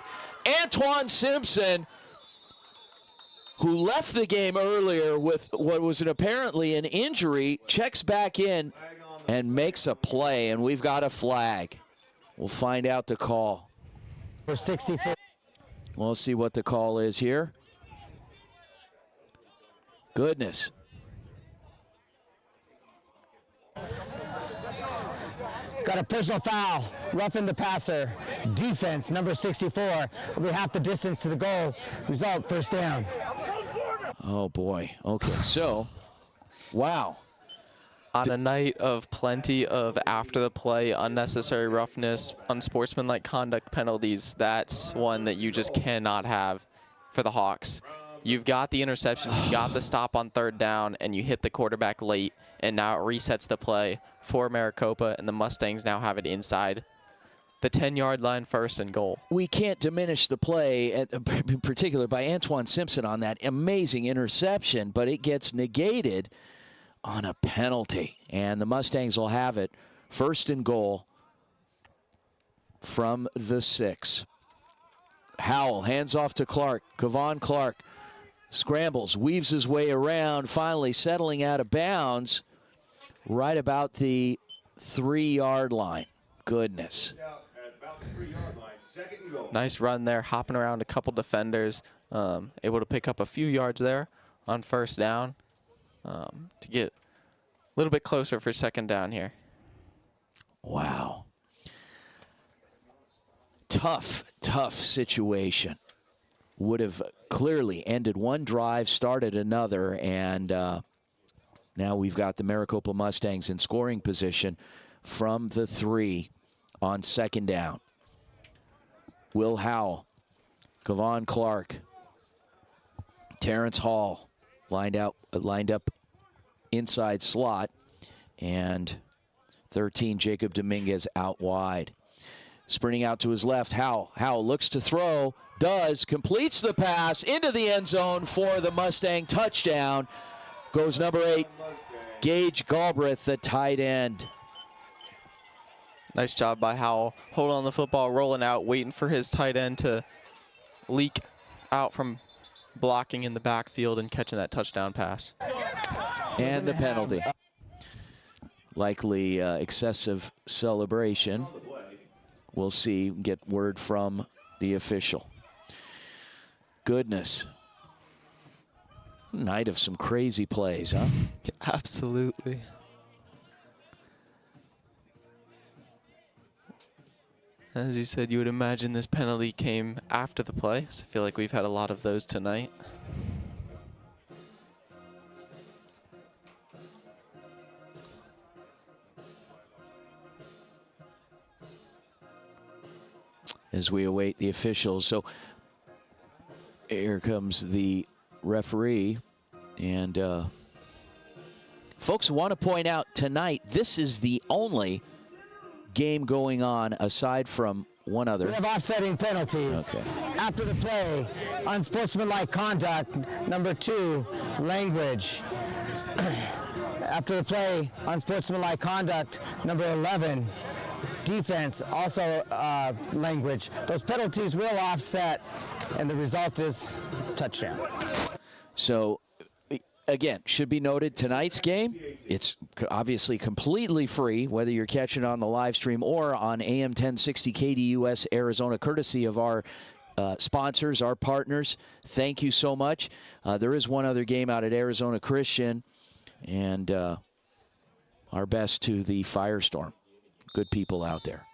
S1: Antoine Simpson, who left the game earlier with what was apparently an injury, checks back in and makes a play, and we've got a flag. We'll find out the call.
S6: For 64.
S1: We'll see what the call is here. Goodness.
S6: Got a personal foul, roughing the passer. Defense, number 64, will be half the distance to the goal. Result, first down.
S1: Oh, boy. Okay, so, wow.
S5: On a night of plenty of after-the-play unnecessary roughness, unsportsmanlike conduct penalties, that's one that you just cannot have for the Hawks. You've got the interception, you've got the stop on third down, and you hit the quarterback late, and now it resets the play for Maricopa, and the Mustangs now have it inside the 10-yard line, 1st and goal.
S1: We can't diminish the play, in particular by Antoine Simpson on that amazing interception, but it gets negated on a penalty. And the Mustangs will have it 1st and goal from the 6. Howell hands off to Clark. Kevon Clark scrambles, weaves his way around, finally settling out of bounds right about the 3-yard line. Goodness.
S5: Nice run there, hopping around a couple defenders, able to pick up a few yards there on first down to get a little bit closer for second down here.
S1: Wow. Tough situation. Would have clearly ended one drive, started another, and now we've got the Maricopa Mustangs in scoring position from the 3 on second down. Will Howell, Kevon Clark, Terrence Hall lined up inside slot, and 13 Jacob Dominguez out wide. Sprinting out to his left, Howell. Howell looks to throw, does, completes the pass into the end zone for the Mustang touchdown. Goes number 8, Gage Galbraith, the tight end.
S5: Nice job by Howell. Hold on the football, rolling out, waiting for his tight end to leak out from blocking in the backfield and catching that touchdown pass.
S1: And the penalty. Likely excessive celebration. We'll see, get word from the official. Goodness. Night of some crazy plays, huh?
S5: Absolutely. As you said, you would imagine this penalty came after the play, so I feel like we've had a lot of those tonight.
S1: As we await the officials. So here comes the referee. And folks, want to point out tonight, this is the only game going on aside from one other.
S6: We have offsetting penalties.
S1: Okay.
S6: After the play, unsportsmanlike conduct. Number 2, language. After the play, unsportsmanlike conduct. Number 11, defense, also language. Those penalties will offset, and the result is touchdown.
S1: So, again, should be noted, tonight's game, it's obviously completely free, whether you're catching it on the live stream or on AM 1060 KDUS Arizona, courtesy of our sponsors, our partners. Thank you so much. There is one other game out at Arizona Christian, and our best to the Firestorm. Good people out there.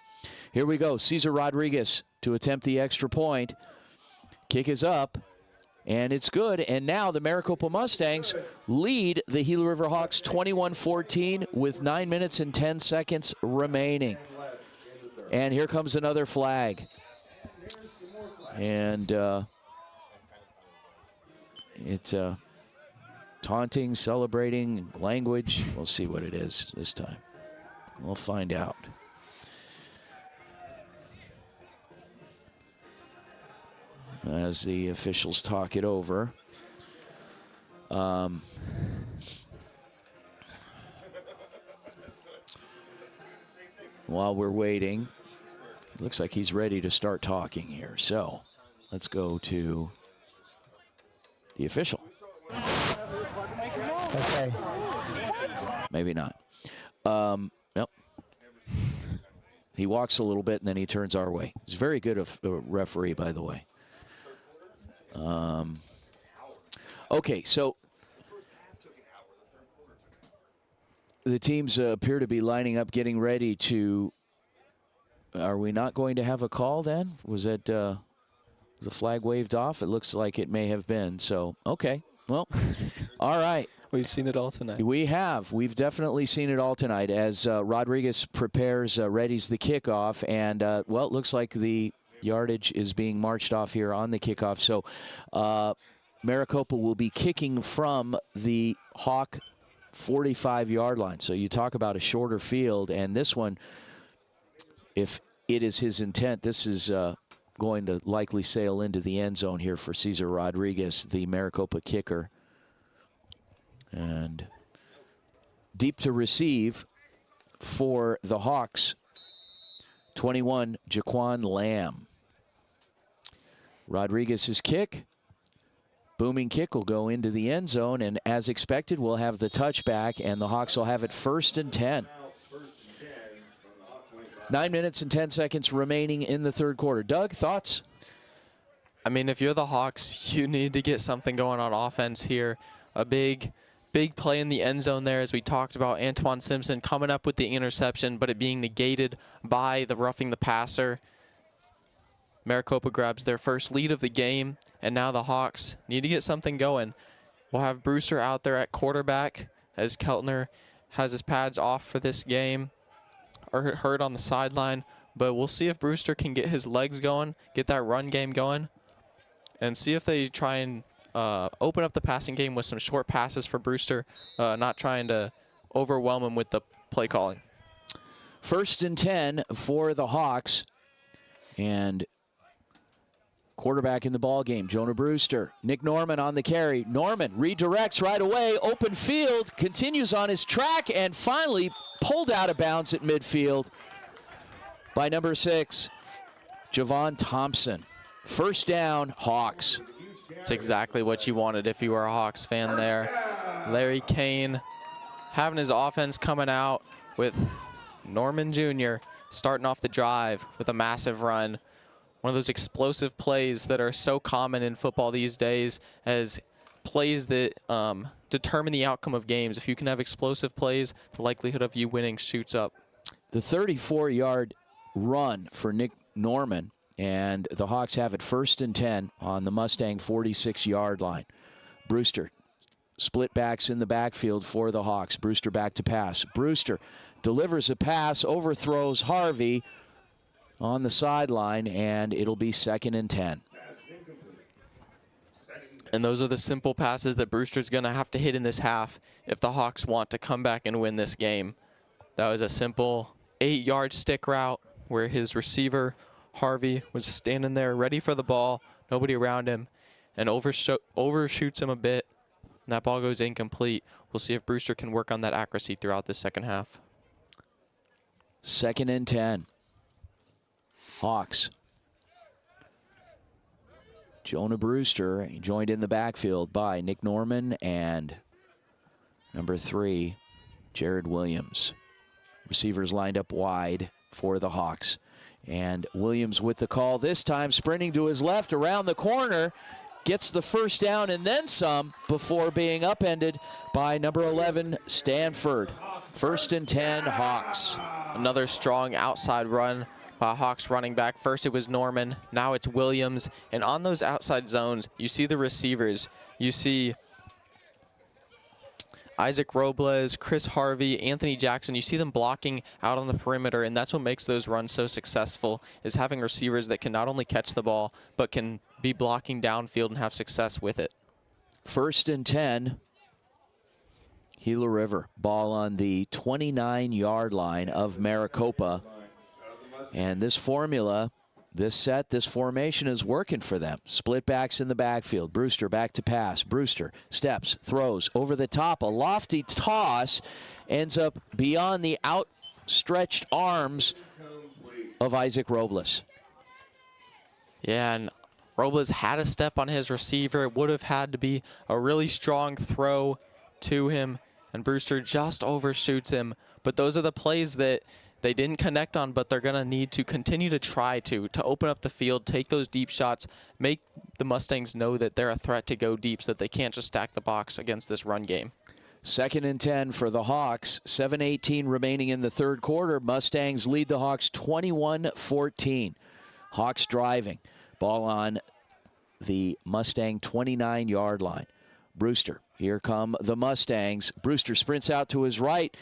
S1: Here we go. Cesar Rodriguez to attempt the extra point. Kick is up, and it's good. And now the Maricopa Mustangs lead the Gila River Hawks 21-14 with 9 minutes and 10 seconds remaining. And here comes another flag. And it's taunting, celebrating, language. We'll see what it is this time. We'll find out. As the officials talk it over. While we're waiting, it looks like he's ready to start talking here. So let's go to the official.
S6: Okay.
S1: Maybe not. Yep. He walks a little bit and then he turns our way. He's very good of a referee, by the way. Okay, so the teams appear to be lining up, getting ready to. Are we not going to have a call then? Was it the flag waved off? It looks like it may have been. So, okay. Well, all right.
S5: We've seen it all tonight.
S1: We have. We've definitely seen it all tonight as Rodriguez prepares, readies the kickoff. And, well, it looks like the yardage is being marched off here on the kickoff. So Maricopa will be kicking from the Hawk 45-yard line. So you talk about a shorter field. And this one, if it is his intent, this is going to likely sail into the end zone here for Cesar Rodriguez, the Maricopa kicker. And deep to receive for the Hawks, 21, Jaquan Lamb. Rodriguez's kick, booming kick, will go into the end zone, and as expected, we'll have the touchback, and the Hawks will have it 1st and 10. 9 minutes and 10 seconds remaining in the third quarter. Doug, thoughts?
S5: I mean, if you're the Hawks, you need to get something going on offense here. A big play in the end zone there, as we talked about. Antoine Simpson coming up with the interception, but it being negated by the roughing the passer. Maricopa grabs their first lead of the game, and now the Hawks need to get something going. We'll have Brewster out there at quarterback as Keltner has his pads off for this game, or hurt on the sideline, but we'll see if Brewster can get his legs going, get that run game going, and see if they try and open up the passing game with some short passes for Brewster, not trying to overwhelm him with the play calling.
S1: 1st and 10 for the Hawks, and quarterback in the ball game, Jonah Brewster. Nick Norman on the carry. Norman redirects right away, open field, continues on his track, and finally pulled out of bounds at midfield by number 6, Javon Thompson. 1st down, Hawks.
S5: It's exactly what you wanted if you were a Hawks fan there. Larry Kane having his offense coming out with Norman Jr. starting off the drive with a massive run. One of those explosive plays that are so common in football these days as plays that determine the outcome of games. If you can have explosive plays, the likelihood of you winning shoots up.
S1: The 34-yard run for Nick Norman. And the Hawks have it 1st and 10 on the Mustang 46-yard line. Brewster, split backs in the backfield for the Hawks. Brewster back to pass. Brewster delivers a pass, overthrows Harvey on the sideline, and it'll be 2nd and 10.
S5: And those are the simple passes that Brewster's going to have to hit in this half if the Hawks want to come back and win this game. That was a simple 8-yard stick route where his receiver, Harvey, was standing there ready for the ball, nobody around him, and overshoots him a bit, and that ball goes incomplete. We'll see if Brewster can work on that accuracy throughout the second half.
S1: 2nd and 10. Hawks. Jonah Brewster joined in the backfield by Nick Norman and number 3, Jared Williams. Receivers lined up wide for the Hawks. And Williams with the call this time, sprinting to his left around the corner, gets the first down and then some before being upended by number 11, Stanford. 1st and 10, Hawks.
S5: Another strong outside run by Hawks running back. First it was Norman, now it's Williams. And on those outside zones, you see the receivers. You see Isaac Robles, Chris Harvey, Anthony Jackson. You see them blocking out on the perimeter, and that's what makes those runs so successful, is having receivers that can not only catch the ball, but can be blocking downfield and have success with it.
S1: 1st and 10, Gila River. Ball on the 29-yard line of Maricopa. And this formula, this set, this formation is working for them. Split backs in the backfield. Brewster back to pass. Brewster steps, throws over the top. A lofty toss ends up beyond the outstretched arms of Isaac Robles.
S5: Yeah, and Robles had a step on his receiver. It would have had to be a really strong throw to him, and Brewster just overshoots him. But those are the plays that they didn't connect on, but they're going to need to continue to try to open up the field, take those deep shots, make the Mustangs know that they're a threat to go deep so that they can't just stack the box against this run game.
S1: 2nd and 10 for the Hawks. 7:18 remaining in the third quarter. Mustangs lead the Hawks 21-14. Hawks driving. Ball on the Mustang 29-yard line. Brewster, here come the Mustangs. Brewster sprints out to his right.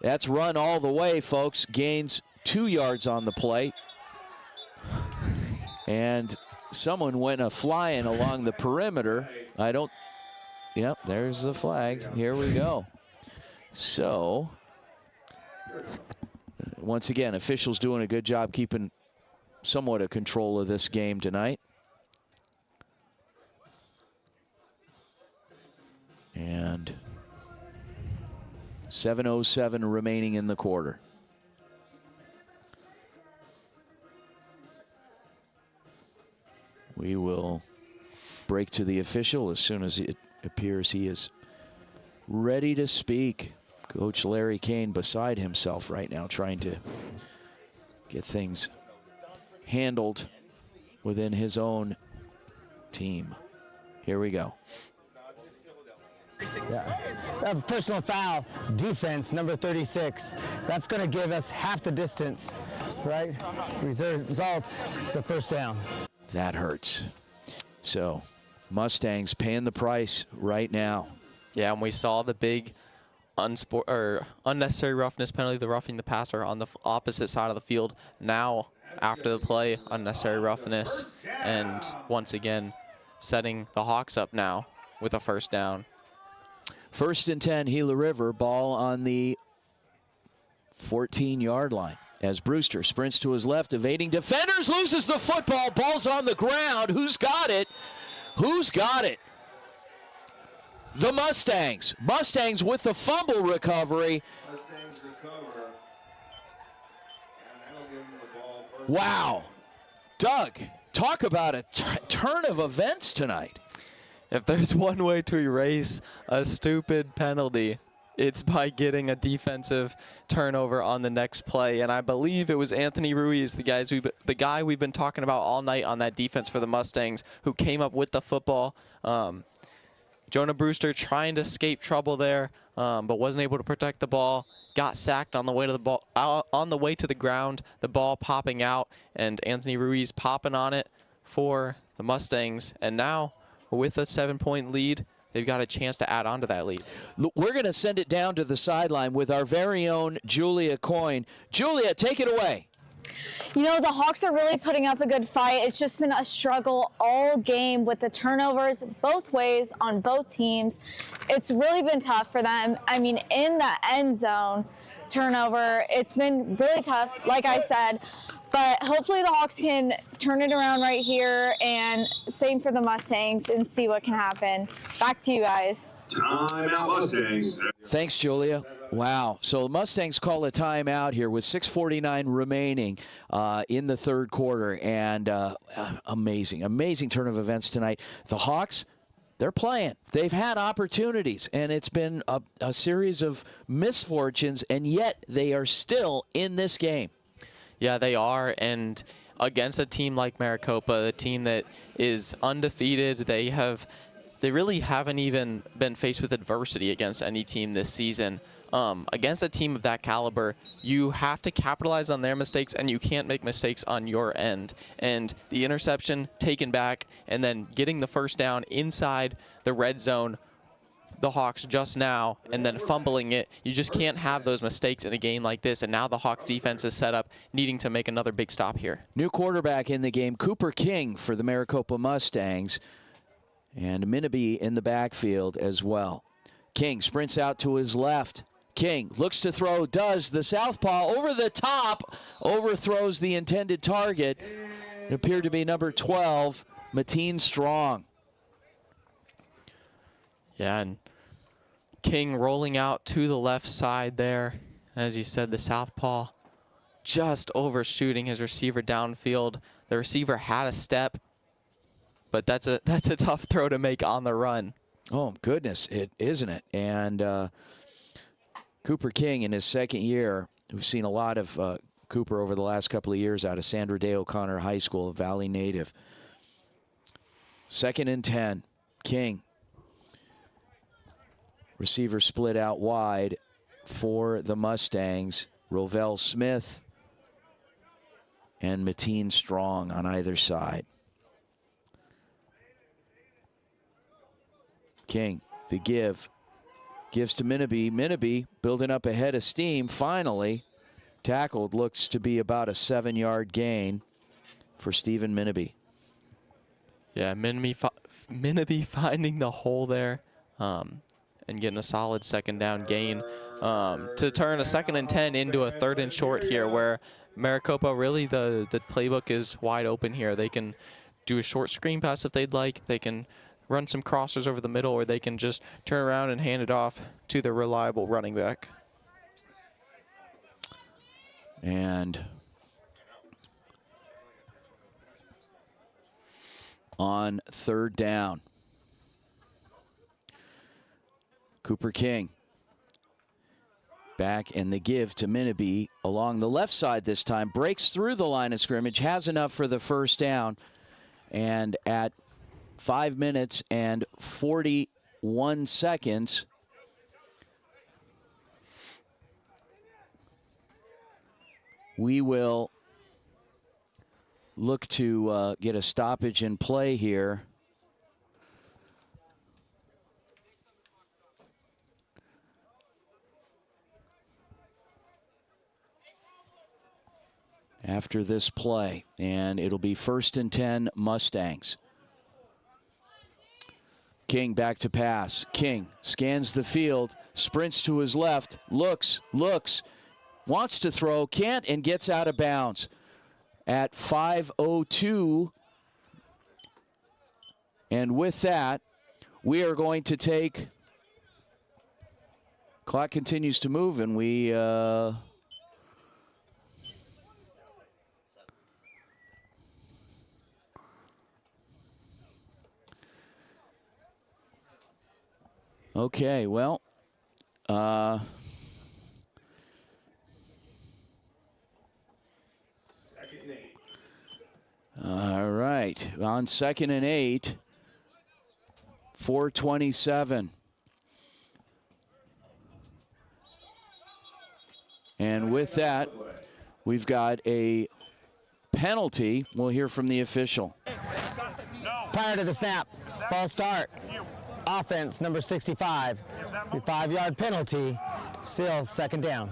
S1: That's run all the way, folks. Gains 2 yards on the play. And someone went a-flying along the perimeter. Yep, there's the flag. Here we go. So, once again, officials doing a good job keeping somewhat of control of this game tonight. And 7:07 remaining in the quarter. We will break to the official as soon as it appears he is ready to speak. Coach Larry Kane beside himself right now, trying to get things handled within his own team. Here we go.
S6: Yeah. Personal foul, defense, number 36. That's going to give us half the distance, right? Result is a first down.
S1: That hurts. So, Mustangs paying the price right now.
S5: Yeah, and we saw the big unnecessary roughness penalty, the roughing the passer on the opposite side of the field. Now, after the play, unnecessary roughness, and once again, setting the Hawks up now with a first down.
S1: 1st and 10, Gila River. Ball on the 14-yard line. As Brewster sprints to his left, evading defenders, loses the football. Ball's on the ground. Who's got it? Who's got it? The Mustangs. Mustangs with the fumble recovery.
S7: Mustangs recover. And that'll give them the ball first.
S1: Wow. Doug, talk about a turn of events tonight.
S5: If there's one way to erase a stupid penalty, it's by getting a defensive turnover on the next play. And I believe it was Anthony Ruiz, the guy we've been talking about all night on that defense for the Mustangs, who came up with the football. Jonah Brewster trying to escape trouble there, but wasn't able to protect the ball. Got sacked on the way to the ball, on the way to the ground. The ball popping out, and Anthony Ruiz popping on it for the Mustangs. And now, with a 7-point lead, they've got a chance to add on to that lead.
S1: We're going to send it down to the sideline with our very own Julia Coyne. Julia, take it away.
S2: You know, the Hawks are really putting up a good fight. It's just been a struggle all game with the turnovers both ways on both teams. It's really been tough for them. I mean, in the end zone turnover, it's been really tough, like I said. But hopefully the Hawks can turn it around right here, and same for the Mustangs, and see what can happen. Back to you guys.
S7: Timeout Mustangs.
S1: Thanks, Julia. Wow. So the Mustangs call a timeout here with 6:49 remaining in the third quarter. And amazing turn of events tonight. The Hawks, they're playing. They've had opportunities, and it's been a series of misfortunes, and yet they are still in this game.
S5: Yeah, they are, and against a team like Maricopa, a team that is undefeated, they really haven't even been faced with adversity against any team this season. Against a team of that caliber, you have to capitalize on their mistakes, and you can't make mistakes on your end. And the interception taken back, and then getting the first down inside the red zone, the Hawks just now, and then fumbling it. You just can't have those mistakes in a game like this, and now the Hawks defense is set up needing to make another big stop here.
S1: New quarterback in the game, Cooper King for the Maricopa Mustangs, and Minabe in the backfield as well. King sprints out to his left. King looks to throw, does the southpaw over the top, overthrows the intended target. It appeared to be number 12, Mateen Strong.
S5: Yeah, and King rolling out to the left side there. As you said, the southpaw just overshooting his receiver downfield. The receiver had a step, but that's a tough throw to make on the run.
S1: Oh, goodness, isn't it? And Cooper King in his second year, we've seen a lot of Cooper over the last couple of years out of Sandra Day O'Connor High School, a Valley native. 2nd and 10, King. Receiver split out wide for the Mustangs. Rovell Smith and Mateen Strong on either side. King, the give. Gives to Minabe. Minabe building up a head of steam finally. Tackled, looks to be about a 7-yard gain for Stephen Minabe.
S5: Yeah, Minabe finding the hole there. And getting a solid 2nd down gain to turn a 2nd and 10 into a 3rd and short here, where Maricopa, really the playbook is wide open here. They can do a short screen pass if they'd like. They can run some crossers over the middle, or they can just turn around and hand it off to their reliable running back.
S1: And on 3rd down, Cooper King back, and the give to Minabe along the left side this time. Breaks through the line of scrimmage, has enough for the 1st down. And at 5 minutes and 41 seconds, we will look to get a stoppage in play here. After this play, and it'll be 1st and 10 Mustangs. King back to pass. King scans the field, sprints to his left, looks, wants to throw, can't, and gets out of bounds at 5:02. And with that, we are going to take, clock continues to move, and we okay, well, all right, on 2nd and 8, 4:27. And with that, we've got a penalty. We'll hear from the official.
S6: Prior to the snap, false start. Offense, number 65. The 5-yard penalty, still second down.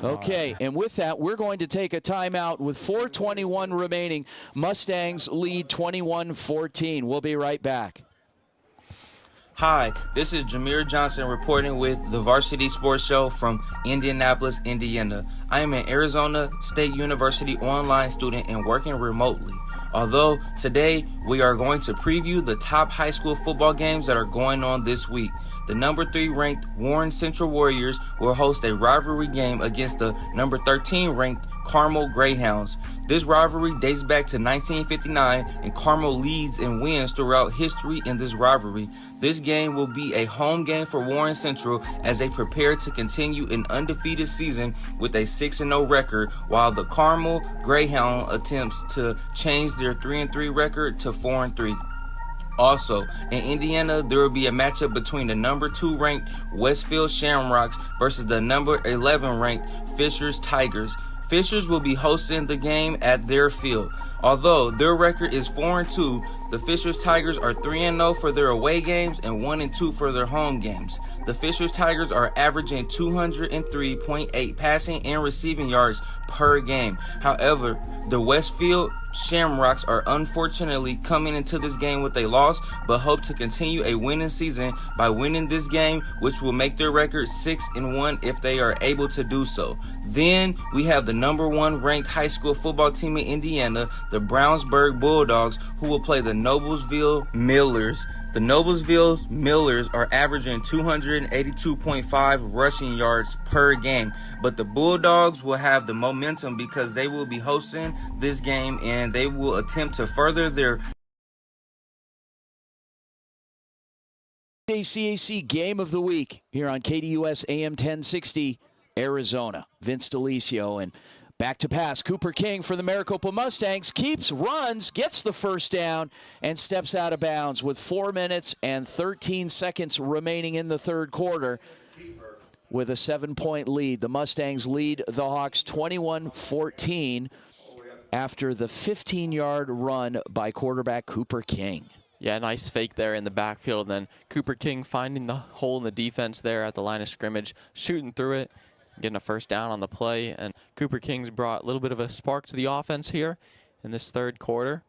S1: Okay, and with that, we're going to take a timeout with 4:21 remaining. Mustangs lead 21-14. We'll be right back.
S8: Hi, this is Jameer Johnson reporting with the Varsity Sports Show from Indianapolis, Indiana. I am an Arizona State University online student and working remotely. Although today we are going to preview the top high school football games that are going on this week. The number 3 ranked Warren Central Warriors will host a rivalry game against the number 13 ranked Carmel Greyhounds. This rivalry dates back to 1959, and Carmel leads and wins throughout history in this rivalry. This game will be a home game for Warren Central as they prepare to continue an undefeated season with a 6-0 record, while the Carmel Greyhound attempts to change their 3-3 record to 4-3. Also, in Indiana, there will be a matchup between the number 2 ranked Westfield Shamrocks versus the number 11 ranked Fishers Tigers. Fishers will be hosting the game at their field. Although their record is 4-2, the Fishers Tigers are 3-0 for their away games and 1-2 for their home games. The Fishers Tigers are averaging 203.8 passing and receiving yards per game. However, the Westfield Shamrocks are unfortunately coming into this game with a loss, but hope to continue a winning season by winning this game, which will make their record 6-1 if they are able to do so. Then we have the number 1 ranked high school football team in Indiana, the Brownsburg Bulldogs, who will play the Noblesville Millers. The Noblesville Millers are averaging 282.5 rushing yards per game, but the Bulldogs will have the momentum because they will be hosting this game and they will attempt to further their
S1: HJCAC Game of the Week here on KDUS AM 1060 Arizona. Vince DeLisio, and back to pass. Cooper King for the Maricopa Mustangs keeps, runs, gets the first down, and steps out of bounds with 4 minutes and 13 seconds remaining in the third quarter with a 7-point lead. The Mustangs lead the Hawks 21-14 after the 15-yard run by quarterback Cooper King.
S5: Yeah, nice fake there in the backfield. And then Cooper King finding the hole in the defense there at the line of scrimmage, shooting through it, getting a first down on the play. And Cooper King's brought a little bit of a spark to the offense here in this third quarter.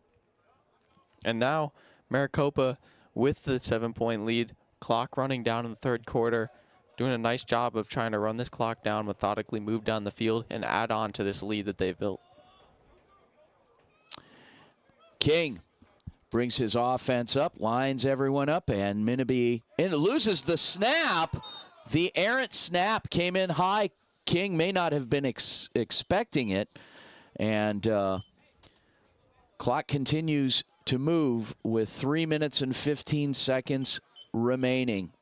S5: And now Maricopa with the 7-point lead, clock running down in the third quarter, doing a nice job of trying to run this clock down, methodically move down the field and add on to this lead that they've built.
S1: King brings his offense up, lines everyone up, and Minabe loses the snap. The errant snap came in high. King may not have been expecting it. And clock continues to move with 3 minutes and 15 seconds remaining.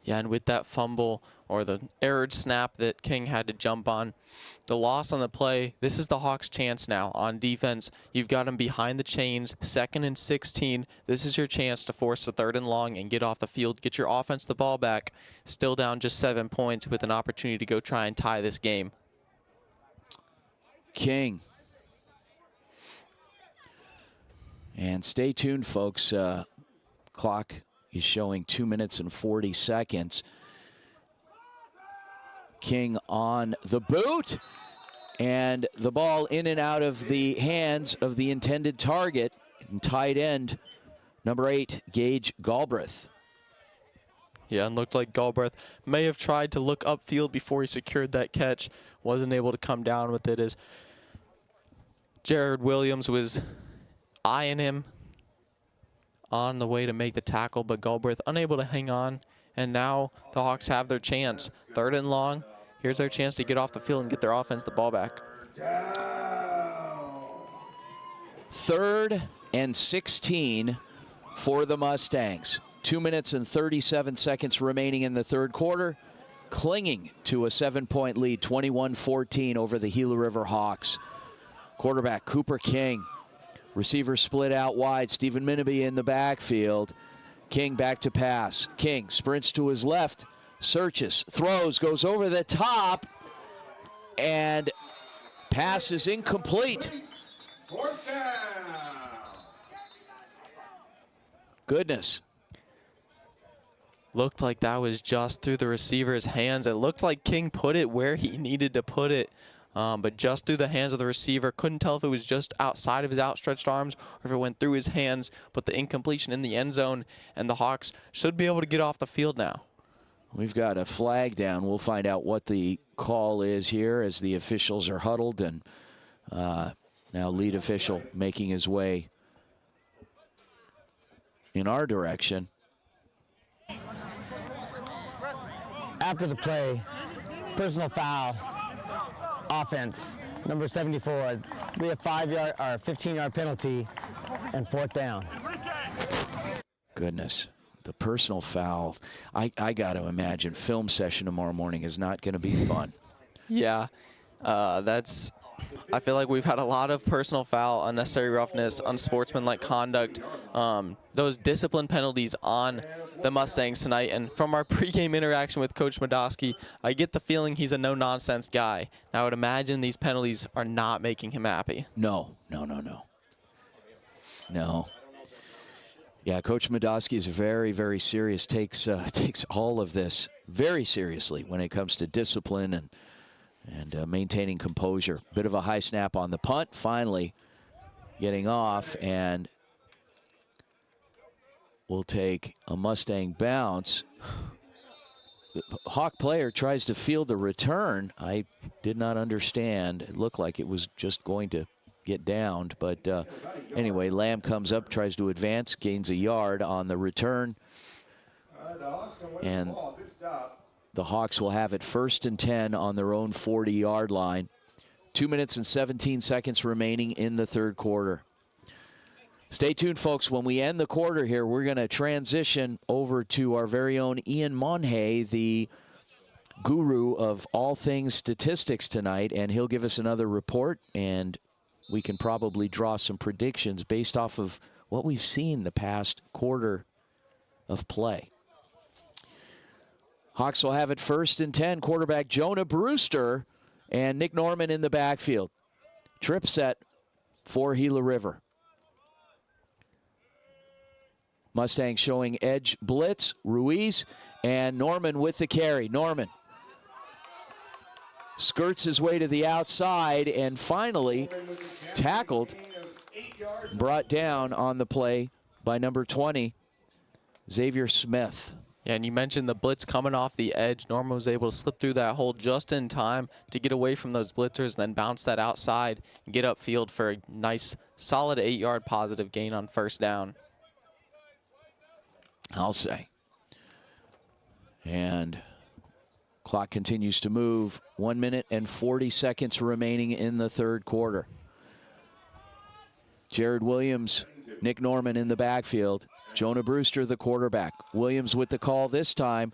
S5: Yeah, and with that fumble or the errored snap that King had to jump on, the loss on the play, this is the Hawks' chance now on defense. You've got them behind the chains, 2nd and 16. This is your chance to force the 3rd and long and get off the field, get your offense the ball back. Still down just 7 points with an opportunity to go try and tie this game.
S1: King. And stay tuned, folks. Clock is showing 2 minutes and 40 seconds. King on the boot, and the ball in and out of the hands of the intended target, and tight end number 8, Gage Galbraith.
S5: Yeah, and looked like Galbraith may have tried to look upfield before he secured that catch. Wasn't able to come down with it as Jared Williams was eyeing him on the way to make the tackle, but Galbraith unable to hang on. And now the Hawks have their chance. 3rd and long. Here's their chance to get off the field and get their offense the ball back.
S1: 3rd and 16 for the Mustangs. 2 minutes and 37 seconds remaining in the third quarter, clinging to a 7-point lead, 21-14 over the Gila River Hawks. Quarterback Cooper King. Receiver split out wide. Stephen Minabe in the backfield. King back to pass. King sprints to his left, searches, throws, goes over the top, and pass is incomplete.
S7: Fourth down.
S1: Goodness.
S5: Looked like that was just through the receiver's hands. It looked like King put it where he needed to put it, but just through the hands of the receiver. Couldn't tell if it was just outside of his outstretched arms or if it went through his hands, but the incompletion in the end zone, and the Hawks should be able to get off the field now.
S1: We've got a flag down. We'll find out what the call is here as the officials are huddled, and now lead official making his way in our direction.
S6: After the play, personal foul, offense, number 74. We have 5-yard or 15-yard penalty and 4th down.
S1: Goodness, the personal foul. I got to imagine film session tomorrow morning is not going to be fun.
S5: Yeah, I feel like we've had a lot of personal foul, unnecessary roughness, unsportsmanlike conduct, those discipline penalties on the Mustangs tonight. And from our pregame interaction with Coach Madosky, I get the feeling he's a no-nonsense guy. Now, I would imagine these penalties are not making him happy.
S1: No. Yeah, Coach Madosky is very, very serious, takes all of this very seriously when it comes to discipline and maintaining composure. Bit of a high snap on the punt, finally getting off, and we'll take a Mustang bounce. The Hawk player tries to field the return. I did not understand. It looked like it was just going to get downed, but anyway, Lamb comes up, tries to advance, gains a yard on the return, and the Hawks will have it 1st and 10 on their own 40-yard line. 2 minutes and 17 seconds remaining in the 3rd quarter. Stay tuned, folks. When we end the quarter here, we're going to transition over to our very own Ian Monhay, the guru of all things statistics tonight, and he'll give us another report, and we can probably draw some predictions based off of what we've seen the past quarter of play. Hawks will have it 1st and 10. Quarterback Jonah Brewster and Nick Norman in the backfield. Trip set for Gila River. Mustangs showing edge blitz. Ruiz and Norman with the carry. Norman skirts his way to the outside and finally tackled, brought down on the play by number 20, Xavier Smith.
S5: Yeah, and you mentioned the blitz coming off the edge. Norman was able to slip through that hole just in time to get away from those blitzers and then bounce that outside and get upfield for a nice, solid 8-yard positive gain on 1st down.
S1: I'll say. And clock continues to move. 1 minute and 40 seconds remaining in the 3rd quarter. Jared Williams, Nick Norman in the backfield. Jonah Brewster, the quarterback. Williams with the call this time.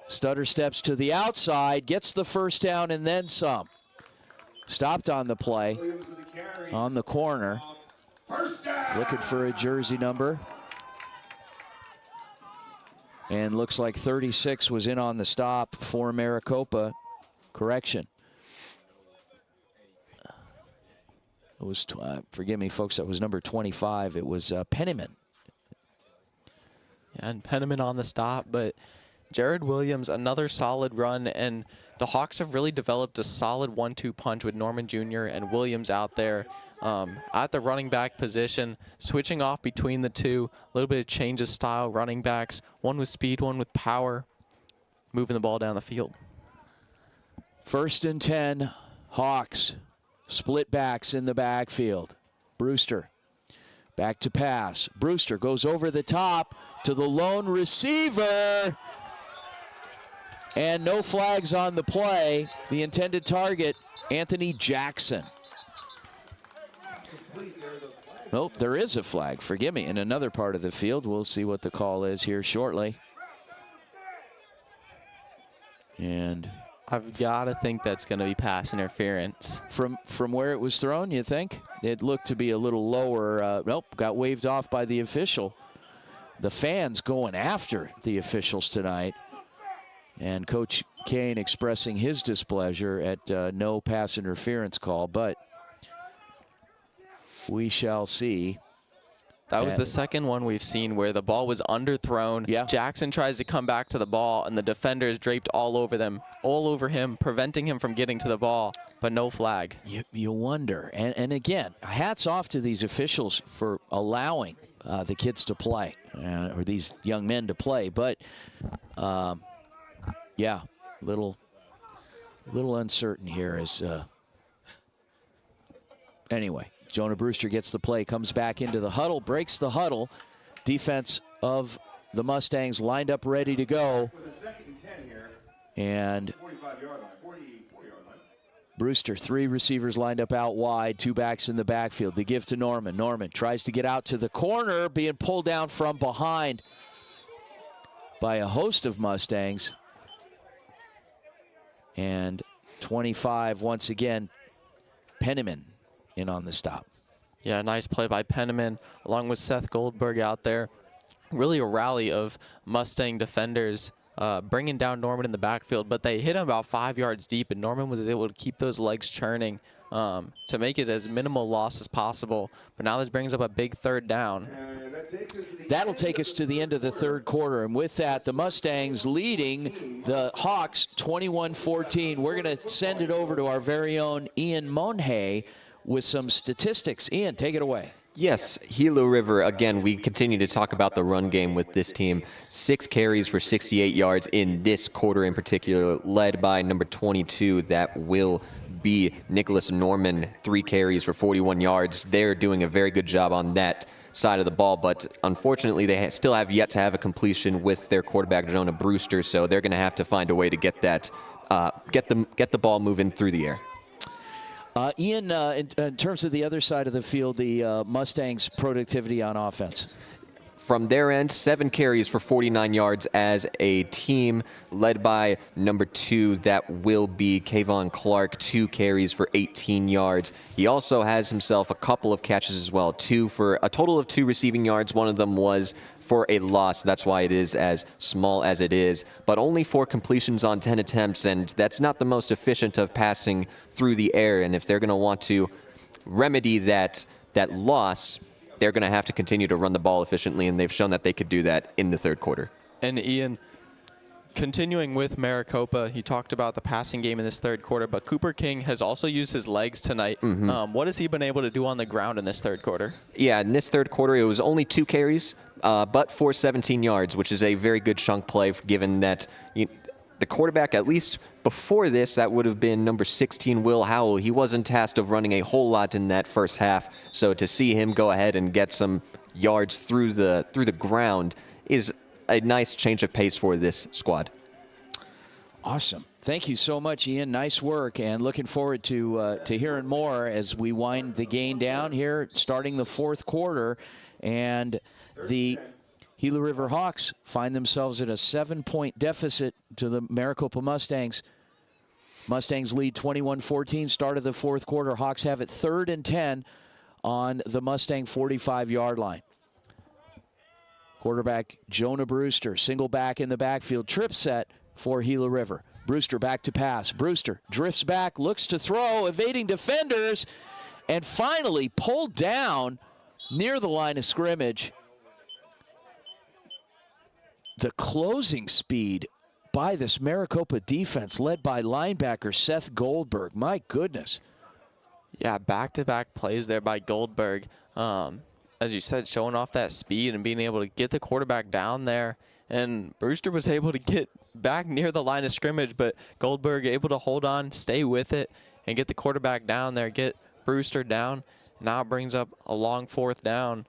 S1: Stutter steps to the outside, gets the 1st down and then some. Stopped on the play, on the corner. Looking for a jersey number. And looks like 36 was in on the stop for Maricopa. Correction. It was, forgive me, folks, that was number 25. It was Penniman.
S5: Yeah, and Penniman on the stop, but Jared Williams, another solid run, and the Hawks have really developed a solid 1-2 punch with Norman Jr. and Williams out there at the running back position, switching off between the two, a little bit of change of style running backs, one with speed, one with power, moving the ball down the field.
S1: 1st and 10, Hawks, split backs in the backfield. Brewster, back to pass. Brewster goes over the top to the lone receiver. And no flags on the play. The intended target, Anthony Jackson. Nope, there is a flag, forgive me, in another part of the field. We'll see what the call is here shortly. And
S5: I've got to think that's going to be pass interference.
S1: From where it was thrown, you think? It looked to be a little lower. Nope, got waved off by the official. the fans going after the officials tonight. And Coach Kane expressing his displeasure at no pass interference call, but we shall see.
S5: That was the second one we've seen where the ball was underthrown.
S1: Yeah.
S5: Jackson tries to come back to the ball, and the defender is draped all over him, preventing him from getting to the ball, but no flag.
S1: You wonder. And again, hats off to these officials for allowing the kids to play, or these young men to play. But, yeah, little uncertain here as anyway. Jonah Brewster gets the play, comes back into the huddle, breaks the huddle. Defense of the Mustangs lined up ready to go.
S7: With a 2nd and 10 here.
S1: And
S7: 45-yard line, 44-yard line.
S1: Brewster, 3 receivers lined up out wide, 2 backs in the backfield. They give to Norman. Norman tries to get out to the corner, being pulled down from behind by a host of Mustangs. And 25, once again, Penniman in on the stop.
S5: Yeah, nice play by Penniman along with Seth Goldberg out there. Really a rally of Mustang defenders bringing down Norman in the backfield, but they hit him about 5 yards deep, and Norman was able to keep those legs churning to make it as minimal loss as possible. But now this brings up a big 3rd down.
S1: That'll take us to the end of the 3rd quarter, and with that, the Mustangs leading the Hawks 21-14. We're going to send it over to our very own Ian Monhay with some statistics. Ian, take it away.
S9: Yes, Gila River, again, we continue to talk about the run game with this team. 6 carries for 68 yards in this quarter in particular, led by number 22, that will be Nicholas Norman, 3 carries for 41 yards. They're doing a very good job on that side of the ball, but unfortunately they still have yet to have a completion with their quarterback, Jonah Brewster, so they're going to have to find a way to get that, get the ball moving through the air.
S1: Ian, in terms of the other side of the field, the Mustangs' productivity on offense.
S9: From their end, 7 carries for 49 yards as a team, led by number 2, that will be Kayvon Clark, 2 carries for 18 yards. He also has himself a couple of catches as well, 2 for a total of 2 receiving yards. One of them was for a loss. That's why it is as small as it is, but only 4 completions on 10 attempts, and that's not the most efficient of passing through the air. And if they're going to want to remedy that loss, they're going to have to continue to run the ball efficiently, and they've shown that they could do that in the 3rd quarter.
S5: And Ian, continuing with Maricopa, he talked about the passing game in this 3rd quarter, but Cooper King has also used his legs tonight. What has he been able to do on the ground in this 3rd quarter?
S9: Yeah, in this 3rd quarter, it was only 2 carries, but for 17 yards, which is a very good chunk play, given that the quarterback, at least before this, that would have been number 16, Will Howell. He wasn't tasked of running a whole lot in that first half, so to see him go ahead and get some yards through the ground is a nice change of pace for this squad.
S1: Awesome. Thank you so much, Ian. Nice work, and looking forward to hearing more as we wind the game down here, starting the 4th quarter. And the Gila River Hawks find themselves at a 7-point deficit to the Maricopa Mustangs. Mustangs lead 21-14, start of the 4th quarter. Hawks have it 3rd and 10 on the Mustang 45-yard line. Quarterback Jonah Brewster, single back in the backfield, trip set for Gila River. Brewster back to pass. Brewster drifts back, looks to throw, evading defenders, and finally pulled down near the line of scrimmage. The closing speed by this Maricopa defense, led by linebacker Seth Goldberg. My goodness.
S5: Yeah, back-to-back plays there by Goldberg. As you said, showing off that speed and being able to get the quarterback down there. And Brewster was able to get back near the line of scrimmage, but Goldberg able to hold on, stay with it, and get the quarterback down there, get Brewster down. Now it brings up a long 4th down.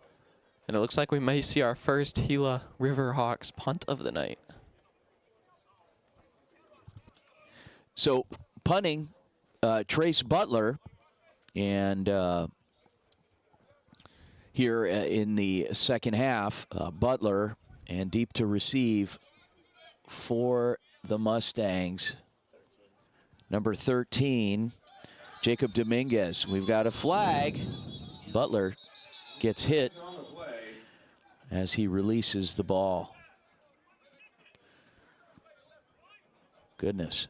S5: And it looks like we may see our first Gila River Hawks punt of the night.
S1: So punting, Trace Butler, and here in the second half, Butler and deep to receive for the Mustangs. Number 13, Jacob Dominguez. We've got a flag. Butler gets hit as he releases the ball. Goodness.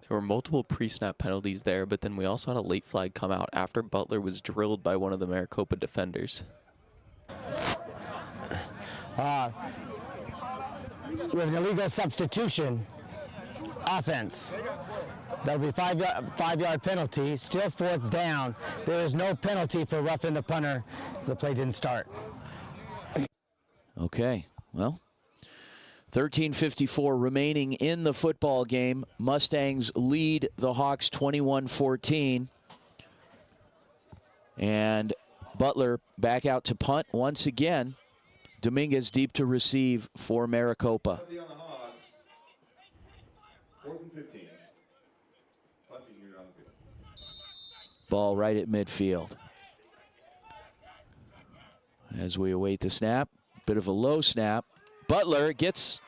S5: There were multiple pre-snap penalties there, but then we also had a late flag come out after Butler was drilled by one of the Maricopa defenders.
S6: We have an illegal substitution offense. That'll be five-yard penalty. Still 4th down. There is no penalty for roughing the punter as the play didn't start.
S1: Okay, well, 13:54 remaining in the football game. Mustangs lead the Hawks 21-14. And Butler back out to punt once again. Dominguez deep to receive for Maricopa.
S7: 4th and 15. Punting unit on the field.
S1: Ball right at midfield. As we await the snap, bit of a low snap. Butler gets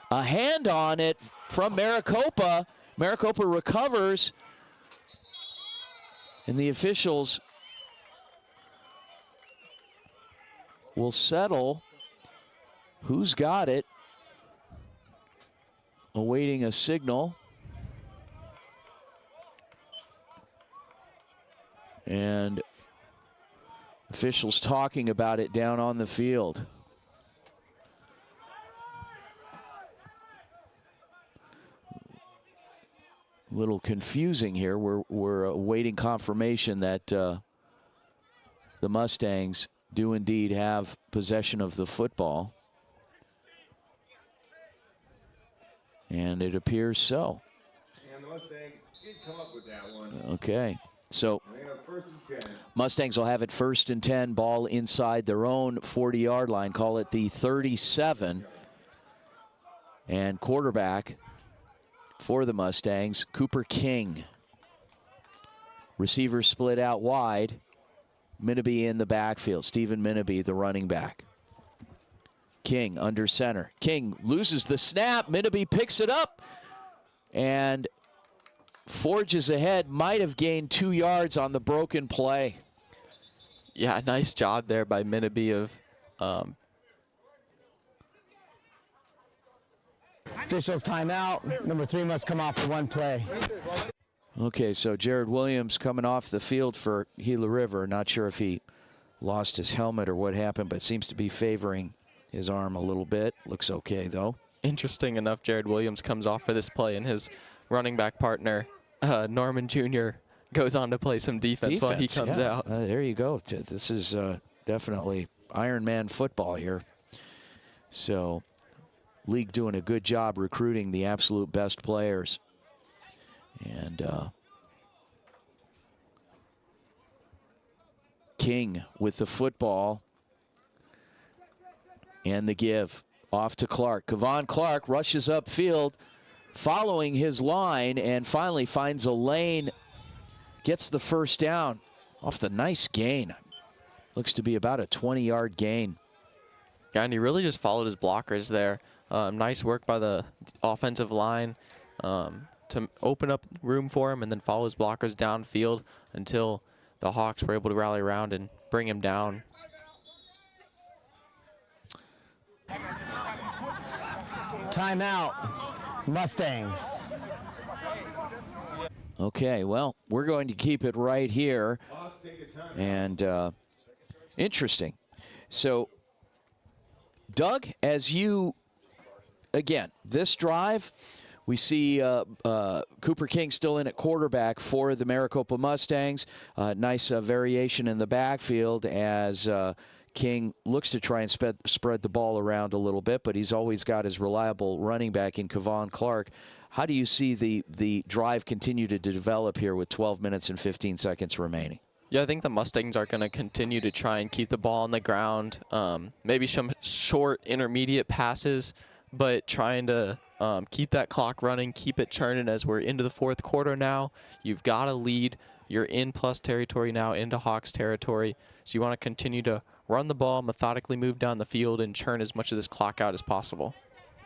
S1: a hand on it from Maricopa. Maricopa recovers. And the officials will settle. Who's got it? Awaiting a signal. And officials talking about it down on the field. A little confusing here. We're awaiting confirmation that the Mustangs do indeed have possession of the football. And it appears so.
S7: And the Mustangs did come up with that one.
S1: Okay, so
S7: And they have 1st and 10.
S1: Mustangs will have it 1st and 10, ball inside their own 40-yard line, call it the 37. And quarterback for the Mustangs, Cooper King. Receiver split out wide. Minnaby in the backfield. Stephen Minnaby, the running back. King under center. King loses the snap. Minnaby picks it up and forges ahead. Might have gained 2 yards on the broken play.
S5: Yeah, nice job there by Minnaby of
S6: Officials timeout. Number 3 must come off for 1 play.
S1: Okay, so Jared Williams coming off the field for Gila River. Not sure if he lost his helmet or what happened, but seems to be favoring his arm a little bit. Looks okay, though.
S5: Interesting enough, Jared Williams comes off for this play, and his running back partner, Norman Jr., goes on to play some defense while he comes out.
S1: There you go. This is definitely Iron Man football here. So, league doing a good job recruiting the absolute best players. And King with the football and the give off to Clark. Kevon Clark rushes upfield following his line and finally finds a lane, gets the 1st down off the nice gain. Looks to be about a 20-yard gain.
S5: Yeah, and he really just followed his blockers there. Nice work by the offensive line to open up room for him and then follow his blockers downfield until the Hawks were able to rally around and bring him down.
S6: Timeout. Mustangs.
S1: Okay, well, we're going to keep it right here. And interesting. So, Doug, as you, again, this drive, we see Cooper King still in at quarterback for the Maricopa Mustangs. Nice variation in the backfield as King looks to try and spread the ball around a little bit, but he's always got his reliable running back in Kevon Clark. How do you see the drive continue to develop here with 12 minutes and 15 seconds remaining?
S5: Yeah, I think the Mustangs are going to continue to try and keep the ball on the ground. Maybe some short intermediate passes, but trying to keep that clock running, keep it churning as we're into the 4th quarter now. You've got a lead. You're in plus territory now, into Hawks territory. So you want to continue to run the ball, methodically move down the field, and churn as much of this clock out as possible.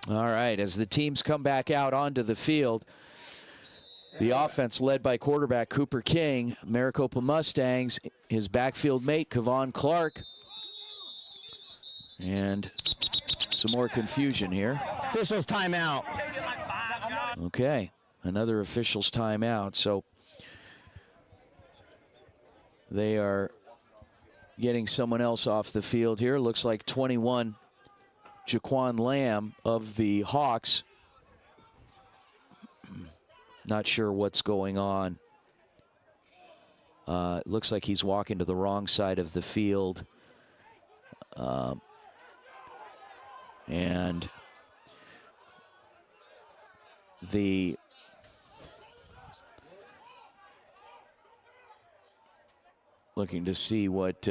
S1: All right, as the teams come back out onto the field, The offense led by quarterback Cooper King. Maricopa Mustangs, his backfield mate, Kevon Clark. And some more confusion here.
S6: Officials timeout.
S1: Okay, another officials timeout. So they are getting someone else off the field here. Looks like 21, Jaquan Lamb of the Hawks. Not sure what's going on. It looks like he's walking to the wrong side of the field. And the looking to see what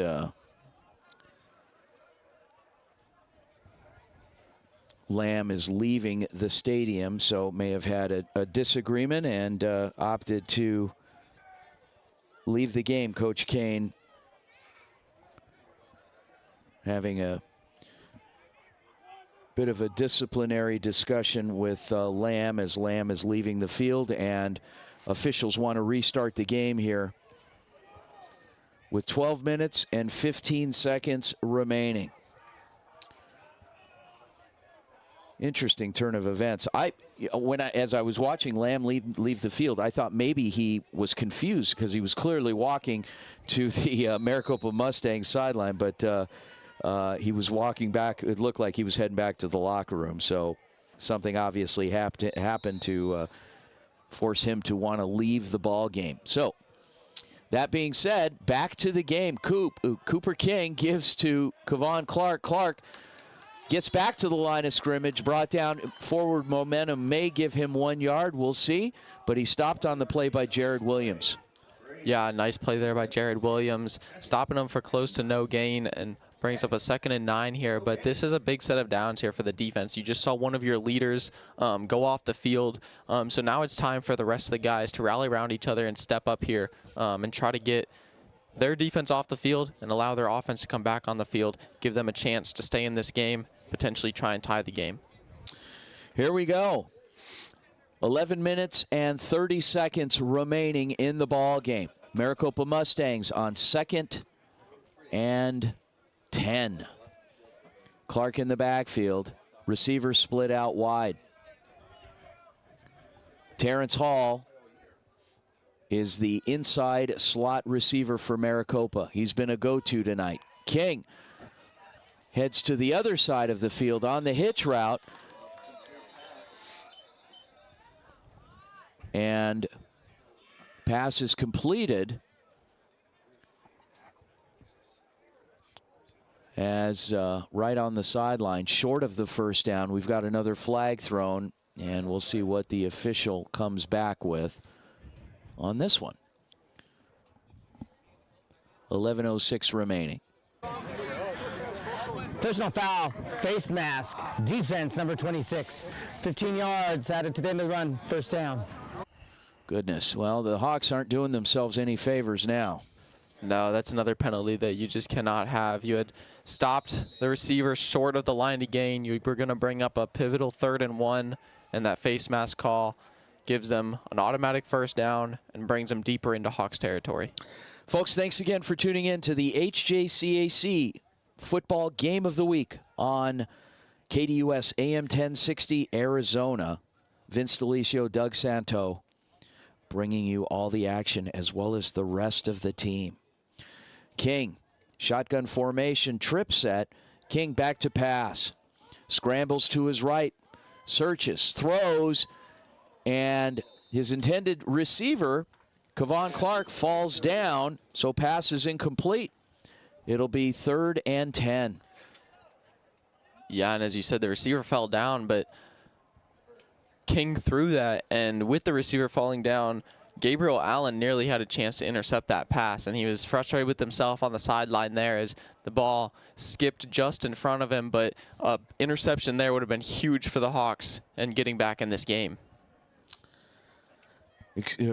S1: Lamb is leaving the stadium, so may have had a disagreement and opted to leave the game. Coach Kane having a bit of a disciplinary discussion with Lamb as Lamb is leaving the field, and officials want to restart the game here with 12 minutes and 15 seconds remaining. Interesting turn of events. As I was watching Lamb leave the field, I thought maybe he was confused because he was clearly walking to the Maricopa Mustangs sideline, but he was walking back. It looked like he was heading back to the locker room. So something obviously happened to force him to want to leave the ball game. So that being said, back to the game. Cooper King gives to Kevon Clark. Clark gets back to the line of scrimmage, brought down. Forward momentum may give him 1 yard. We'll see. But he stopped on the play by Jared Williams.
S5: Yeah, nice play there by Jared Williams, stopping him for close to no gain and brings up a 2nd and 9 here. But this is a big set of downs here for the defense. You just saw one of your leaders go off the field. So now it's time for the rest of the guys to rally around each other and step up here and try to get their defense off the field and allow their offense to come back on the field, give them a chance to stay in this game, potentially try and tie the game.
S1: Here we go. 11 minutes and 30 seconds remaining in the ball game. Maricopa Mustangs on 2nd and 10. Clark in the backfield. Receiver split out wide. Terrence Hall is the inside slot receiver for Maricopa. He's been a go-to tonight. King heads to the other side of the field on the hitch route. And pass is completed as right on the sideline, short of the first down. We've got another flag thrown, and we'll see what the official comes back with on this one. 11:06 remaining.
S6: Personal foul, face mask, defense number 26. 15 yards added to the end of the run, first down.
S1: Goodness, well, the Hawks aren't doing themselves any favors now.
S5: No, that's another penalty that you just cannot have. You had stopped the receiver short of the line to gain. You were going to bring up a pivotal 3rd and 1, and that face mask call gives them an automatic first down and brings them deeper into Hawks territory.
S1: Folks, thanks again for tuning in to the HJCAC Football Game of the Week on KDUS AM 1060 Arizona. Vince Delicio, Doug Santo, bringing you all the action as well as the rest of the team. King, shotgun formation, trip set. King back to pass. Scrambles to his right, searches, throws, and his intended receiver, Kevon Clark, falls down, so pass is incomplete. It'll be 3rd and 10.
S5: Yeah, and as you said, the receiver fell down, but King threw that, and with the receiver falling down, Gabriel Allen nearly had a chance to intercept that pass, and he was frustrated with himself on the sideline there as the ball skipped just in front of him, but interception there would have been huge for the Hawks and getting back in this game.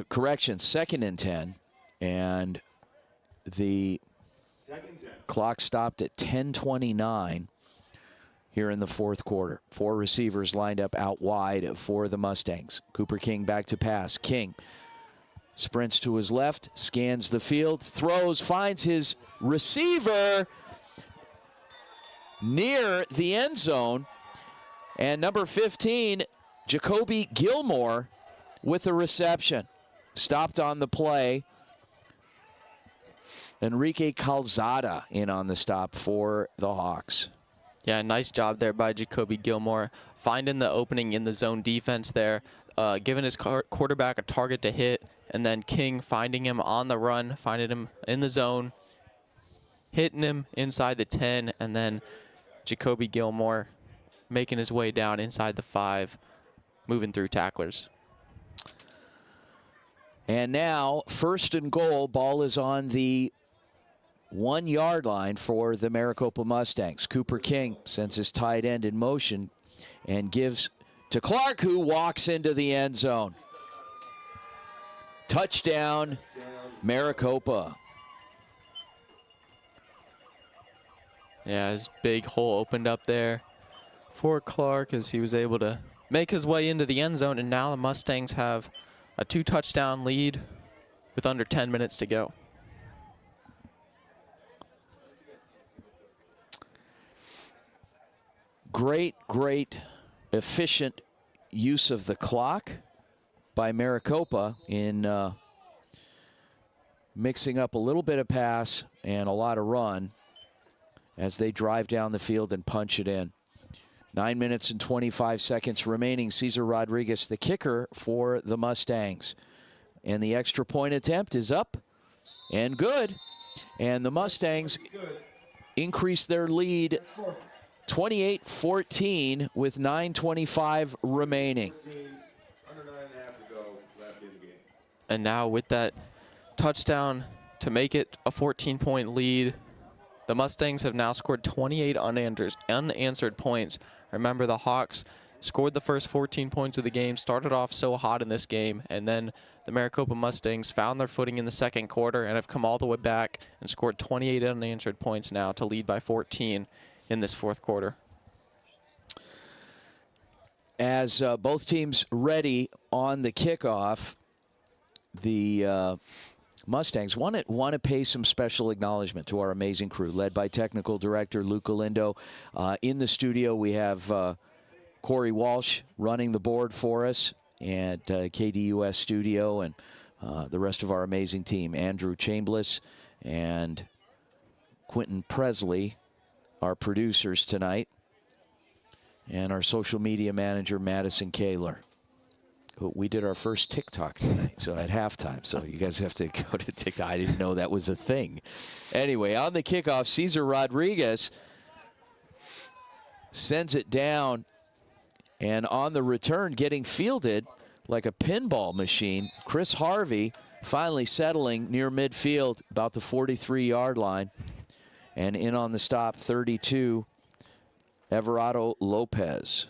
S1: Correction, 2nd and 10, and the clock stopped at 10:29. here in the fourth quarter. 4 receivers lined up out wide for the Mustangs. Cooper King back to pass. King sprints to his left, scans the field, throws, finds his receiver near the end zone. And number 15, Jacoby Gilmore with the reception. Stopped on the play. Enrique Calzada in on the stop for the Hawks.
S5: Yeah, nice job there by Jacoby Gilmore, finding the opening in the zone defense there, giving his quarterback a target to hit, and then King finding him on the run, finding him in the zone, hitting him inside the 10, and then Jacoby Gilmore making his way down inside the 5, moving through tacklers.
S1: And now, 1st and goal, ball is on the 1-yard line for the Maricopa Mustangs. Cooper King sends his tight end in motion and gives to Clark, who walks into the end zone. Touchdown, Maricopa.
S5: Yeah, his big hole opened up there for Clark as he was able to make his way into the end zone, and now the Mustangs have a 2-touchdown lead with under 10 minutes to go.
S1: Great efficient use of the clock by Maricopa in mixing up a little bit of pass and a lot of run as they drive down the field and punch it in. 9 minutes and 25 seconds remaining. Cesar Rodriguez, the kicker for the Mustangs. And the extra point attempt is up and good. And the Mustangs increase their lead 28-14 with 9:25 remaining.
S5: And now with that touchdown to make it a 14-point lead, the Mustangs have now scored 28 unanswered points. Remember, the Hawks scored the first 14 points of the game, started off so hot in this game, and then the Maricopa Mustangs found their footing in the second quarter and have come all the way back and scored 28 unanswered points now to lead by 14 in this fourth quarter.
S1: As both teams ready on the kickoff, the Mustangs want to pay some special acknowledgement to our amazing crew, led by technical director Luke Galindo. In the studio, we have Corey Walsh running the board for us at KDUS studio, and the rest of our amazing team, Andrew Chambliss and Quentin Presley, our producers tonight, and our social media manager, Madison Kaler. We did our first TikTok tonight, so at halftime, so you guys have to go to TikTok. I didn't know that was a thing. Anyway, on the kickoff, Cesar Rodriguez sends it down, and on the return, getting fielded like a pinball machine, Chris Harvey finally settling near midfield, about the 43-yard line. And in on the stop, 32, Everardo Lopez.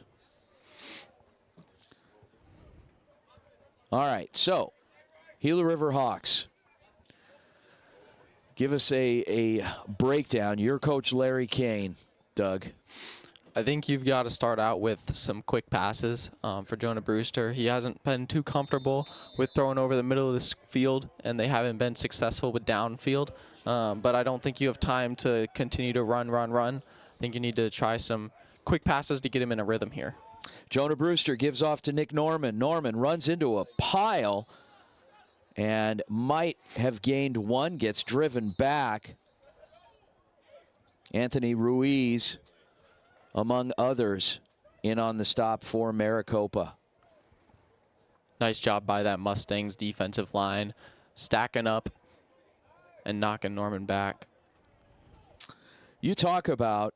S1: All right, so Gila River Hawks. Give us a breakdown. Your coach, Larry Kane, Doug.
S5: I think you've got to start out with some quick passes for Jonah Brewster. He hasn't been too comfortable with throwing over the middle of this field, and they haven't been successful with downfield. But I don't think you have time to continue to run. I think you need to try some quick passes to get him in a rhythm here.
S1: Jonah Brewster gives off to Nick Norman. Norman runs into a pile and might have gained one, gets driven back. Anthony Ruiz, among others, in on the stop for Maricopa.
S5: Nice job by that Mustangs defensive line, stacking up and knocking Norman back.
S1: You talk about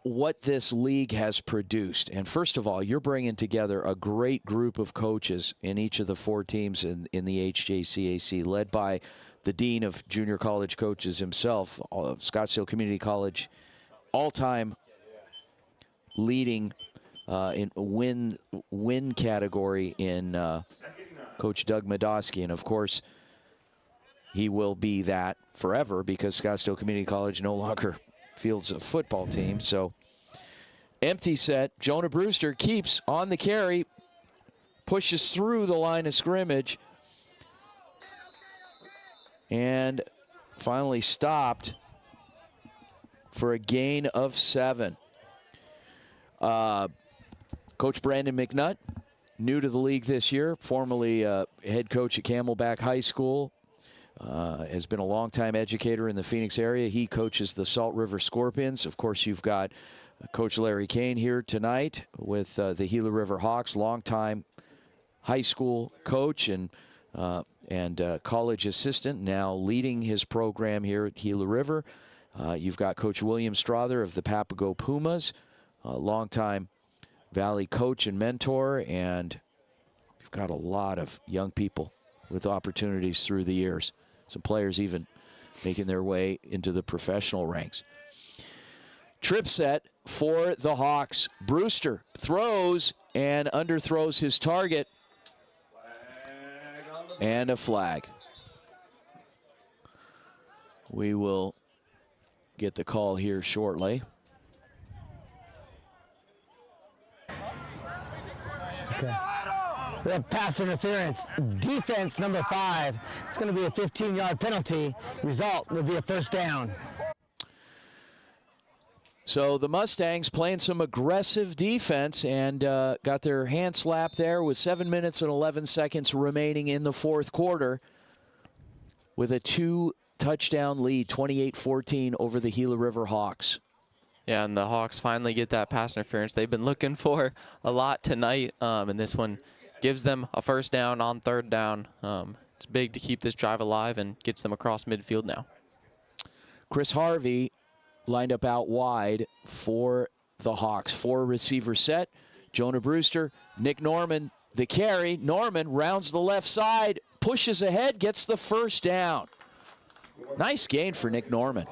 S1: what this league has produced. And first of all, you're bringing together a great group of coaches in each of the 4 teams in the HJCAC, led by the Dean of Junior College Coaches himself, Scottsdale Community College, all-time leading in win category in Coach Doug Medosky. And, of course, he will be that forever because Scottsdale Community College no longer fields a football team. So Empty set. Jonah Brewster keeps on the carry, pushes through the line of scrimmage, and finally stopped for a gain of 7. Coach Brandon McNutt, new to the league this year, formerly head coach at Camelback High School, has been a longtime educator in the Phoenix area. He coaches the Salt River Scorpions. Of course, you've got Coach Larry Kane here tonight with the Gila River Hawks, longtime high school coach and college assistant, now leading his program here at Gila River. You've got Coach William Strother of the Papago Pumas, a longtime Valley coach and mentor, and you've got a lot of young people with opportunities through the years. Some players even making their way into the professional ranks. Trip set for the Hawks. Brewster throws and underthrows his target. And a flag. We will get the call here shortly.
S6: Okay. We have pass interference. Defense number 5. It's going to be a 15-yard penalty. Result will be a first down.
S1: So the Mustangs playing some aggressive defense and got their hand slapped there with 7 minutes and 11 seconds remaining in the fourth quarter with a 2-touchdown lead, 28-14 over the Gila River Hawks.
S5: Yeah, and the Hawks finally get that pass interference they've been looking for a lot tonight, and this one gives them a first down on third down. It's big to keep this drive alive and gets them across midfield now.
S1: Chris Harvey lined up out wide for the Hawks. 4 receiver set. Jonah Brewster, Nick Norman, the carry. Norman rounds the left side, pushes ahead, gets the first down. Nice gain for Nick Norman.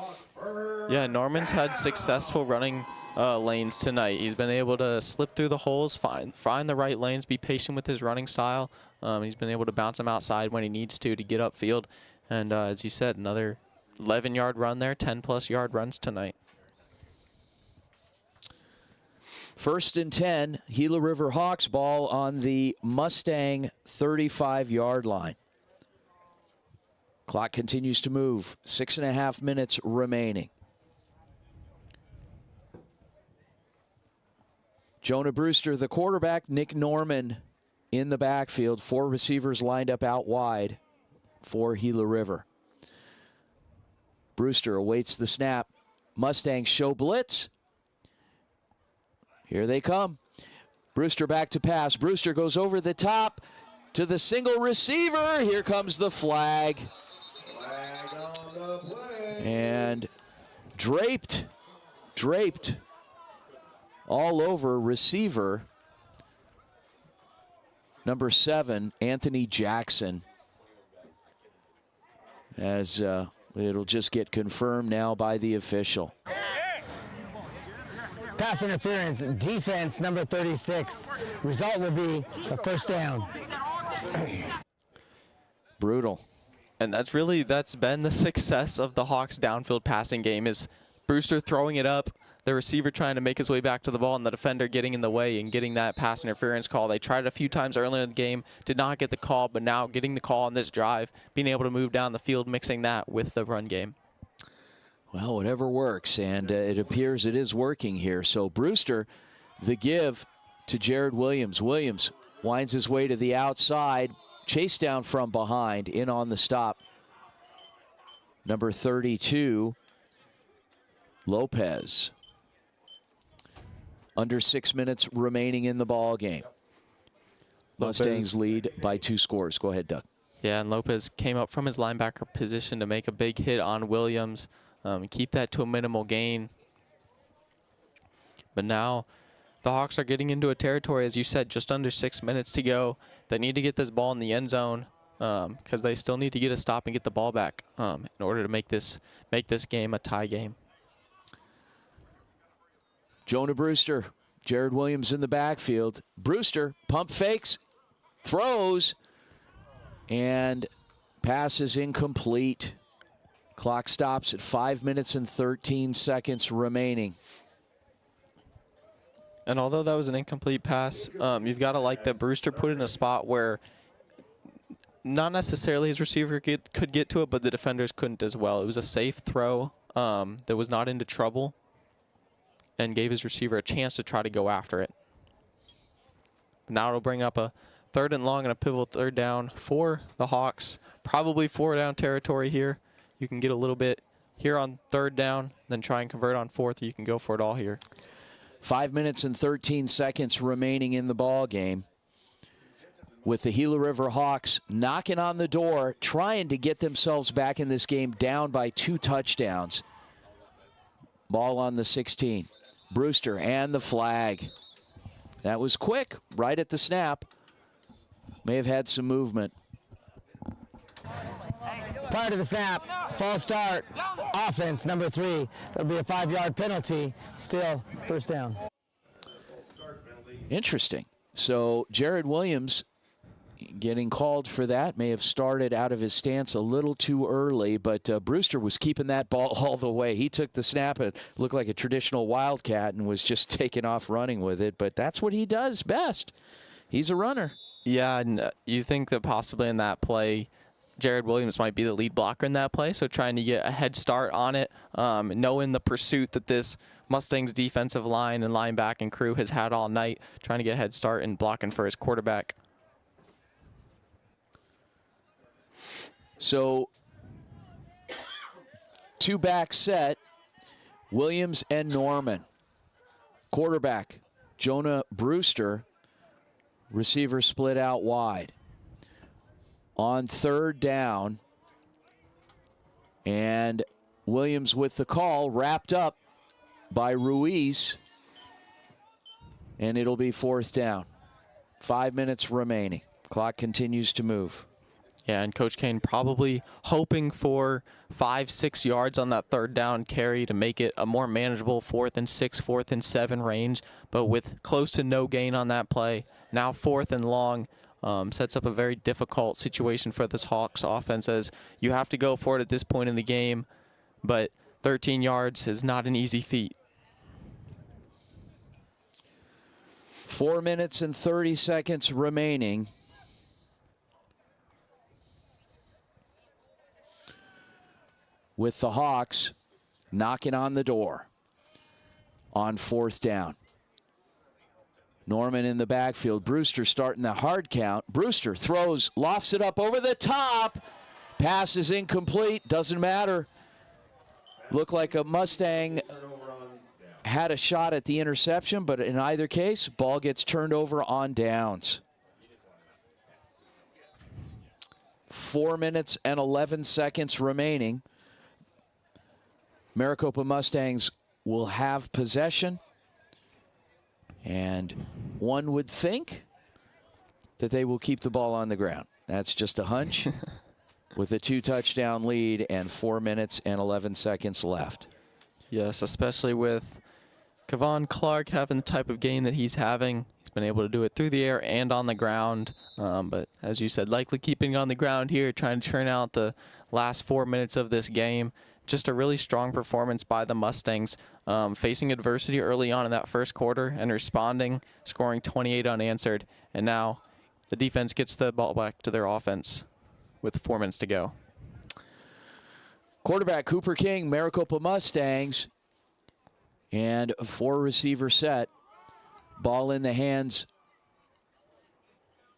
S5: Yeah, Norman's had successful running lanes tonight. He's been able to slip through the holes, find the right lanes, be patient with his running style. He's been able to bounce them outside when he needs to get upfield. And as you said, another 11-yard run there, 10-plus yard runs tonight.
S1: 1st and 10, Gila River Hawks ball on the Mustang 35-yard line. Clock continues to move. 6.5 minutes remaining. Jonah Brewster, the quarterback. Nick Norman in the backfield. 4 receivers lined up out wide for Gila River. Brewster awaits the snap. Mustangs show blitz. Here they come. Brewster back to pass. Brewster goes over the top to the single receiver. Here comes the flag. And draped all over receiver number 7, Anthony Jackson. As it'll just get confirmed now by the official.
S6: Pass interference, defense number 36. Result will be a first down.
S1: Brutal.
S5: And that's been the success of the Hawks' downfield passing game, is Brewster throwing it up, the receiver trying to make his way back to the ball, and the defender getting in the way and getting that pass interference call. They tried it a few times earlier in the game, did not get the call, but now getting the call on this drive, being able to move down the field, mixing that with the run game.
S1: Well, whatever works, and it appears it is working here. So Brewster, the give to Jared Williams. Williams winds his way to the outside, chased down from behind, in on the stop. Number 32, Lopez. Under 6 minutes remaining in the ball game. Mustangs lead by 2 scores. Go ahead, Doug.
S5: Yeah, and Lopez came up from his linebacker position to make a big hit on Williams. Keep that to a minimal gain. But now the Hawks are getting into a territory, as you said, just under 6 minutes to go. They need to get this ball in the end zone because they still need to get a stop and get the ball back in order to make this game a tie game.
S1: Jonah Brewster, Jared Williams in the backfield. Brewster pump fakes, throws, and pass is incomplete. Clock stops at 5 minutes and 13 seconds remaining.
S5: And although that was an incomplete pass, you've got to like that Brewster put in a spot where not necessarily his receiver could get to it, but the defenders couldn't as well. It was a safe throw that was not into trouble and gave his receiver a chance to try to go after it. Now it'll bring up a 3rd and long and a pivotal 3rd down for the Hawks. Probably 4-down territory here. You can get a little bit here on 3rd down, then try and convert on 4th, or you can go for it all here.
S1: 5 minutes and 13 seconds remaining in the ball game, with the Gila River Hawks knocking on the door, trying to get themselves back in this game, down by 2 touchdowns. Ball on the 16. Brewster and the flag. That was quick, right at the snap. May have had some movement.
S6: Prior to the snap, false start, offense number 3. There'll be a 5-yard penalty. Still, 1st down.
S1: Interesting. So Jared Williams getting called for that. May have started out of his stance a little too early, but Brewster was keeping that ball all the way. He took the snap. It looked like a traditional Wildcat and was just taking off running with it, but that's what he does best. He's a runner.
S5: Yeah, and you think that possibly in that play, Jared Williams might be the lead blocker in that play, so trying to get a head start on it, knowing the pursuit that this Mustangs defensive line and linebacking crew has had all night, trying to get a head start and blocking for his quarterback.
S1: So, 2-back set, Williams and Norman. Quarterback, Jonah Brewster. Receiver split out wide. On 3rd down, and Williams with the call, wrapped up by Ruiz, and it'll be 4th down. 5 minutes remaining. Clock continues to move.
S5: Yeah, and Coach Kane probably hoping for 5-6 yards on that 3rd down carry to make it a more manageable 4th and 6, 4th and 7 range, but with close to no gain on that play. Now 4th and long. Sets up a very difficult situation for this Hawks offense, as you have to go for it at this point in the game, but 13 yards is not an easy feat.
S1: 4 minutes and 30 seconds remaining. With the Hawks knocking on the door on 4th down. Norman in the backfield. Brewster starting the hard count. Brewster throws, lofts it up over the top. Pass is incomplete. Doesn't matter. Looked like a Mustang had a shot at the interception, but in either case, ball gets turned over on downs. 4 minutes and 11 seconds remaining. Maricopa Mustangs will have possession. And one would think that they will keep the ball on the ground. That's just a hunch with a 2-touchdown lead and 4 minutes and 11 seconds left.
S5: Yes, especially with Kevon Clark having the type of game that he's having. He's been able to do it through the air and on the ground. But as you said, likely keeping it on the ground here, trying to churn out the last 4 minutes of this game. Just a really strong performance by the Mustangs, facing adversity early on in that 1st quarter and responding, scoring 28 unanswered. And now the defense gets the ball back to their offense with 4 minutes to go.
S1: Quarterback Cooper King, Maricopa Mustangs, and a 4-receiver set. Ball in the hands.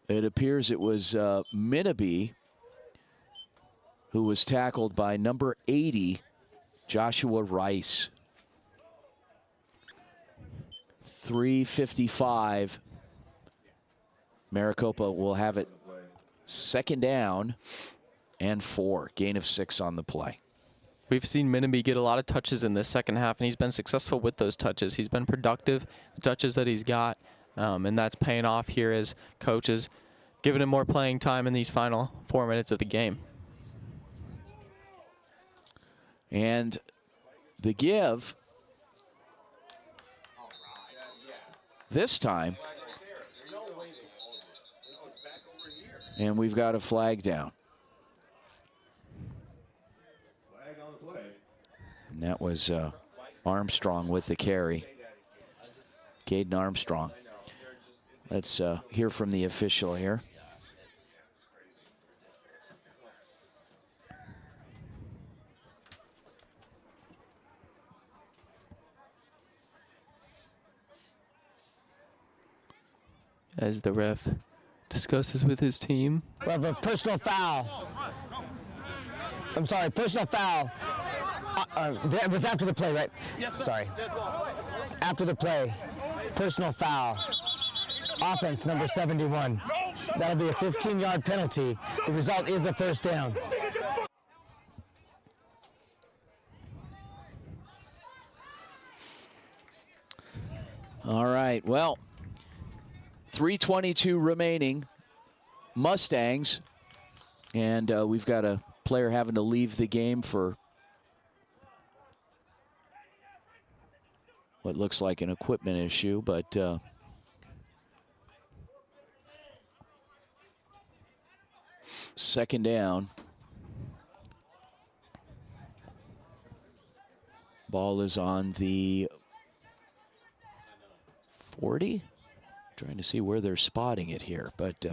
S1: It appears it was Minabe, who was tackled by number 80, Joshua Rice. 3:55. Maricopa will have it 2nd down and 4. Gain of 6 on the play.
S5: We've seen Minabe get a lot of touches in this 2nd half, and he's been successful with those touches. He's been productive, the touches that he's got, and that's paying off here as coaches giving him more playing time in these final 4 minutes of the game.
S1: And the give this time, and we've got a flag down. And that was Armstrong with the carry. Caden Armstrong. Let's hear from the official here.
S5: As the ref discusses with his team.
S6: We have a personal foul. I'm sorry, personal foul. It was after the play, right? Sorry. After the play, personal foul. Offense number 71. That'll be a 15-yard penalty. The result is a first down.
S1: All right, well, 3:22 remaining. Mustangs, and we've got a player having to leave the game for what looks like an equipment issue, but second down. Ball is on the 40. Trying to see where they're spotting it here, but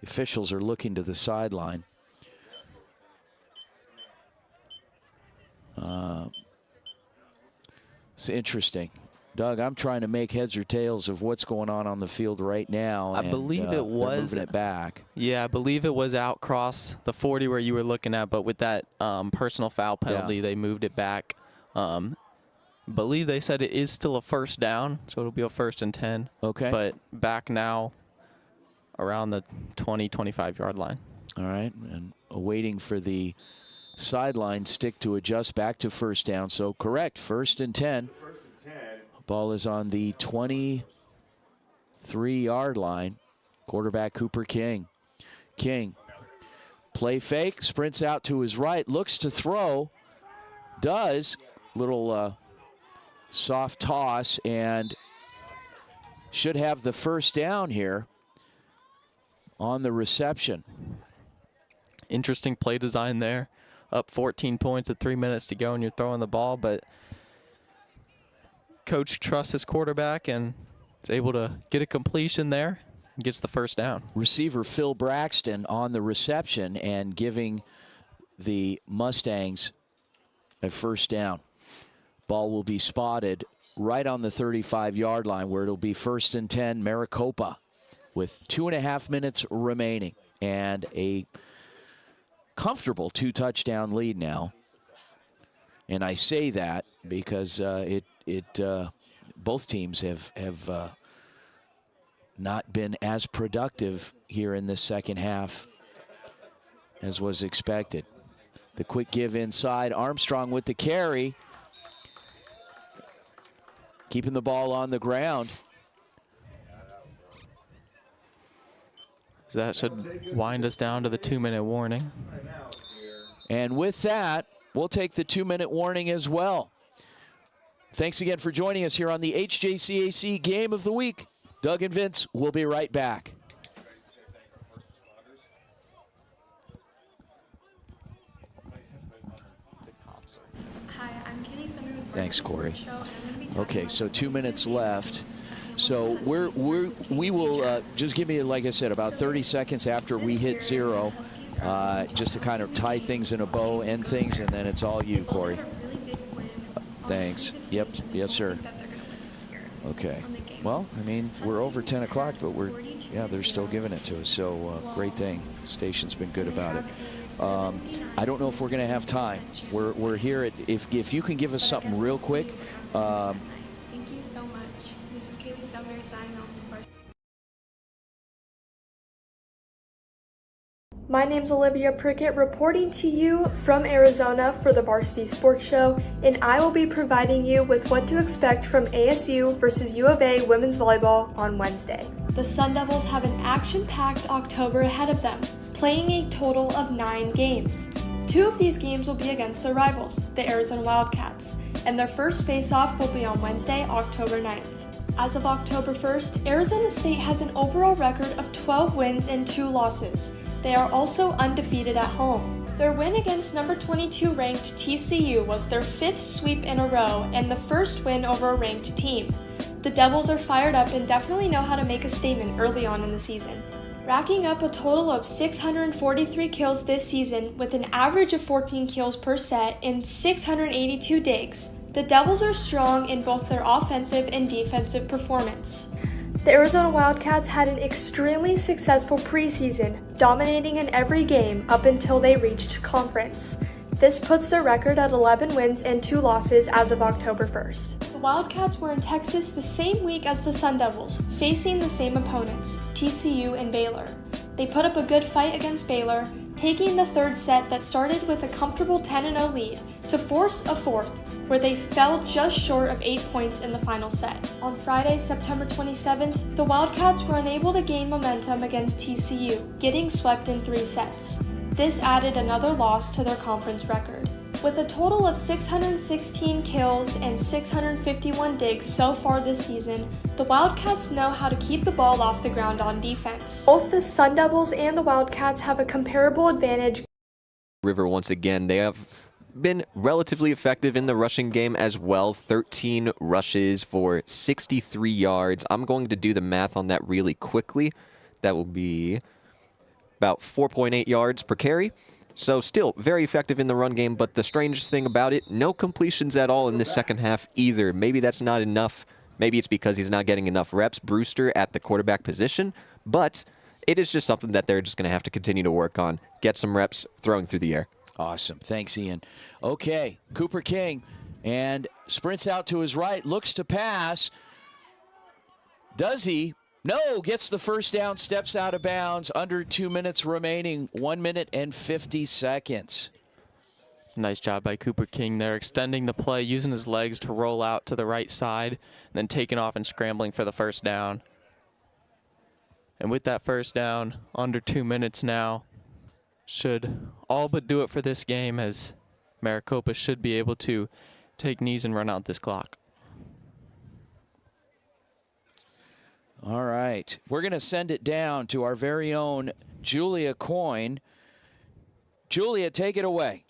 S1: officials are looking to the sideline. It's interesting. Doug, I'm trying to make heads or tails of what's going on the field right now.
S5: I believe it was
S1: moving it back.
S5: Yeah, I believe it was out cross the 40 where you were looking at, but with that personal foul penalty, they moved it back. Believe they said it is still a first down, so it'll be a 1st and 10.
S1: Okay.
S5: But back now around the 20, 25-yard line.
S1: All right, and waiting for the sideline stick to adjust back to first down. So correct, 1st and 10. Ball is on the 23-yard line. Quarterback Cooper King. King, play fake, sprints out to his right, looks to throw, does. Little soft toss, and should have the first down here on the reception.
S5: Interesting play design there. Up 14 points with 3 minutes to go, and you're throwing the ball, but coach trusts his quarterback and is able to get a completion there and gets the first down.
S1: Receiver Phil Braxton on the reception and giving the Mustangs a first down. Ball will be spotted right on the 35-yard line, where it'll be 1st and 10, Maricopa, with 2.5 minutes remaining and a comfortable 2-touchdown lead now. And I say that because both teams have not been as productive here in the second half as was expected. The quick give inside, Armstrong with the carry. Keeping the ball on the ground.
S5: That should wind us down to the 2-minute warning.
S1: And with that, we'll take the 2-minute warning as well. Thanks again for joining us here on the HJCAC Game of the Week. Doug and Vince will be right back. Thanks, Corey. Okay, so 2 minutes left. So we will just give me, like I said, about 30 seconds after we hit 0, just to kind of tie things in a bow, end things, and then it's all you, Corey. Thanks. Yep. Yes, sir. Okay. Well, I mean, we're over 10 o'clock, but they're still giving it to us. So great thing. The station's been good about it. I don't know if we're going to have time. We're here at, if you can give us something real quick.
S4: Thank you so much. This is Kaylee Sumner signing off. My name's Olivia Prickett reporting to you from Arizona for the Varsity Sports Show, and I will be providing you with what to expect from ASU versus U of A women's volleyball on Wednesday. The Sun Devils have an action-packed October ahead of them, playing a total of 9 games. 2 of these games will be against their rivals, the Arizona Wildcats, and their first face-off will be on Wednesday, October 9th. As of October 1st, Arizona State has an overall record of 12 wins and 2 losses. They are also undefeated at home. Their win against number 22 ranked TCU was their 5th sweep in a row and the first win over a ranked team. The Devils are fired up and definitely know how to make a statement early on in the season. Racking up a total of 643 kills this season with an average of 14 kills per set and 682 digs, the Devils are strong in both their offensive and defensive performance. The Arizona Wildcats had an extremely successful preseason, dominating in every game up until they reached conference. This puts their record at 11 wins and 2 losses as of October 1st. The Wildcats were in Texas the same week as the Sun Devils, facing the same opponents, TCU and Baylor. They put up a good fight against Baylor, taking the third set that started with a comfortable 10-0 lead to force a fourth, where they fell just short of 8 points in the final set. On Friday, September 27th, the Wildcats were unable to gain momentum against TCU, getting swept in 3 sets. This added another loss to their conference record. With a total of 616 kills and 651 digs so far this season, the Wildcats know how to keep the ball off the ground on defense. Both the Sun Devils and the Wildcats have a comparable advantage.
S9: River, once again, they have been relatively effective in the rushing game as well. 13 rushes for 63 yards. I'm going to do the math on that really quickly. That will be about 4.8 yards per carry. So still very effective in the run game, but the strangest thing about it, no completions at all in the second half either. Maybe that's not enough. Maybe it's because he's not getting enough reps, Brewster, at the quarterback position, but it is just something that they're just going to have to continue to work on. Get some reps throwing through the air.
S1: Awesome. Thanks, Ian. Okay, Cooper King, and sprints out to his right, looks to pass. Does he? No, gets the first down, steps out of bounds, under 2 minutes remaining, 1 minute and 50 seconds.
S5: Nice job by Cooper King there, extending the play, using his legs to roll out to the right side, and then taking off and scrambling for the first down. And with that first down, under 2 minutes now, should all but do it for this game, as Maricopa should be able to take knees and run out this clock.
S1: All right, we're going to send it down to our very own Julia Coyne. Julia, take it away.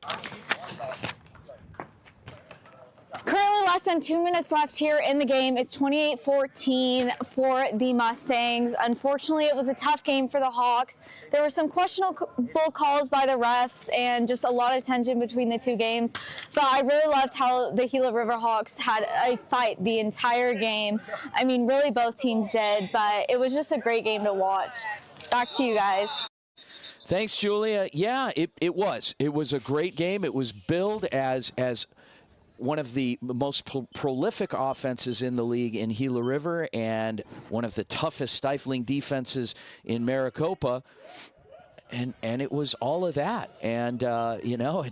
S2: Currently less than 2 minutes left here in the game. It's 28-14 for the Mustangs. Unfortunately, it was a tough game for the Hawks. There were some questionable calls by the refs and just a lot of tension between the two games. But I really loved how the Gila River Hawks had a fight the entire game. I mean, really both teams did, but it was just a great game to watch. Back to you guys.
S1: Thanks, Julia. Yeah, it was. It was a great game. It was billed as one of the most prolific offenses in the league in Gila River and one of the toughest stifling defenses in Maricopa. And it was all of that. And, you know,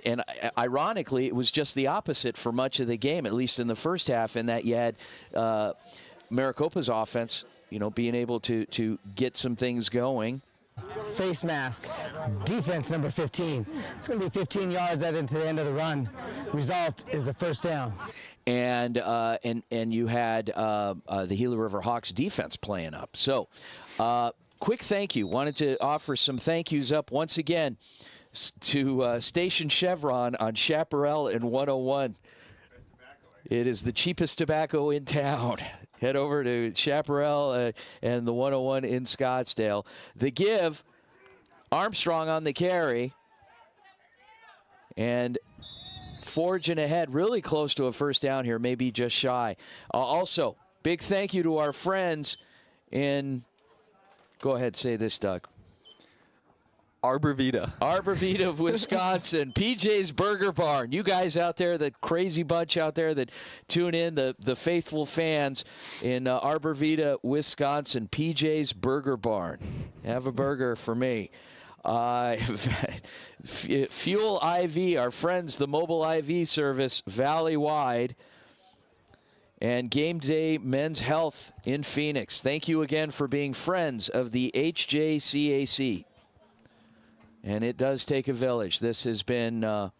S1: and ironically, it was just the opposite for much of the game, at least in the first half, in that you had Maricopa's offense, you know, being able to get some things going.
S6: Face mask, defense number 15. It's going to be 15 yards into the end of the run. Result is a first down.
S1: And you had the Gila River Hawks defense playing up. So, quick thank you. Wanted to offer some thank yous up once again to Station Chevron on Chaparral and 101. It is the cheapest tobacco in town. Head over to Chaparral and the 101 in Scottsdale. The give, Armstrong on the carry. And forging ahead, really close to a first down here, maybe just shy. Also, big thank you to our friends in, go ahead, say this, Doug.
S5: Arbor Vita
S1: of Wisconsin. PJ's Burger Barn. You guys out there, the crazy bunch out there that tune in, the faithful fans in Arbor Vita, Wisconsin. PJ's Burger Barn. Have a burger for me. Fuel IV, our friends, the mobile IV service, Valley-wide. And Game Day Men's Health in Phoenix. Thank you again for being friends of the HJCAC. And it does take a village. This has been an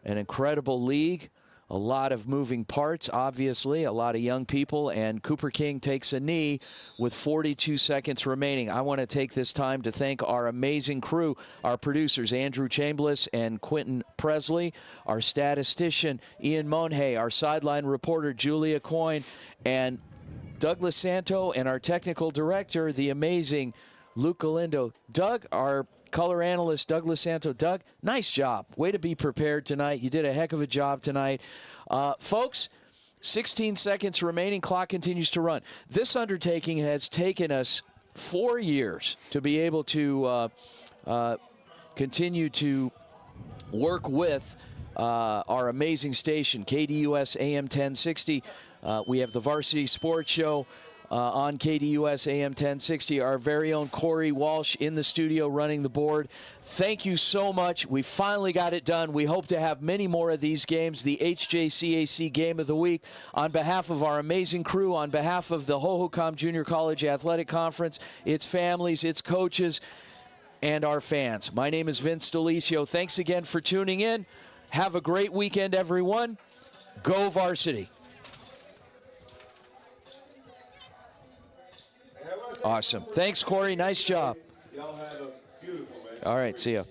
S1: incredible league. A lot of moving parts, obviously, a lot of young people, and Cooper King takes a knee with 42 seconds remaining. I want to take this time to thank our amazing crew, our producers, Andrew Chambliss and Quentin Presley, our statistician, Ian Monhay, our sideline reporter, Julia Coyne, and Douglas Santo and our technical director, the amazing Luke Galindo. Doug, our color analyst, Douglas Santo. Doug, nice job. Way to be prepared tonight. You did a heck of a job tonight. Folks, 16 seconds remaining. Clock continues to run. This undertaking has taken us 4 years to be able to continue to work with our amazing station, KDUS AM 1060. We have the Varsity Sports Show on KDUS AM 1060. Our very own Corey Walsh in the studio running the board. Thank you so much. We finally got it done. We hope to have many more of these games. The HJCAC Game of the Week. On behalf of our amazing crew, on behalf of the Hohokam Junior College Athletic Conference, its families, its coaches, and our fans. My name is Vince Delicio. Thanks again for tuning in. Have a great weekend, everyone. Go Varsity. Awesome. Thanks, Corey. Nice job.
S7: Y'all have a beautiful, man.
S1: All right, see ya.